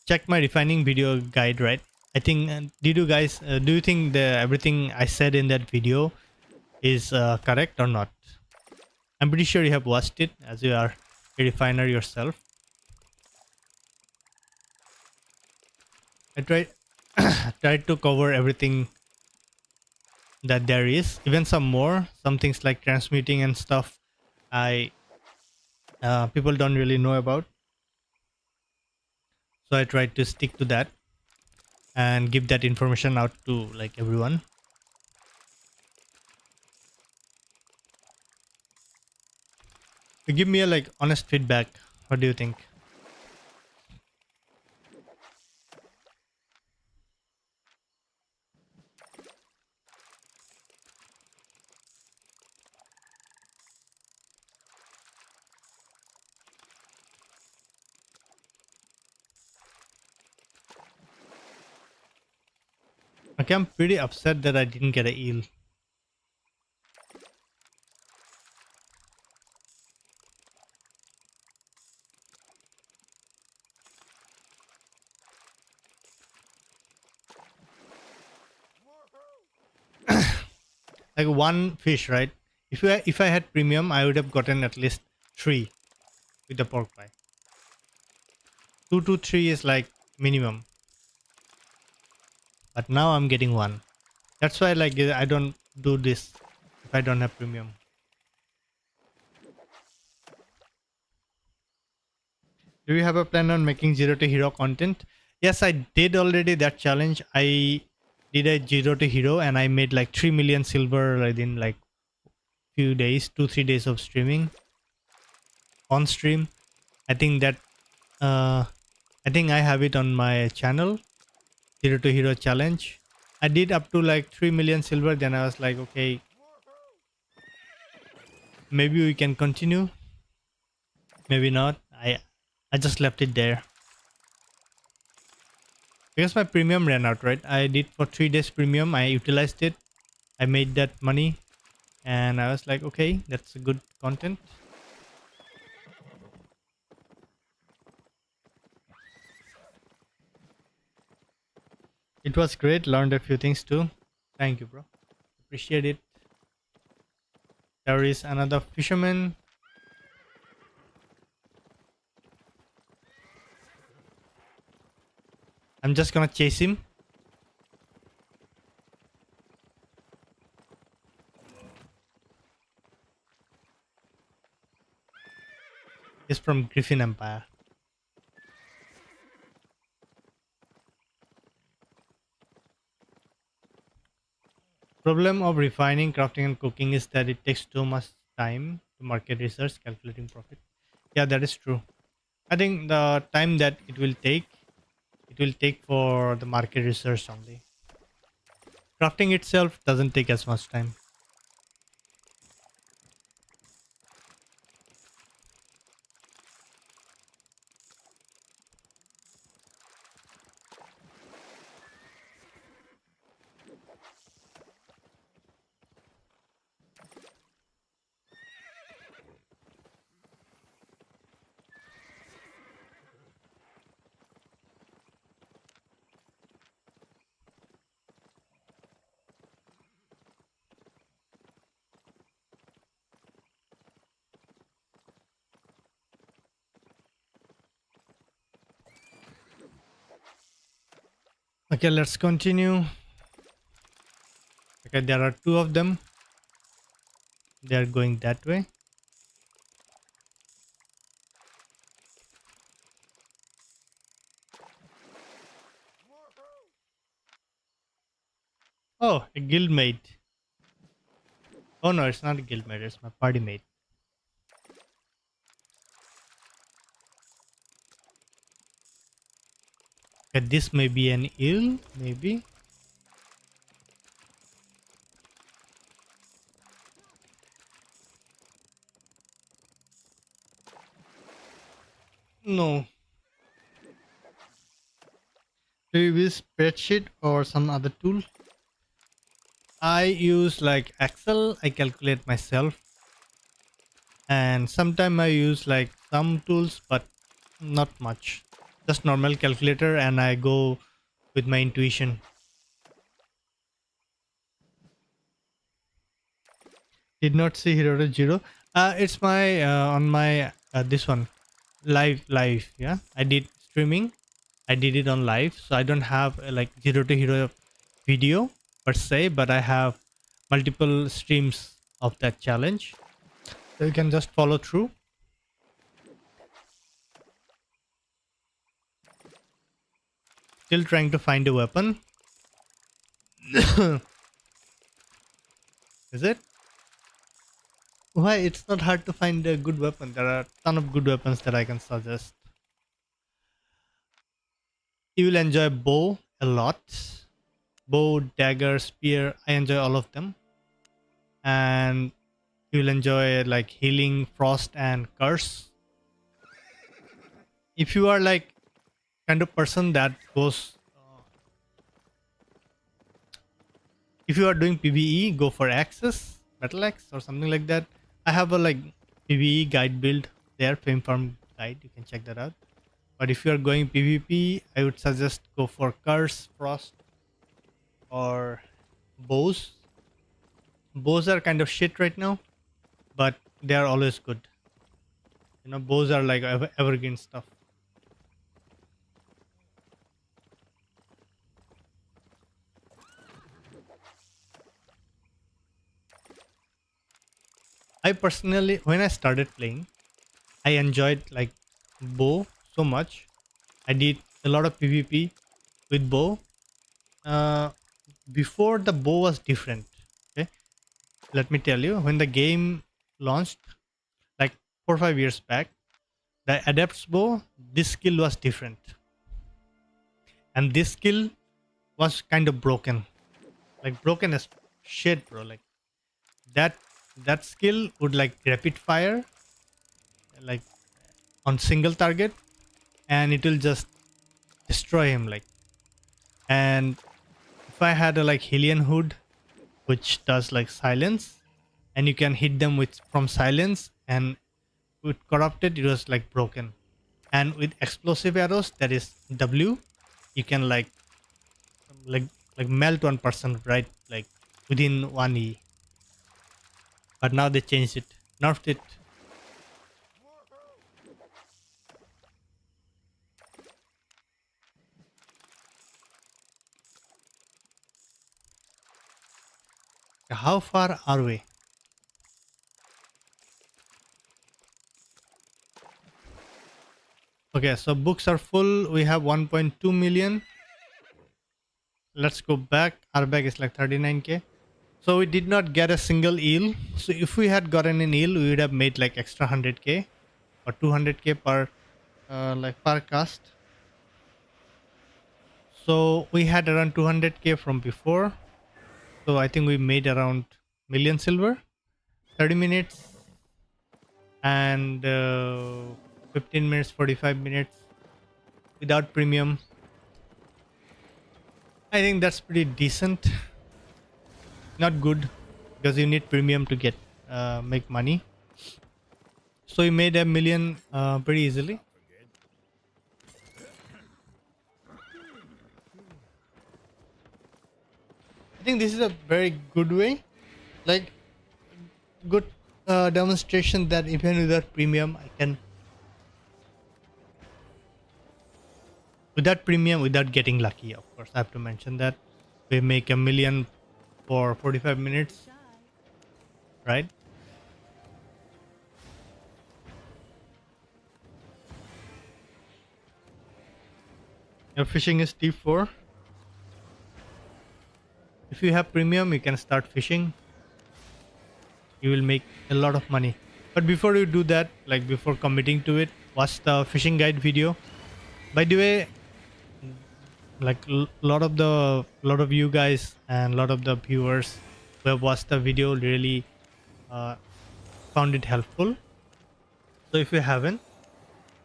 S1: check my refining video guide, right? I think did you guys do you think the everything I said in that video is correct or not? I'm pretty sure you have watched it as you are a refiner yourself. I tried tried to cover everything that there is, even some more, some things like transmuting and stuff. I people don't really know about, so I tried to stick to that and give that information out to like everyone. Give me a like honest feedback. What do you think? Okay, I'm pretty upset that I didn't get a eel. Like one fish, right? If I had premium, I would have gotten at least 3 with the pork pie. 2 to 3 is like minimum. But now I'm getting 1. That's why like I don't do this if I don't have premium. Do you have a plan on making zero to hero content? Yes, I did already that challenge. I did a zero to hero and I made like 3 million silver within like few days, 2-3 days of streaming on stream. I think that uh I think I have it on my channel, zero to hero challenge. I did up to like 3 million silver. Then I was like, okay, maybe we can continue, maybe not. I just left it there because my premium ran out, right? I did for 3 days premium. I utilized it. I made that money and I was like, okay, that's a good content. It was great. Learned a few things too. Thank you, bro. Appreciate it. There is another fisherman. I'm just gonna chase him. He's from Griffin Empire. Problem of refining, crafting, and cooking is that it takes too much time to market research, calculating profit. Yeah, that is true. I think the time that it will take It will take for the market research only. Crafting itself doesn't take as much time. Okay, let's continue. Okay, there are two of them. They are going that way. Oh, a guildmate. Oh no, it's not a guildmate, it's my party mate. Okay, this may be an eel, maybe. No. Do you use spreadsheet or some other tool? I use like Excel, I calculate myself. And sometimes I use like some tools, but not much. Just normal calculator and I go with my intuition. Did not see Hero to Zero. It's my on my this one live. Yeah, I did streaming. I did it on live, so I don't have like Zero to Hero video per se, but I have multiple streams of that challenge, so you can just follow through. Still trying to find a weapon. Is it? Why? It's not hard to find a good weapon. There are a ton of good weapons that I can suggest. You will enjoy bow a lot. Bow, dagger, spear. I enjoy all of them. And you will enjoy like healing, frost, and curse. If you are like kind of person that goes, if you are doing PvE, go for Axis, Battle Axe, or something like that. I have a like PvE guide build there, Fame Farm guide. You can check that out. But if you are going PvP, I would suggest go for Curse, Frost, or Bows. Bows are kind of shit right now, but they are always good. You know, bows are like evergreen stuff. I personally, when I started playing, I enjoyed like bow so much. I did a lot of PvP with bow. Uh, Before the bow was different. Okay, let me tell you, when the game launched, like 4 or 5 years back, the adepts bow, this skill was different, and this skill was kind of broken, like broken as shit, bro. Like that that skill would like rapid fire, like on single target, and it will just destroy him. Like, and if I had a like Hylian hood, which does like silence, and you can hit them with from silence, and with corrupted it was like broken, and with explosive arrows, that is W, you can like like melt one person right like within 1 E. But now they changed it, nerfed it. How far are we? Okay, so books are full. We have 1.2 million. Let's go back. Our bag is like 39k. So we did not get a single eel. So if we had gotten an eel, we would have made like extra 100k or 200k per like per cast. So we had around 200k from before. So I think we made around million silver, 30 minutes and 15 minutes, 45 minutes without premium. I think that's pretty decent. Not good because you need premium to get make money. So we made a million pretty easily. I think this is a very good way, like good demonstration that even without premium, I can without premium, without getting lucky. Of course, I have to mention that we make a million for 45
S2: Don't be
S1: minutes,
S2: shy.
S1: right? Your fishing is T4. If you have premium, you can start fishing. You will make a lot of money. But before you do that, like before committing to it, watch the fishing guide video. By the way, like lot of you guys and a lot of the viewers who have watched the video really uh, found it helpful. So if you haven't,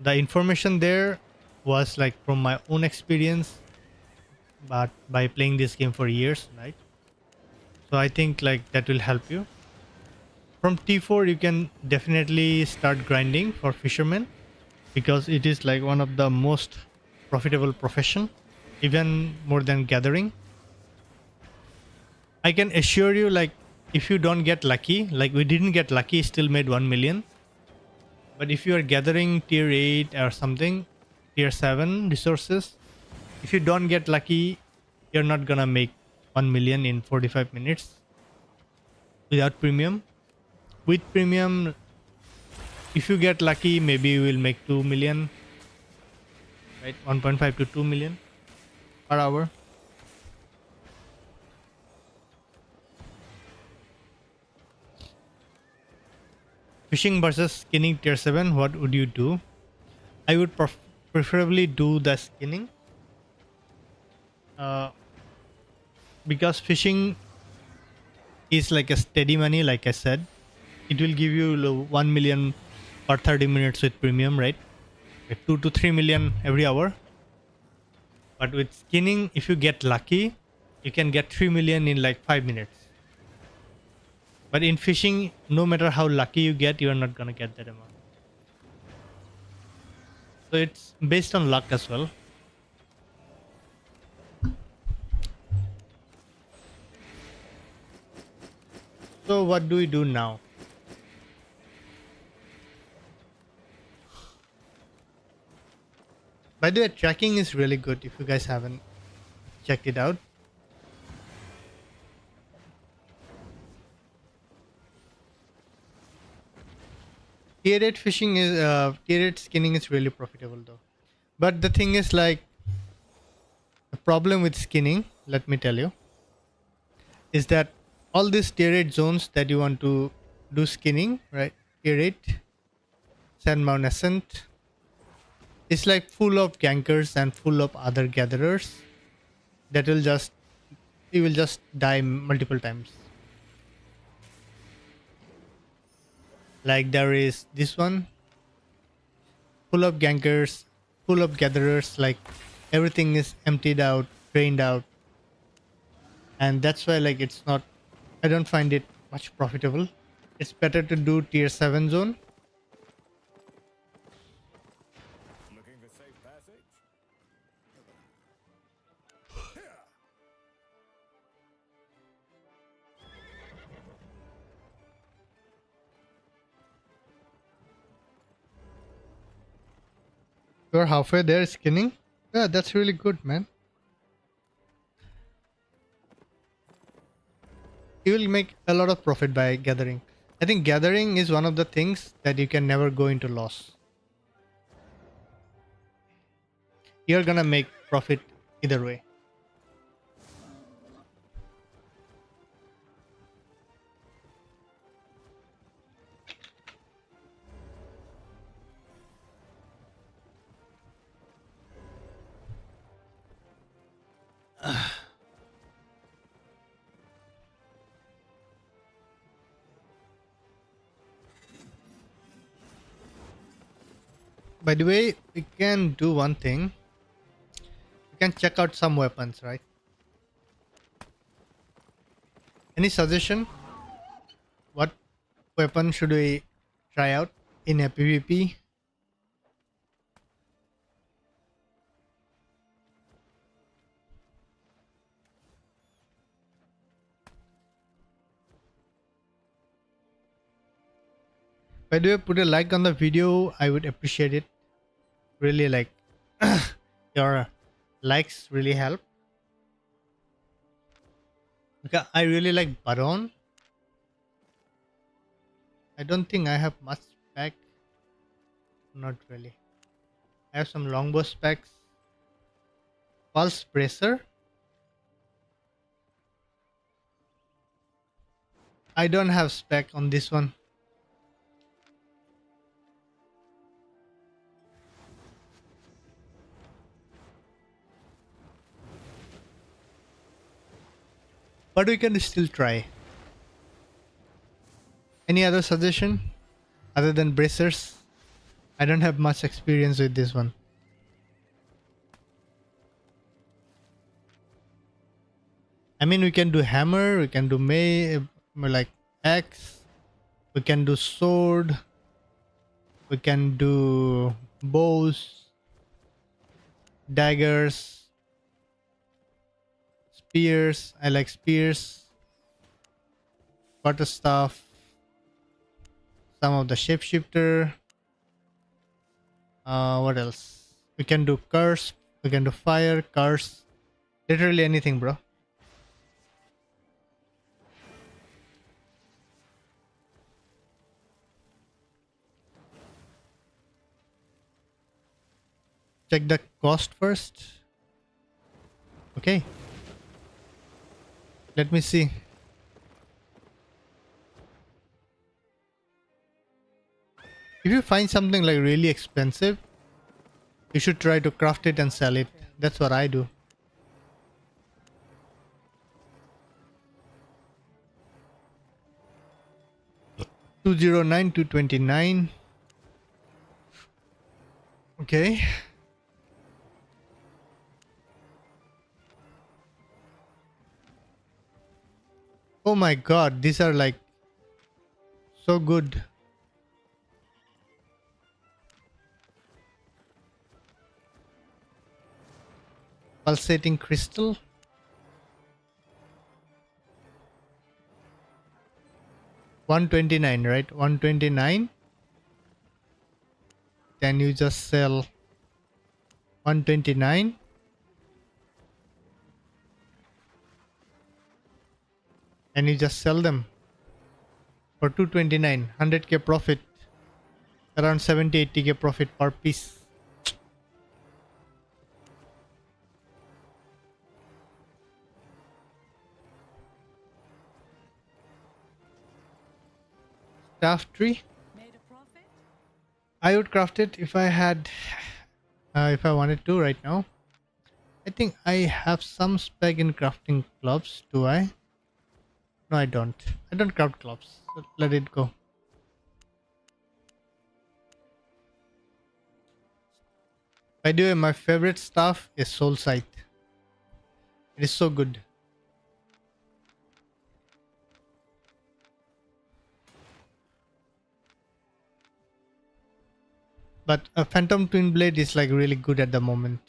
S1: the information there was like from my own experience, but by playing this game for years, right? So I think like that will help you. From T4, you can definitely start grinding for fishermen because it is like one of the most profitable profession, even more than gathering. I can assure you, like if you don't get lucky, like we didn't get lucky, still made 1 million. But if you are gathering tier 8 or something, tier 7 resources, if you don't get lucky, you're not gonna make 1 million in 45 minutes without premium. With premium, if you get lucky, maybe you will make 2 million, right? 1.5 to 2 million per hour. Fishing versus skinning tier 7, what would you do? I would preferably do the skinning uh, because fishing is like a steady money, like I said. It will give you 1 million per 30 minutes with premium, right? Like 2 to 3 million every hour. But with skinning, if you get lucky, you can get 3 million in like 5 minutes. But in fishing, no matter how lucky you get, you are not gonna get that amount. So it's based on luck as well. So what do we do now? By the way, tracking is really good if you guys haven't checked it out. Tier 8 fishing is tier 8 skinning is really profitable though. But the thing is like the problem with skinning, let me tell you, is that all these tier 8 zones that you want to do skinning, right? Tier 8, Sandbound Ascent, is like full of gankers and full of other gatherers that will just you will just die multiple times. Like there is this one full of gankers, full of gatherers, like everything is emptied out, drained out, and that's why like it's not I don't find it much profitable. It's better to do tier 7 zone.
S4: Looking for safe passage?
S1: You're halfway there skinning. Yeah, that's really good, man. You will make a lot of profit by gathering. I think gathering is one of the things that you can never go into loss. You're gonna make profit either way. By the way, we can do one thing. We can check out some weapons, right? Any suggestion? What weapon should we try out in a PvP? By the way, put a like on the video. I would appreciate it. Really, like your likes really help. Because I really like Baron. I don't think I have much spec. Not really. I have some longbow specs. Pulse bracer. I don't have spec on this one. But we can still try. Any other suggestion other than bracers? I don't have much experience with this one. I mean, we can do hammer, we can do like axe, we can do sword, we can do bows, daggers, spears. I like spears, quarterstaff, some of the shapeshifter. What else? We can do curse, we can do fire, curse, literally anything, bro. Check the cost first. Okay. Let me see. If you find something like really expensive, you should try to craft it and sell it. That's what I do. $209, $229. Okay. Oh my god, these are like so good. Pulsating crystal. 129, right? 129. Can you just sell 129? And you just sell them for 229, 100k profit, around 70-80k profit per piece. Staff tree.
S2: Made a profit?
S1: I would craft it if I had, if I wanted to right now. I think I have some spec in crafting clubs. Do I? No, I don't. I don't craft clubs. So let it go. By the way, my favorite stuff is Soul Sight. It is so good. But a Phantom Twin Blade is like really good at the moment.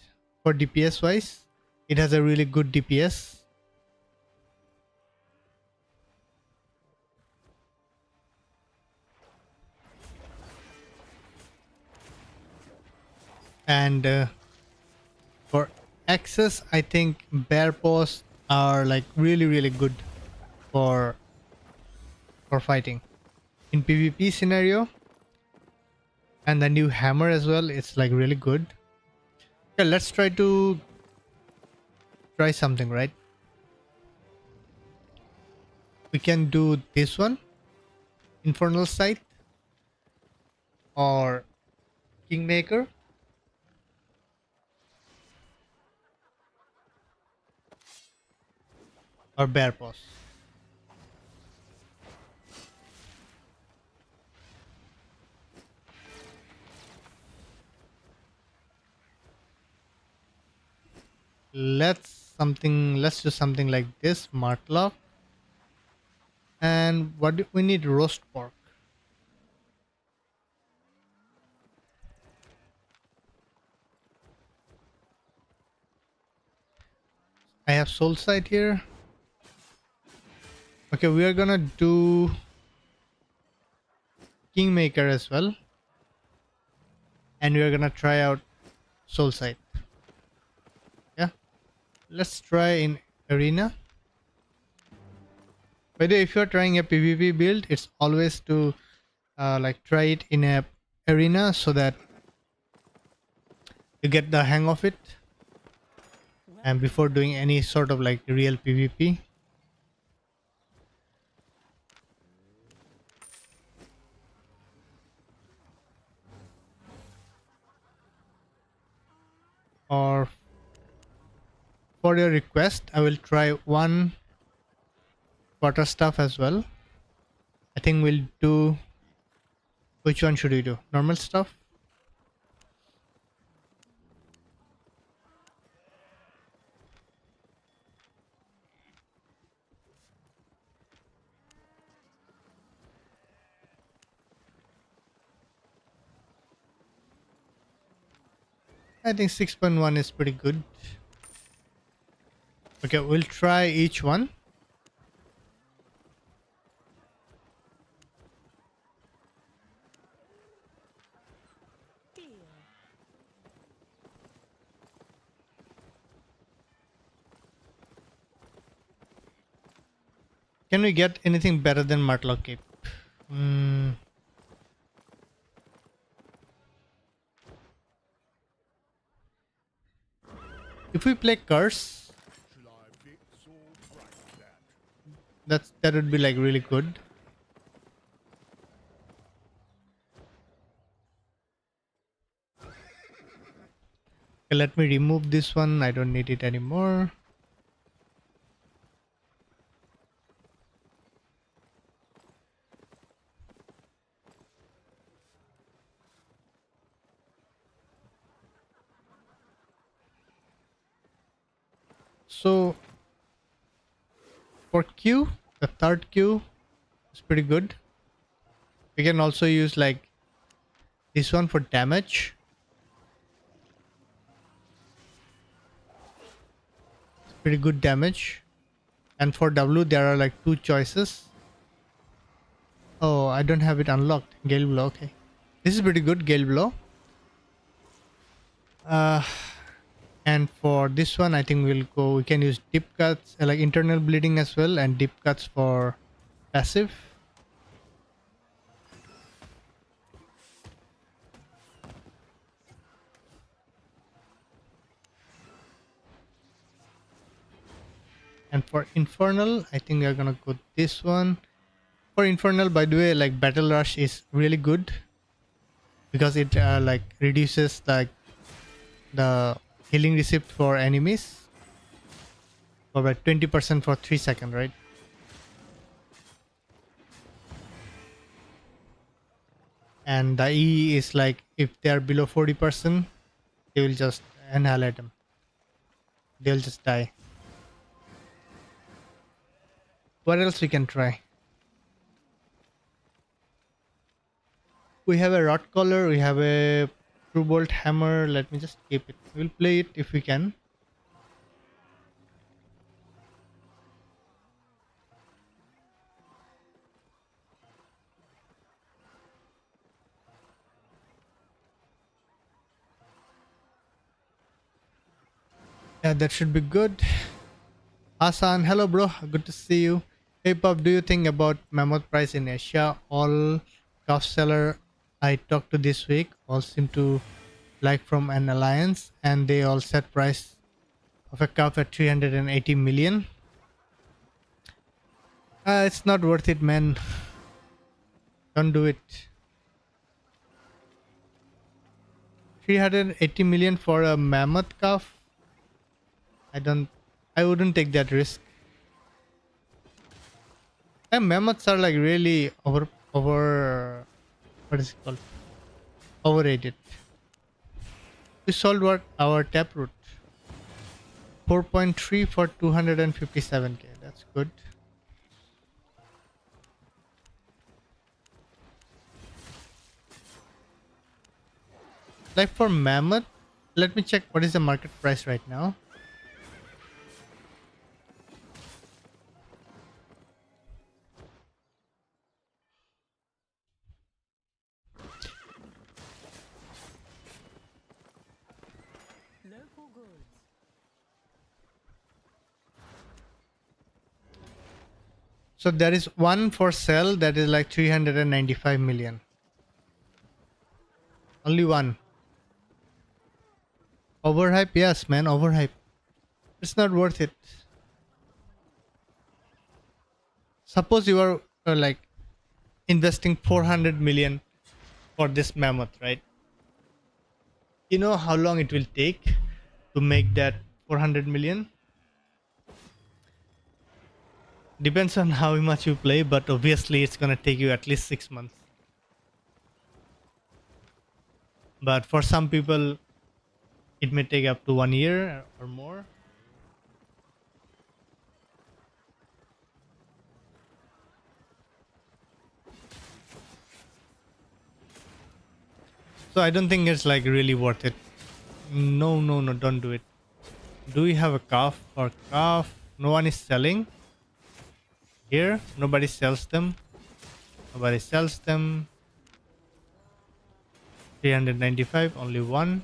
S1: For DPS wise, it has a really good DPS. And for access, I think bear paws are like really good for fighting in PvP scenario. And the new hammer as well, it's like really good. Okay, let's try something, right? We can do this one, Infernal Sight, or Kingmaker, or Bear Paws. Let's do something like this. Martlock. And what do we need? Roast pork. I have soul sight here. Okay, we are gonna do Kingmaker as well. And we are gonna try out soul sight. Yeah. Let's try in arena. By the way, if you're trying a PvP build, it's always to like try it in a arena so that you get the hang of it, and before doing any sort of like real PvP. Or for your request, I will try one water stuff as well. I think we'll do, which one should we do? Normal stuff? I think 6.1 is pretty good. Okay, we'll try each one.
S2: Deal.
S1: Can we get anything better than Martlock Cape? Hmm. If we play Curse, that would be like really good. Okay, let me remove this one. I don't need it anymore. So for Q, the third Q is pretty good. We can also use like this one for damage. It's pretty good damage. And for W, there are like two choices. Oh, I don't have it unlocked. Gale Blow, okay. This is pretty good, Gale Blow. And for this one, I think we can use Deep Cuts, like internal bleeding as well, and Deep Cuts for passive. And for Infernal, I think we are gonna go this one. For Infernal, by the way, like Battle Rush is really good because it like reduces like the healing receipt for enemies for about 20% for 3 seconds, right? And the E is like if they are below 40%, they will just annihilate them. They'll just die. What else we can try? We have a Rot Collar, we have a True Bolt Hammer. Let me just keep it. We'll play it if we can. Yeah, that should be good. Hassan, hello bro, good to see you. Hey Pup, do you think about mammoth price in Asia? All calf seller I talked to this week all seem to like from an alliance, and they all set price of a calf at 380 million. It's not worth it, man. Don't do it. 380 million for a mammoth calf? I wouldn't take that risk. And mammoths are like really what is it called? Overrated. We solved our taproot. 4.3 for 257k. That's good. Like for mammoth, let me check what is the market price right now.
S2: Local goods.
S1: So there is one for sale that is like 395 million. Only one. Overhype? Yes, man, overhype. It's not worth it. Suppose you are like investing 400 million for this mammoth, right? You know how long it will take to make that 400 million? Depends on how much you play, but obviously it's gonna take you at least 6 months. But for some people, it may take up to 1 year or more. So I don't think it's like really worth it. No, no, no, don't do it. Do we have a calf or calf? No one is selling here. Nobody sells them. Nobody sells them. 395, only one.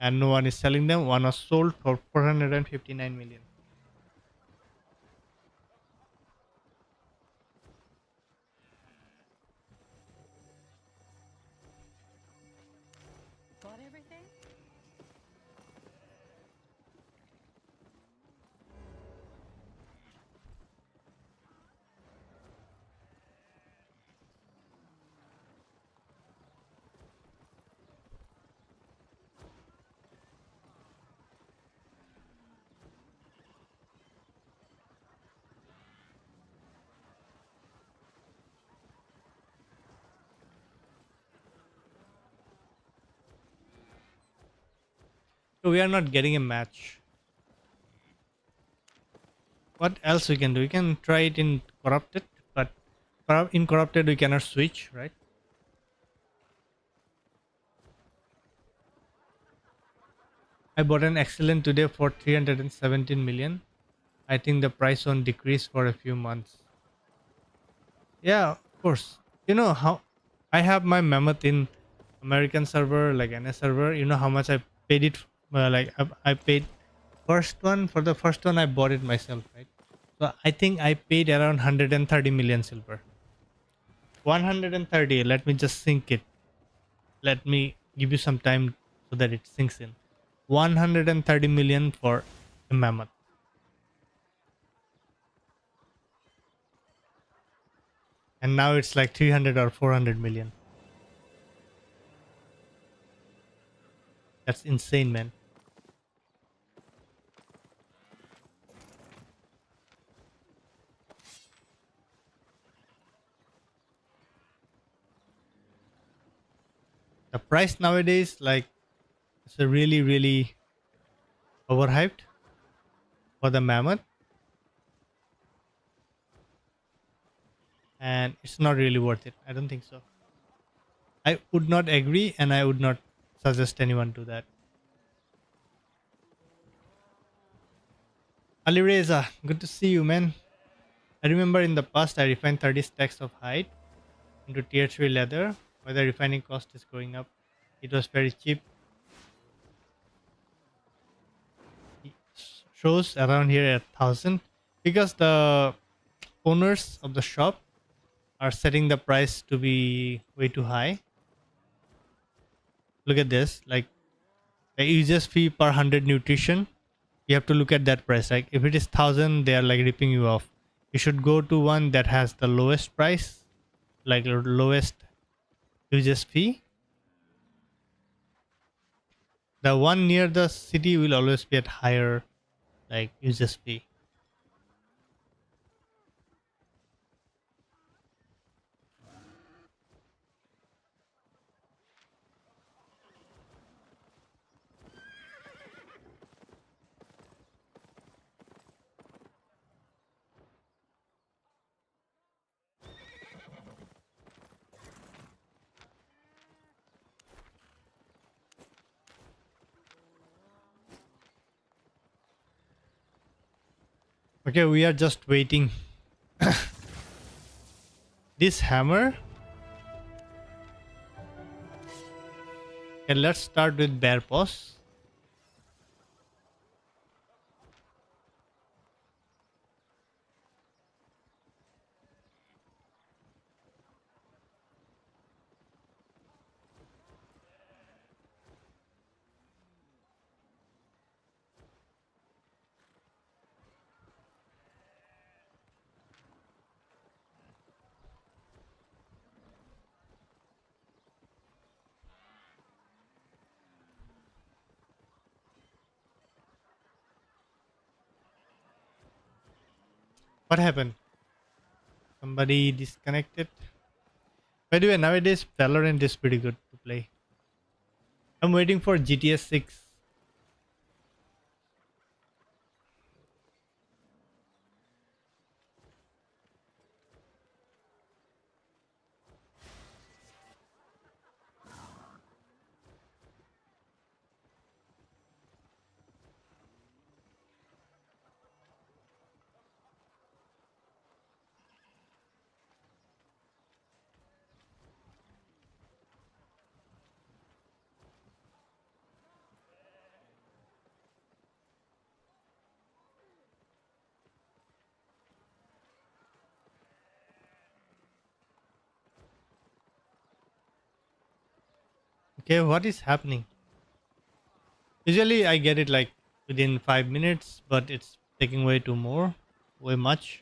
S1: And no one is selling them. One was sold for 459 million.
S2: Got everything?
S1: So we are not getting a match. What else we can do? We can try it in corrupted, but in corrupted we cannot switch, right? I bought an excellent today for 317 million. I think the price won't decrease for a few months. Yeah, of course. You know how I have my mammoth in American server, like NS server. You know how much I paid it? I paid first one for the first one. I bought it myself, right? So I think I paid around 130 million silver. 130. Let me just sink it. Let me give you some time so that it sinks in. 130 million for a mammoth. And now it's like 300 or 400 million. That's insane, man. The price nowadays, like, it's a really, really overhyped for the mammoth, and it's not really worth it. I don't think so. I would not agree, and I would not suggest anyone do that. Ali Reza, good to see you, man. I remember in the past I refined 30 stacks of hide into tier 3 leather, where the refining cost is going up. It was very cheap. It shows around here at 1000 because the owners of the shop are setting the price to be way too high. Look at this, like the users fee per 100 nutrition. You have to look at that price. Like if it is 1000, they are like ripping you off. You should go to one that has the lowest price, like lowest users fee. The one near the city will always be at higher like users fee. Okay, we are just waiting. This hammer. Okay, let's start with bear paws. What happened? Somebody disconnected. By the way, nowadays Valorant is pretty good to play. I'm waiting for GTA 6. Okay, what is happening? Usually I get it like within 5 minutes, but it's taking way much.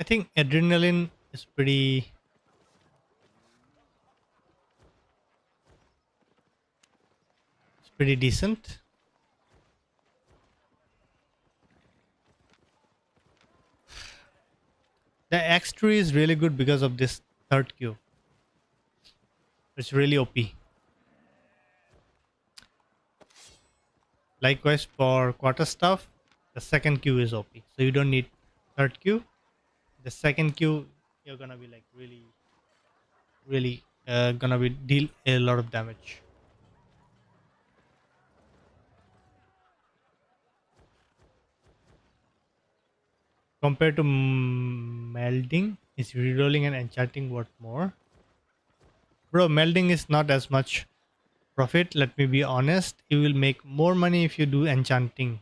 S1: I think adrenaline is pretty decent. The X3 is really good because of this third Q. It's really OP. Likewise for quarter stuff, the second Q is OP. So you don't need third Q. The second Q, you're gonna be like really gonna be deal a lot of damage. Compared to melding, is rerolling and enchanting worth more? Bro, melding is not as much profit. Let me be honest. You will make more money if you do enchanting.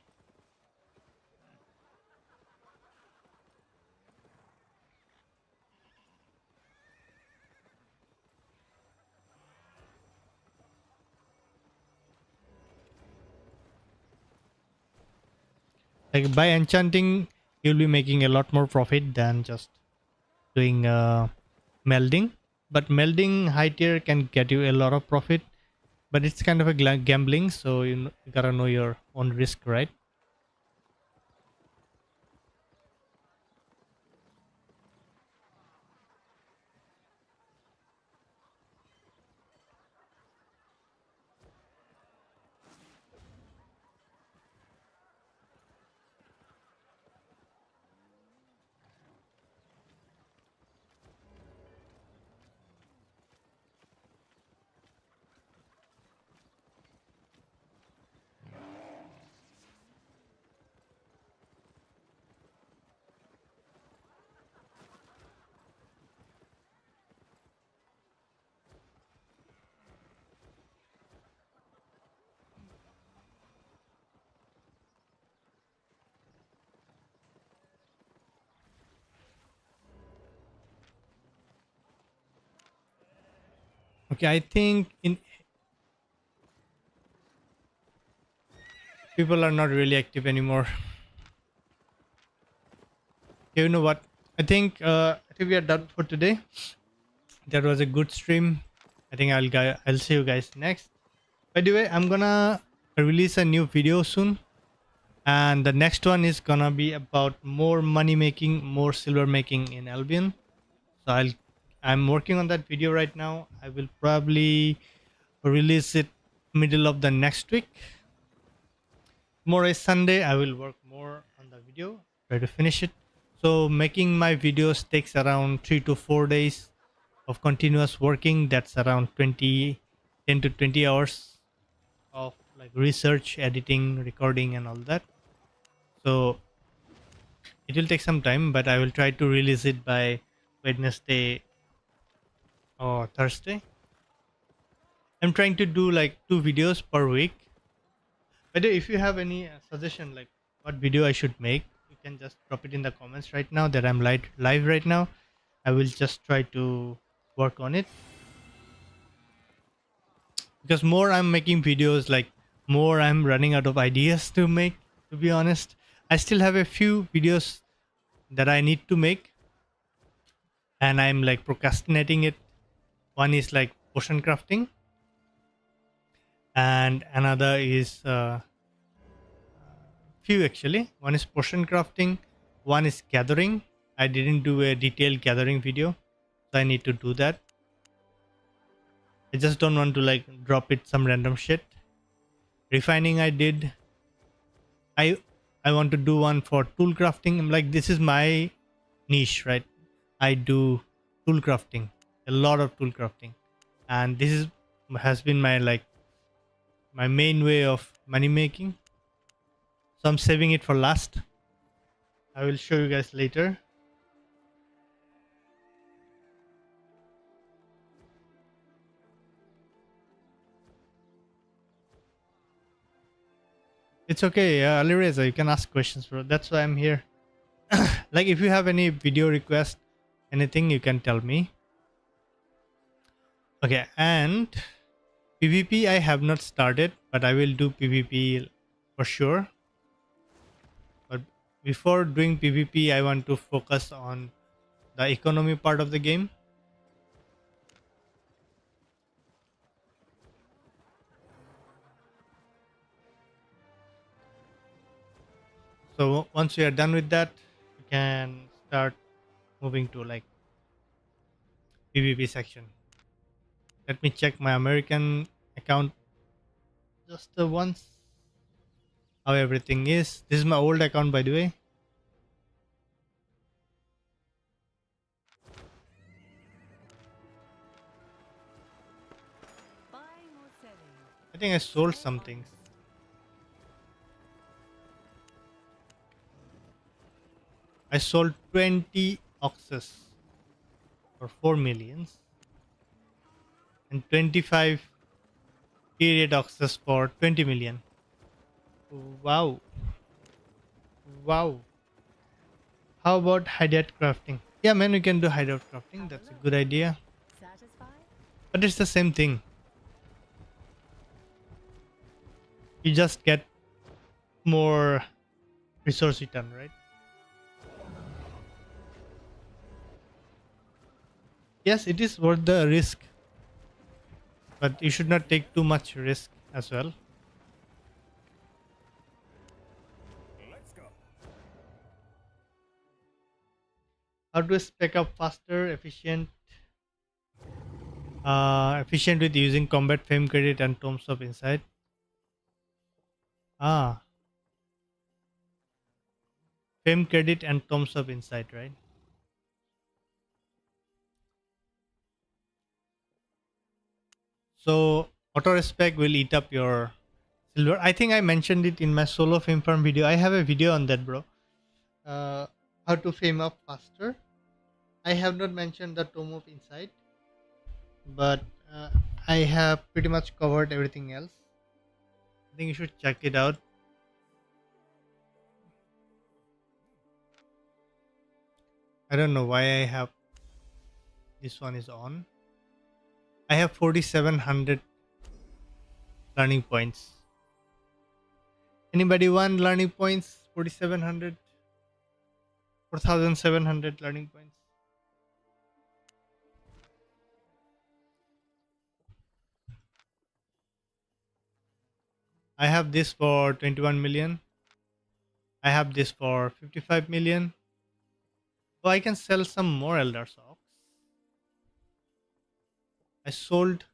S1: Like by enchanting, you'll be making a lot more profit than just doing melding. But melding high tier can get you a lot of profit, but it's kind of a gambling, so you gotta know your own risk, right? Okay, I think in people are not really active anymore. Okay, you know what? I think we are done for today. That was a good stream. I think I'll see you guys next. By the way, I'm gonna release a new video soon, and the next one is gonna be about more money making, more silver making in Albion. So I'm working on that video right now. I will probably release it middle of the next week. Tomorrow is Sunday. I will work more on the video, try to finish it. So making my videos takes around 3 to 4 days of continuous working. That's around 10 to 20 hours of like research, editing, recording, and all that. So it will take some time, but I will try to release it by Wednesday or Thursday. I'm trying to do like 2 videos per week. But if you have any suggestion, like what video I should make, you can just drop it in the comments right now that I'm live right now. I will just try to work on it, because more I'm making videos, like more I'm running out of ideas to make. To be honest, I still have a few videos that I need to make, and I'm like procrastinating it. One is like potion crafting, and another is few actually. One is potion crafting, one is gathering. I didn't do a detailed gathering video, so I need to do that. I just don't want to like drop it some random shit. Refining I did. I I want to do one for tool crafting. I'm like, this is my niche, right? I do tool crafting, a lot of tool crafting, and this is has been my like my main way of money making. So I'm saving it for last. I will show you guys later. It's okay, Alireza, you can ask questions, bro. That's why I'm here. Like, if you have any video request, anything, you can tell me. Okay, and PvP I have not started, but I will do PvP for sure. But before doing PvP, I want to focus on the economy part of the game. So once we are done with that, we can start moving to like PvP section. Let me check my American account just once. How everything is. This is my old account, by the way.
S2: Buying or selling?
S1: I think I sold some things. I sold 20 oxes for 4 millions and 25 period oxes for 20 million. Wow. Wow. How about hideout crafting? Yeah, man, we can do hideout crafting. That's a good idea.
S2: Satisfied?
S1: But it's the same thing. You just get more resource return, right? Yes, it is worth the risk, but you should not take too much risk as well.
S4: Let's go.
S1: How to spec up faster, efficient with using combat fame credit and tomes of insight. Ah, fame credit and tomes of insight, right? So auto respec will eat up your silver. I think I mentioned it in my solo fame farm video. I have a video on that, bro. Uh, how to fame up faster. I have not mentioned the tome of insight, but I have pretty much covered everything else. I think you should check it out. I don't know why I have this one is on. I have 4,700 learning points. Anybody want learning points? 4,700, 4,700 learning points. I have this for 21 million. I have this for 55 million. So I can sell some more Elder Socks. I sold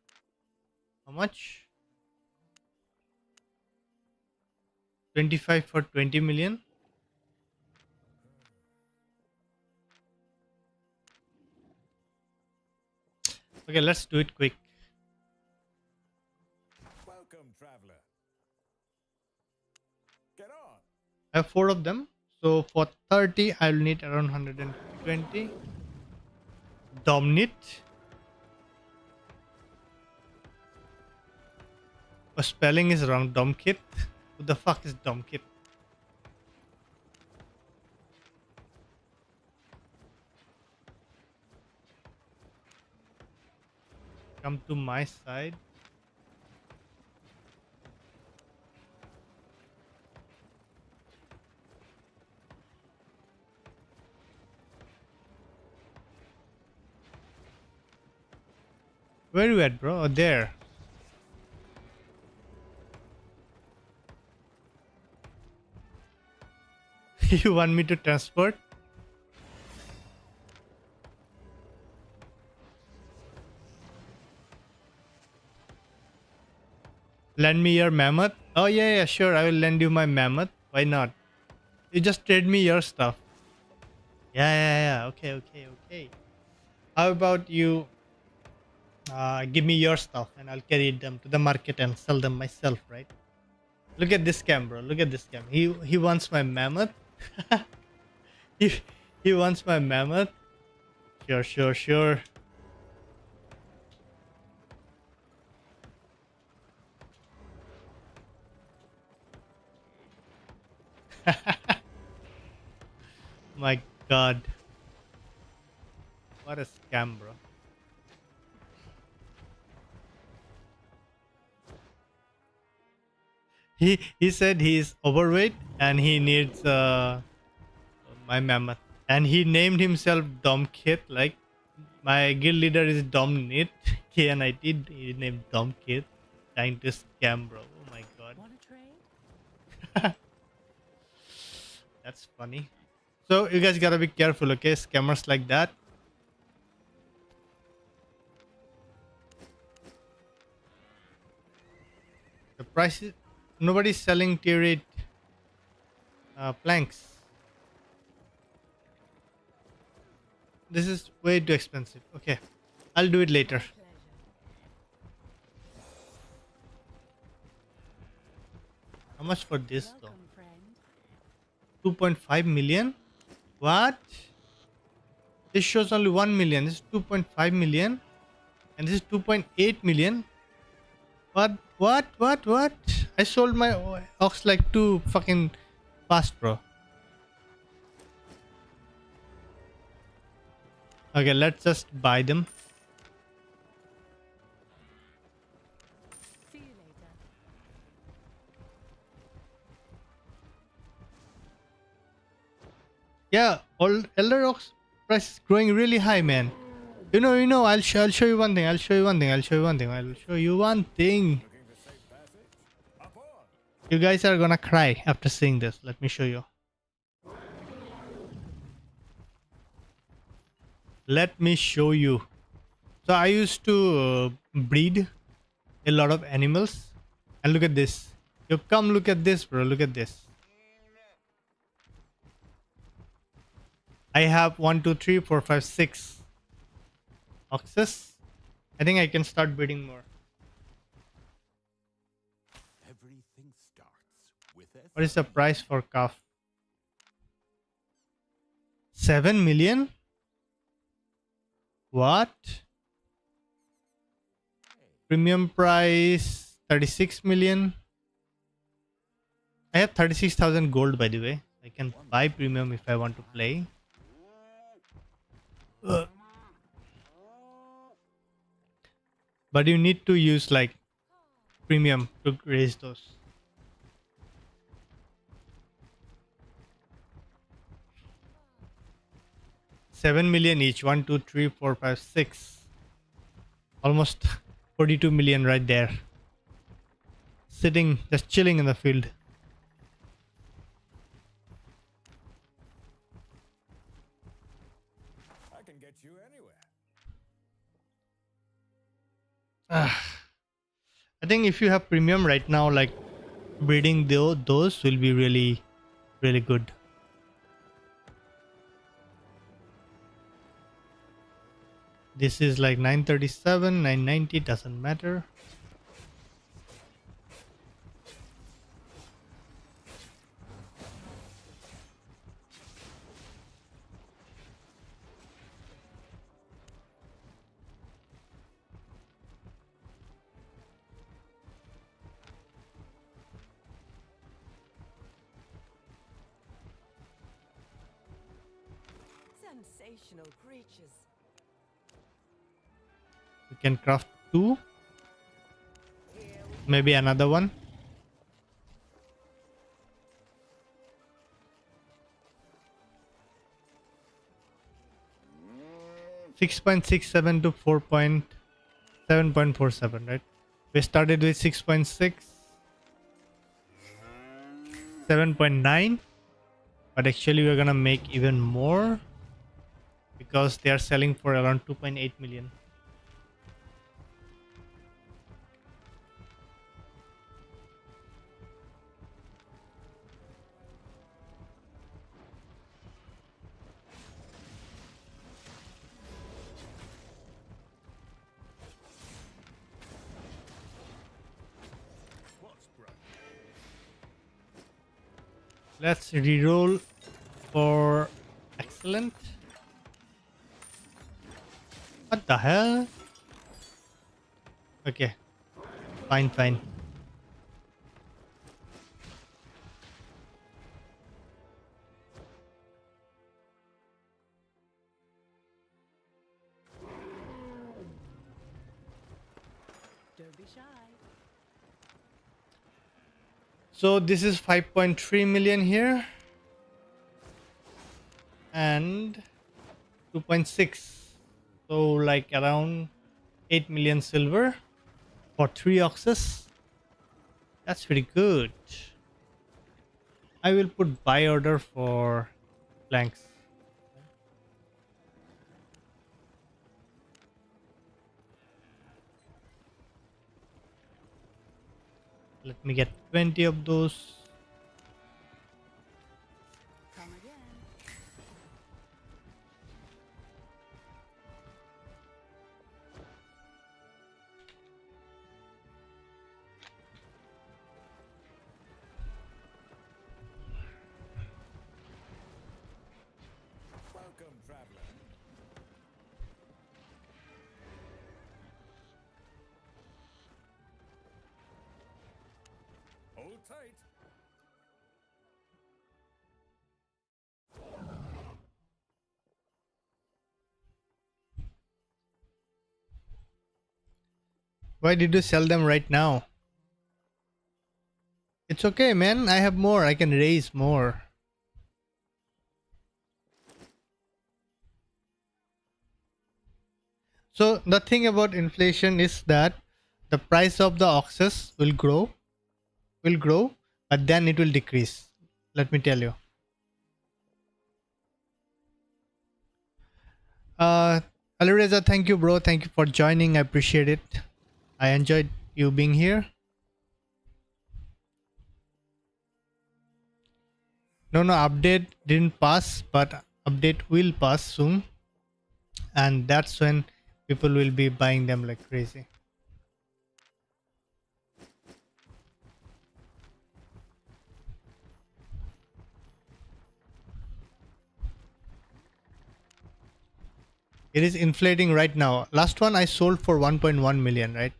S1: how much? 25 for 20 million. Okay, let's do it quick.
S4: Welcome, traveler. Get on.
S1: I have 4 of them. So for 30, I'll need around 120. Domnit. Oh, spelling is wrong. Domkit. Who the fuck is Domkit? Come to my side. Where you at, bro? Oh, there. You want me to transport? Lend me your mammoth? Oh, yeah, yeah, sure. I will lend you my mammoth. Why not? You just trade me your stuff. Yeah, yeah, yeah. Okay, okay, okay. How about you give me your stuff and I'll carry them to the market and sell them myself, right? Look at this scam, bro. Look at this scam. He wants my mammoth. he, he wants my mammoth. Sure, sure, sure. My god. What a scam, bro. He said he's overweight and he needs my mammoth. And he named himself Domkit. Like my guild leader is Domnit. KNIT. He named Domkit. Trying to scam, bro. Oh my god.
S2: Want to trade?
S1: That's funny. So you guys gotta be careful, okay? Scammers like that. The price is nobody's selling tier 8 planks. This is way too expensive. Okay, I'll do it later.
S2: Pleasure.
S1: How much for this though?
S2: Welcome, friend.
S1: 2.5 million? What? This shows only 1 million. This is 2.5 million. And this is 2.8 million. What? What? What? What? I sold my ox like too fucking fast, bro. Okay, let's just buy them.
S2: See you later.
S1: Yeah, all Elder Ox price is growing really high, man. You know. I'll show you one thing. I'll show you one thing. I'll show you one thing. I'll show you one thing.
S4: Looking for safe passage? Up on.
S1: You guys are gonna cry after seeing this. Let me show you. Let me show you. So I used to breed a lot of animals, and look at this. You come look at this, bro. Look at this. I have 1, 2, 3, 4, 5, 6 oxes. I think I can start breeding more.
S3: Everything starts with a
S1: What is the price for calf? 7 million? What? Premium price 36 million. I have 36,000 gold, by the way. I can buy premium if I want to play. Ugh. But you need to use like premium to raise those. $7 million each. 1, 2, 3, 4, 5, 6. Almost 42 million right there. Sitting, just chilling in the field.
S4: I can get you anywhere.
S1: Ah, I think if you have premium right now, like breeding those will be really, really good. This is like 937, 990, doesn't matter.
S2: Sensational creatures.
S1: We can craft two, maybe another one. 6.67 to 4.7.47, right? We started with 6.6, 7.9, but actually we're gonna make even more because they are selling for around 2.8 million.
S4: What's broke?
S1: Let's reroll for excellent. What the hell? Okay, fine, fine.
S2: Don't be shy.
S1: So this is 5.3 million here and 2.6. So like around 8 million silver for 3 oxes. That's pretty good. I will put buy order for planks. Let me get 20 of those.
S2: Come again.
S3: Welcome, traveler.
S4: Hold tight.
S1: Why did you sell them right now? It's okay, man. I have more. I can raise more. So the thing about inflation is that the price of the oxes will grow, but then it will decrease. Let me tell you. Uh, Alireza, thank you, bro. Thank you for joining. I appreciate it. I enjoyed you being here. No, update didn't pass, but update will pass soon, and that's when people will be buying them like crazy. It is inflating right now. Last one I sold for 1.1 million, right?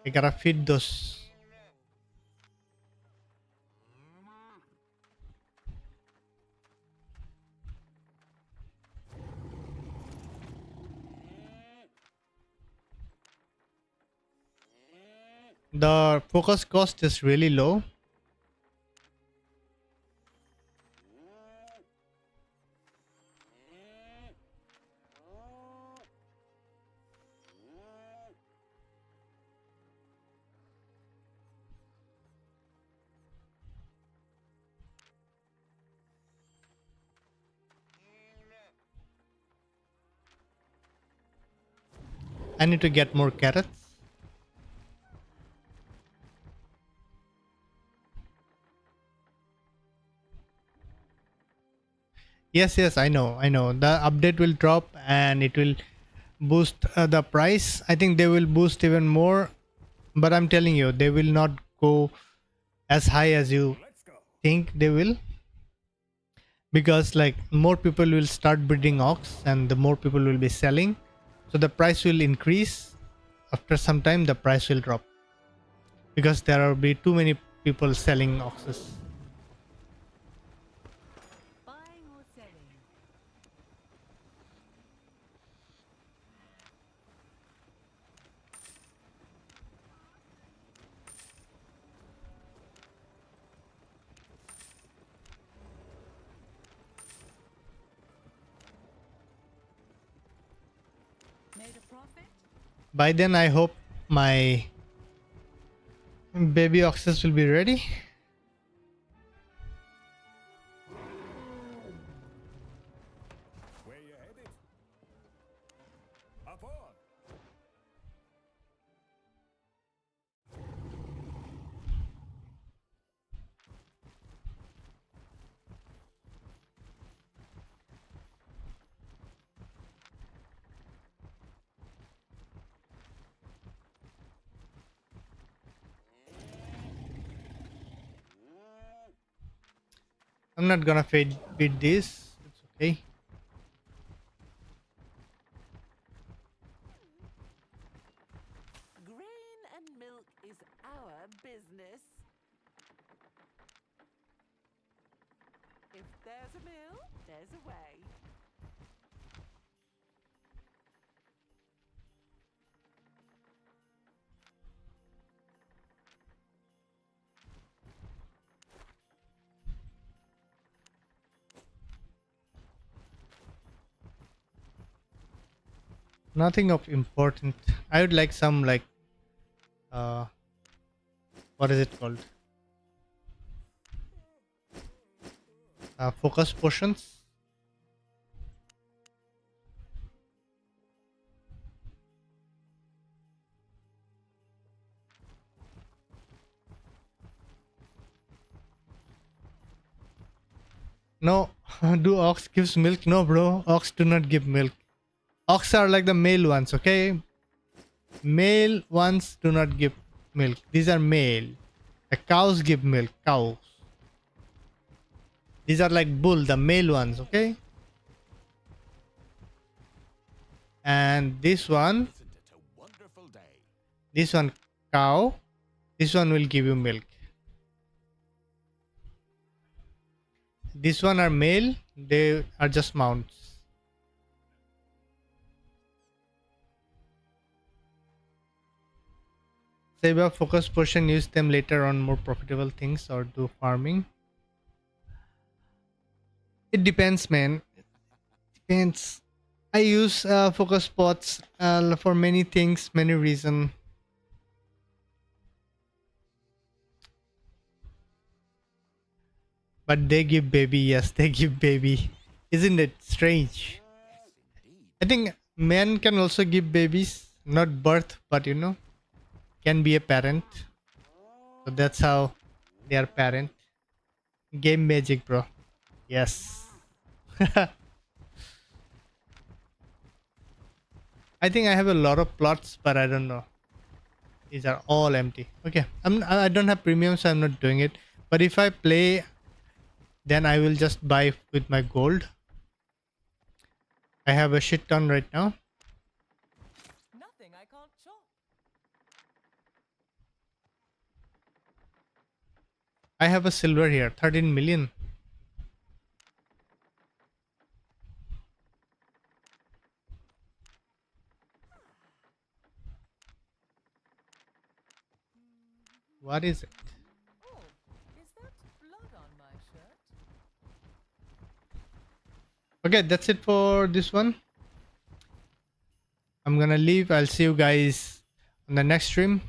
S1: I gotta feed those. The focus cost is really low. I need to get more carrots. Yes, yes, I know, I know. The update will drop and it will boost the price. I think they will boost even more, but I'm telling you, they will not go as high as you think they will, because like more people will start breeding ox and the more people will be selling, so the price will increase. After some time, the price will drop because there will be too many people selling oxes.
S2: Buying or selling? Made a profit?
S1: By then, I hope my baby oxes will be ready.
S4: Where you headed? Up on.
S1: I'm not gonna feed this. It's okay.
S2: Grain and milk is our business. If there's a mill, there's a way.
S1: Nothing of important. I would like some like uh what is it called? Focus potions. No, do ox gives milk? No, bro. Ox do not give milk. Ox are like the male ones, okay? Male ones do not give milk. These are male. The cows give milk. Cows. These are like bull, the male ones, okay? And this one,
S3: Isn't it a wonderful day?
S1: this one cow. This one will give you milk. This one are male. They are just mounts. Save a focus portion, use them later on more profitable things or do farming. It depends, man. Depends. I use focus spots for many things, many reasons. But they give baby, yes, they give baby. Isn't it strange?
S3: Yes, indeed.
S1: I think men can also give babies, not birth, but can be a parent. So that's how they are parent. Game magic, bro. Yes. I think I have a lot of plots, but I don't know. These are all empty. Okay, I don't have premium, so I'm not doing it. But if I play, then I will just buy with my gold. I have a shit ton right now.
S2: Nothing I can't chop.
S1: I have a silver here, 13 million. What is it?
S2: Oh, is that blood on my shirt?
S1: Okay, that's it for this one. I'm gonna leave. I'll see you guys on the next stream.